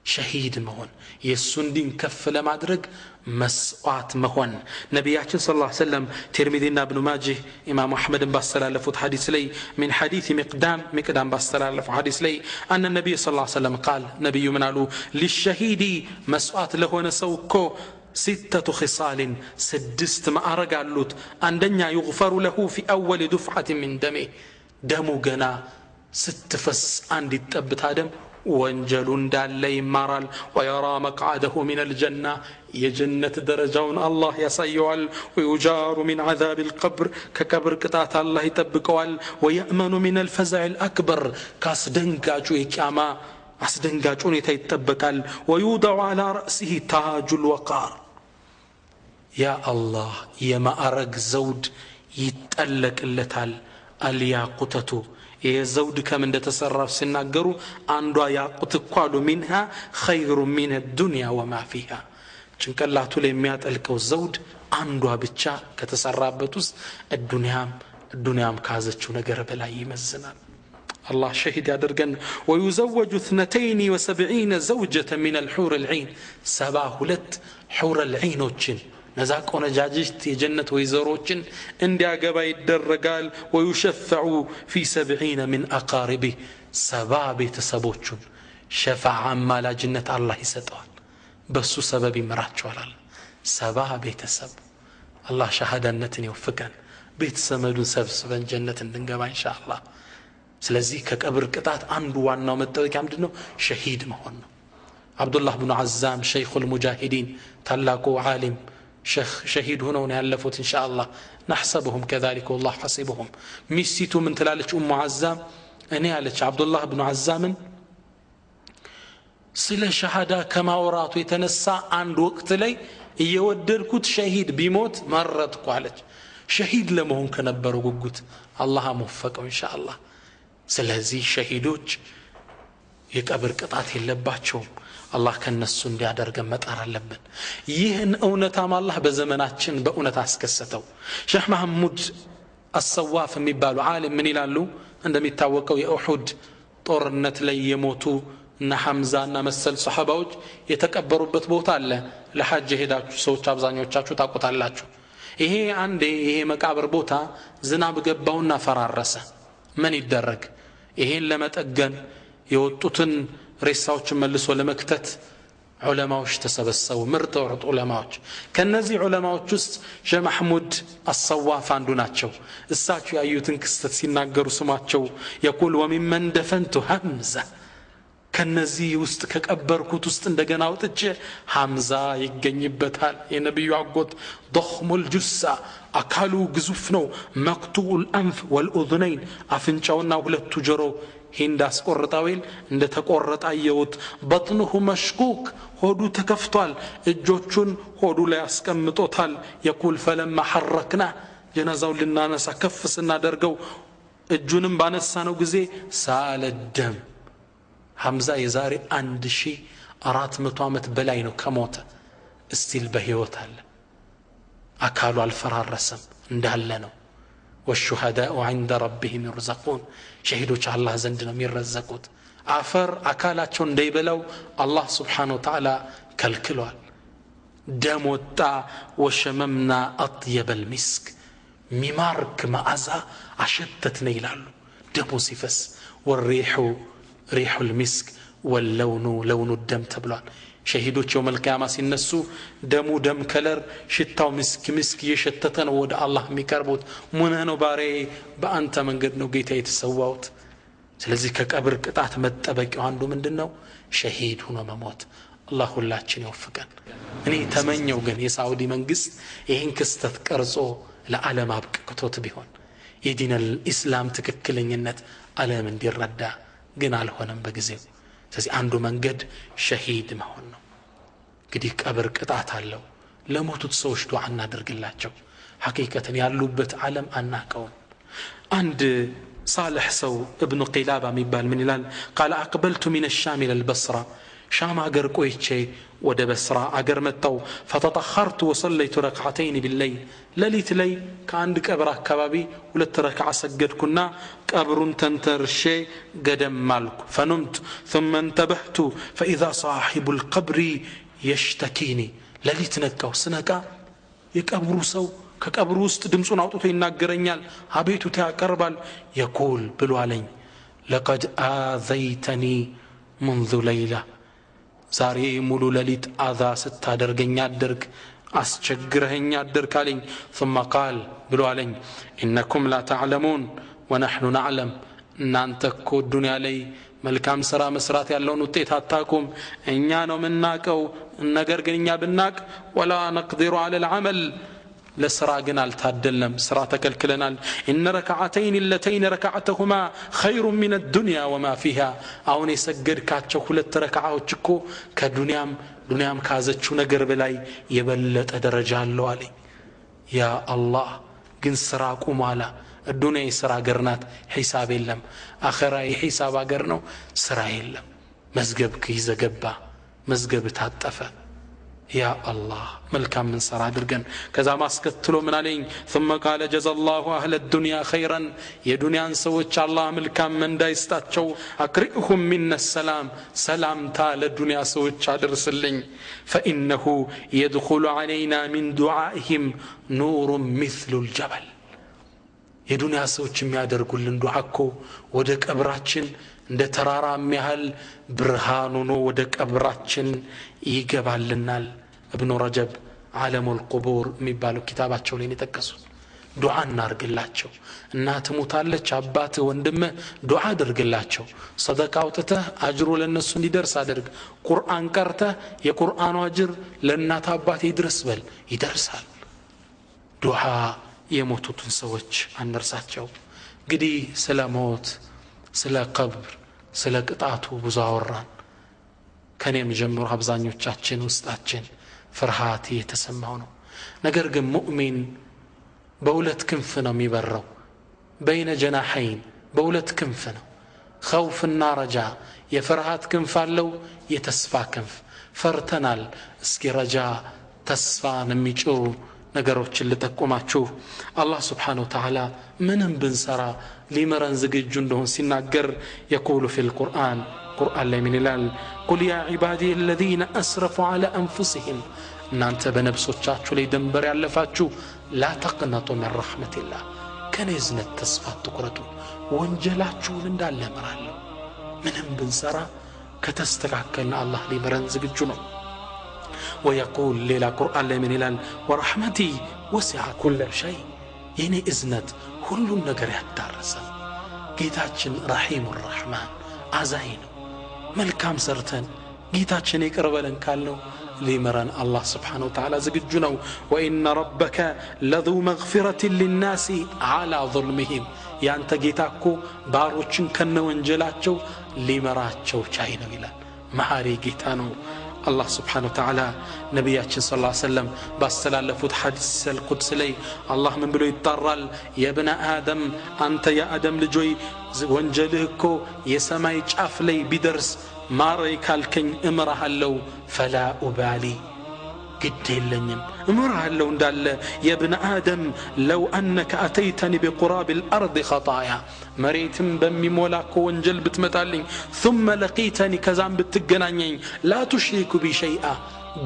شهيد مهون يسون دين كف لمادرق مسوات مهون نبياتنا صلى الله عليه وسلم ترمذينا ابن ماجه إمام أحمد باستلالفوت حديث لي من حديث مقدام باستلالف حديث لي أن النبي صلى الله عليه وسلم قال نبي منالو للشهيد مسوات له نسوكو 6 خصال 6 ما أرقالوت أندنيا يغفر له في أول دفعة من دمه دمو قنا 6 فس عندي تبت هدم ወንጀሉ እንዳለ ይማራል ويرى مقعده من الجنة የጀነት ደረጃውን አላህ ያሳየዋል ويجار من عذاب القبر ከቀብር ቅጣት አላህ ይጠብቀዋል ويأمن من الفزع الأكبر ካስደንጋጩ የቂያማ አስደንጋጩ ሁኔታ ይጠበቃል ويوضع على رأسه تاج الوقار يا الله የማዕረግ ዘውድ ይጠለቅለታል الياقوتة የዘውድ ከምን እንደተሰራው ሲናገሩ አንዷ ያቁት ቋሉ منها خير من الدنيا وما فيها ጭንቅላቱ ላይ የሚያጠልቀው ዘውድ አንዷ ብቻ ከተሰራበት ውስጥ ዱንያም ካዘችው ነገር በላይ ይመዝናል الله شهيد يادرغن ويزوج 72 زوجة من الحور العين 72 حور العينوችን ነዛ ቆነጃጅት የጀነት ወይዘሮችን እንዲያገባ ይደረጋል ويشفع في 70 من اقاربه 70 ቤተሰቦቹን ሸፋዓ አማላጅነት አላህ ይሰጠዋል በሱ ሰበብ ይመራቸዋል 70 ቤተሰብ አላህ ሸሃዳነትን ይወፍቀን ቤተሰመዱን ሰብስበን ጀነት እንድንገባ ኢንሻአላህ ስለዚህ ከቀብር ቅጣት አንዱ ዋናው መጠበቂያ ምንድነው ሸሂድ መሆን ነው አብዱላህ ኢብኑ አዛም ሸይኹል ሙጃሂዲን ታላቁ ዓሊም ሸሂድ ሆነው ነው ያለፉት ኢንሻአላህ نحسبهم كذلك والله حسبهم ሚስቱ ምን ትላለች ኡሙ አዛም እኔ አለች አብዱላህ ኢብኑ አዛምን ስለ ሸሃዳ ከማውራቱ የተነሳ አንድ ወቅት ላይ እየወደድኩት ሸሂድ ቢሞት መረጥኩ አለች ሸሂድ ለመሆን ከነበረው ጉጉት አላህ አመፈቀው ኢንሻአላህ ስለዚህ ሸሂዶች የቀብር ቅጣት የለባቸውም አላህ ከነሱ እንዲያደርገን መጣር አለብን ይህን እውነታም አላህ በዘመናችን በእውነት አስከሰተው ሼህ መሐሙድ አሰዋፍ የሚባሉ ዓሊም ምን ይላሉ እንደሚታወቀው የኡሁድ ጦርነት ላይ የሞቱ እና ሐምዛና መሰል ሱሐባዎች የተቀበሩበት ቦታ አለ ለሐጅ ሄዳችሁ ሰዎች አብዛኞቻችሁ ታቆታላችሁ ይሄ መቃብር ቦታ ዝናብ ገባውና ፈራረሰ ምን ይደረግ ይሄን ለመጠገን የወጡትን ሬሳዎችን መልሶ ለመክተት ዑለማዎች ተሰበሰቡ ምርጥ ዑለማዎች ከነዚህ ዑለማዎች ውስጥ ሼህ መሐሙድ አሰዋፍ አንዱ ናቸው እሳቸው ያዩትን ክስተት ሲናገሩ ስማቸው يقول وممن دفنت حمزة ከነዚህ ውስጥ ከቀበርኩት ውስጥ እንደገና ወጥቼ ሐምዛ ይገኝበታል የነብዩ አጎት ضخم الجثة አካሉ ግዙፍ ነው مقطوع الانف والاذنين አፍንጫውና ሁለቱ ጆሮ ሂንድ አስቆርጣውል እንደ ተቆረጣ አየሁት በጥንሁ መሽኩክ ሆዱ ተከፍቷል እጆቹን ሆዱ ላይ አስቀምጦታል يقول فلما حركنا ጀናዛውን ልናነሳ ከፍ ስናደርገው እጁንም ባነሳነው ጊዜ ሳለ ደም ሐምዛ የዛሬ 1400 ዓመት በላይ ነው ከሞተ እስቲል በህይወት አለ አካሉ አልፈራረሰም እንዳለ ነው والشهداء عند ربهم يرزقون شهيدوች አላህ ዘንድ ነው የሚረዘቁት አፈር አካላቸው እንዳይበላው አላህ Subhanahu Wa Ta'ala ከልክሏል ደም ወጣ وشممنا اطيب المسك ሚማርክ መዓዛ አሸተተነ ይላሉ ደሙ ሲፈስ والريح ريح المسك واللون لون الدم تبلان شهيدوች يوم القيامه ሲነሱ ደሙ ደም ከለር ሽታው ምስክ የሸተተን ወደ አላህ የሚቀርቡት ሙነህ ነው ባሬ በአንተ መንገድ ነው ጌታ የተሰዋውት ስለዚህ ከቀብር ቅጣት መጠበቂው አንዱ ምንድነው ሸሂድ ሆኖ መሞት አላህ ሁላችን ይወፍቀን እኔ ተመኘው ግን የሳውዲ መንግስት ይሄን ክስተት ቀርጾ ለዓለም አብቅቶት ቢሆን የዲን الاسلام ትክክለኝነት ዓለም እንዲረዳ ግን አልሆነም በጊዜው ስለዚህ አንዱ መንገድ ሸሂድ መሆን ነው እንግዲህ ቀብር ቅጣት አለው ለሞቱት ሰዎች ዱዓ እናደርግላቸው ሐቂቀተን ያሉበት ዓለም አናቀው አንድ صالح ሰው ابن قلابة የሚባል ምን ይላል قال اقبلت من الشام الى البصره شام አገር ቆይቼ ወደ በስራ አገር መጣው فتطهرت وصليت ركعتين بالليل ለሊት ላይ ከአንድ ቀብር አካባቢ ሁለት ረክዓ ሰገድኩና ቀብሩን ተንተርሼ ገደም ማልኩ فنمت ثم انتبهت فاذا صاحب القبر يشتكيني ለሊት ነቃው ስነቃ የቀብሩ ሰው ከቀብሩ ውስጥ ድምጹን አውጥቶ ይናገረኛል አቤቱታ ያቀርባል يقول ብሎ አለኝ لقد آذيتني منذ ليلة ዛሬ ሙሉ ለሊት አዛ ስታደርገኛ አድርግ አስቸግረኛ አድርግ አለኝ ثم قال ብሎ አለኝ انكم لا تعلمون ونحن نعلم እናንተ እኮ ዱንያ ላይ መልካም ስራ መስራት ያለውን ውጤት አታውቁም እኛ ነው የምናውቀው ነገር ግን እኛ ብናቅ ولا نقدر على العمل ለስራ ግን አልታደልንም ስራ ተከልክለናል ان ركعتين اللتين ركعتهما خير من الدنيا وما فيها አሁን የሰገድካቸው ሁለት ረካዓዎች እኮ ከዱንያም ካዘችው ነገር በላይ የበለጠ ደረጃ አለው አለኝ ያ አላህ ግን ስራ ቁማላ الدنيا የስራ ገርናት ሒሳብ የለም አኺራ የሒሳብ አገር ነው ስራ የለም መዝገብክ ይዘገባ መዝገብ ታጠፈ ያ አላህ መልካም ምን ሰራ አድርገን ከዛ ማስከትሎ ምን አለኝ ثم قال جزا الله اهل الدنيا خيرا የዱንያን ሰዎች አላህ መልካም ምንዳ ይስጣቸው አክሪሁም من السلام ሰላምታ ለዱንያ ሰዎች አድርስልኝ فانه يدخل علينا من دعائهم نور مثل الجبل የዱንያ ሰዎች የሚያደርጉልን ዱዓ እኮ ወደ ቀብራችን እንደ ተራራ የሚያህል ብርሃን ሆኖ ወደ ቀብራችን ይገባልናል ابن رجب عالم القبور የሚባለው ኪታባቸው ላይ የተጠቀሱት ዱዓ እናርግላቸው እናት ሞታለች አባት ወንድም ዱዓ አድርግላቸው ሰደቃ አውጥተህ አጅሩ ለነሱ እንዲደርስ አድርግ ቁርአን ቀርተህ የቁርአኑ አጅር ለእናት አባት ይድረስ በል ይደርሳል ዱዓ የሞቱትን ሰዎች አንርሳቸው እንግዲህ ስለ ሞት ስለ ቀብር ስለ ቅጣቱ ብዙ አወራን ከኔም ጀምሮ አብዛኞቻችን ውስጣችን ፍርሃት የተሰማው ነው ነገር ግን ሙእሚን በሁለት ክንፍ ነው የሚበረው በይነ ጀናሐይን በሁለት ክንፍ ነው ኸውፍና ረጃ የፍርሃት ክንፍ አለው የተስፋ ክንፍ ፈርተናል እስኪ ረጃ ተስፋን የሚጭሩ ነገሮችን ልጠቁማችሁ አላህ Subhanahu Wa Ta'ala ምንም ብንሰራ ሊመረን ዝግጁ እንደሆነ ሲናገር يقول في القرآن ቁርአን ላይ ምን ይላል قل يا عبادي الذين أسرفوا على أنفسهم እናንተ በነፍሶቻችሁ ላይ ድንበር ያለፋችሁ لا تقنطوا من رحمة الله ከኔ እዝነት ተስፋ አትቁረጡ ወንጀላችሁን እንዳለ እምራለሁ ምንም ብንሰራ ከተስተካከልና አላህ ሊመረን ዝግጁ ነው ويقول ليلا قرآن لمن إلال ورحمتي وسع كل شيء يعني إذنت كل النجر يتدرسا قيتاتشن رحيم الرحمن عزين ملكام سرتن قيتاتشن يقربلن كالنو لمران الله سبحانه وتعالى زقجنو وإن ربك لذو مغفرة للناس على ظلمهم يعني أنت قيتاكو باروچن كنو انجلاتشو لمراتشو چاينو إلال معاري قيتانو الله سبحانه وتعالى نبياتنا صلى الله عليه وسلم باستلالفوت حديث القدس لي الله من بلو يتطرل يا ابن آدم أنت يا آدم لجوي وانجلهكو يسماي جاف لي بدرس ما رأيك الكن امرها اللو فلا أبالي قد لنيم امرها اللو اندال يا ابن آدم لو أنك أتيتني بقراب الأرض خطايا مريتم بمي مولاكو وانجل بتمتالين ثم لقيتني كزام بتقنانين لا تشرك بي شيئا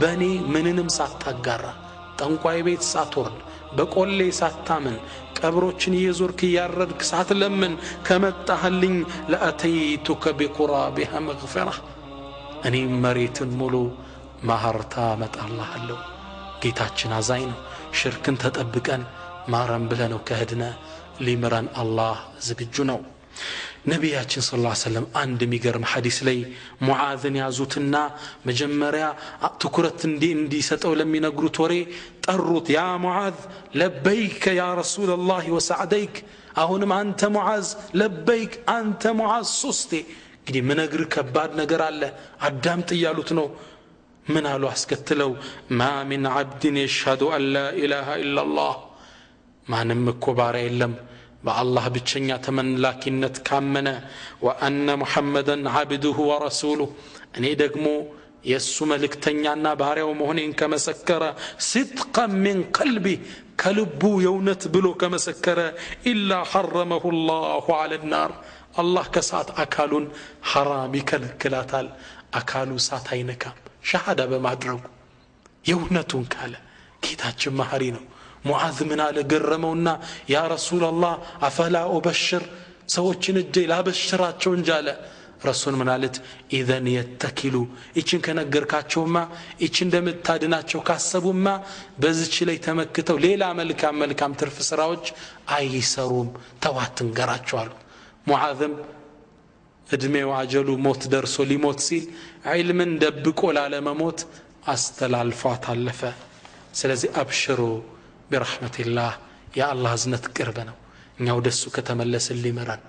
بني مننم ساتقارا تنقوي بيت ساتورن بقول لي ساتامن قبروچن يزورك ياردك ساتلمن كمتاهلين لاتيتك بقرابها مغفرة اني مريتن مولو مهرتا مت الله الله ጌታችን አዛኝ ነው ሽርክን ተጠብቀን ማረም ብለነው ከሄድነ ሊምራን አላህ ዝግጁ ነው ነቢያችን ሰለላሁ ዐለይሂ ወሰለም አንድ የሚገርም ሐዲስ ላይ ሙዓዝን ያዙትና መጀመሪያ ትኩረት እንዲሰጠው ለሚነግሩት ወሬ ጠሩት ያ ሙዓዝ ለበይከ ያ ረሱላህ ወሰዓደይክ አሁንም አንተ ሙዓዝ ለበይክ አንተ ሙዓዝ ሶስቴ እንግዲህ ምነግር ከባድ ነገር አለ አዳምጥ እያሉት ነው من قالوا اسكتلو ما من عبد يشهد ان لا اله الا الله ما نمكو باري يلم بالله بتشنيا تمنلاكينت كامنه وان محمدا عبده ورسوله اني دغمو يسو ملكتنيانا باريو مهونين كمسكر صدقا من قلبي كلبو يونت بلو كمسكر الا حرمه الله على النار الله كسات اكالون حرام يكلكلاتال اكالو ساتاينكا شهاده بمادرغ يونتون قال ጌታችን መሐሪ ነው ሙዓዝ ምን አለ ገረመውና ያ ረሱላህ አፈላ ኡበሽር ሰዎችን እጄ ላበሽራቸው እንጃለ ረሱል ምን አለት ኢዘን የተኪሉ እቺን ከነገርካቸውማ እቺ እንደምታድናቸው ካሰቡማ በዚች ላይ ተመክተው ሌላ መልካም ትርፍ ስራዎች አይሰሩም ተዋትን ገራቸዋል ሙዓዝም እድሜው አጀሉ ሞት ደርሶ ሊሞት ሲል ዒልምን ደብቆ ላለመሞት አስተላልፏት አለፈ ስለዚህ አብሽሩ برحمتላህ የአላህ እዝነት ቅርብ ነው እኛው ደሱ ከተመለስን ሊመራን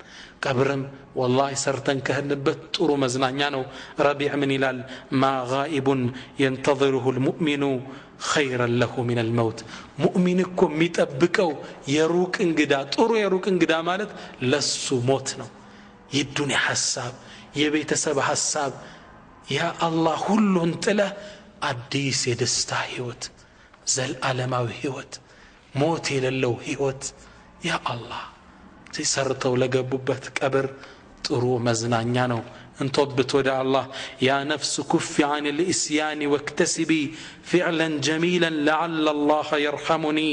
ቀብርም والله ሰርተን ከህንበት ጥሩ መዝናኛ ነው ረቢዕ ምን ይላል ما غائب ينتظره المؤمن خيرا له من الموت مؤمن እኮ የሚጠብቀው የሩቅ እንግዳ ጥሩ የሩቅ እንግዳ ማለት ለሱ ሞት ነው የዱንያ ሐሳብ የቤተሰብ ሐሳብ ያ አላህ ሁሉን ጥለ አዲስ የደስታ ህይወት ዘላለማዊ ህይወት ሞት የሌለው ህይወት ያ አላህ ሲሰርተው ለገቡበት ቀብር ጥሩ መዝናኛ ነው انتوبت ودع الله يا نفس كف عن الإسيان واكتسبي فعلا جميلا لعل الله يرحمني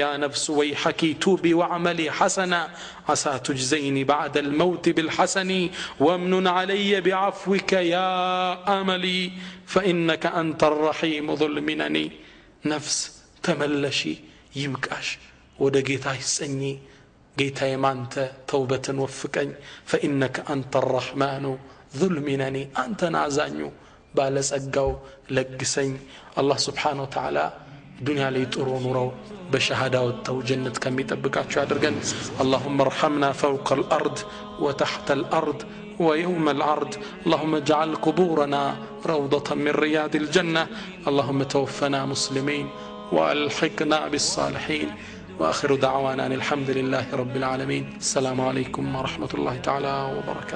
يا نفس ويحك توبي واعملي حسنا عسى تجزيني بعد الموت بالحسن وامنن علي بعفوك يا أملي فإنك أنت الرحيم ظلمنني نفس تملشي يبكاش ودقيتها السني قيتها يمانت توبة وفكني فإنك أنت الرحمن ظلمنني أنت نازانيو بالس أقاو لقسين الله سبحانه وتعالى دنيا لي ترون رو بشهادة والتو جنة كمي تبقى شادرقن اللهم ارحمنا فوق الأرض وتحت الأرض ويوم العرض اللهم اجعل قبورنا روضة من رياض الجنة اللهم توفنا مسلمين وألحقنا بالصالحين وآخر دعوانا الحمد لله رب العالمين السلام عليكم ورحمة الله تعالى وبركاته